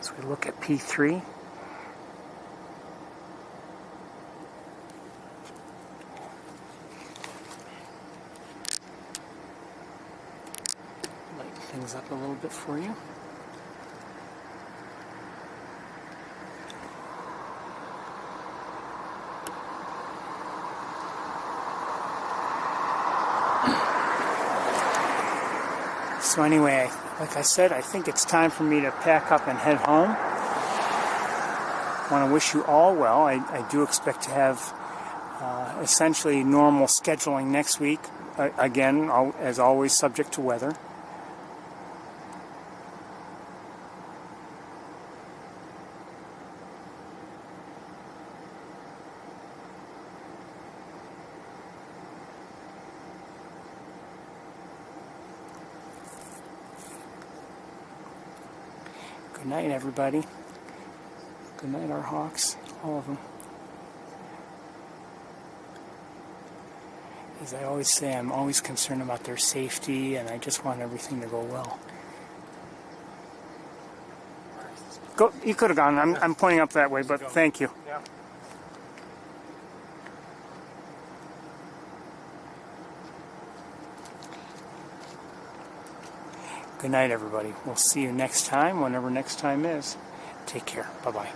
As we look at P3, lighten things up a little bit for you. So anyway, like I said, I think it's time for me to pack up and head home. I want to wish you all well. I do expect to have essentially normal scheduling next week. Again, as always, subject to weather. Good night, everybody. Good night, our hawks, all of them. As I always say, I'm always concerned about their safety, and I just want everything to go well. Go. You could have gone. I'm pointing up that way, but thank you. Yeah. Good night, everybody. We'll see you next time, whenever next time is. Take care. Bye-bye.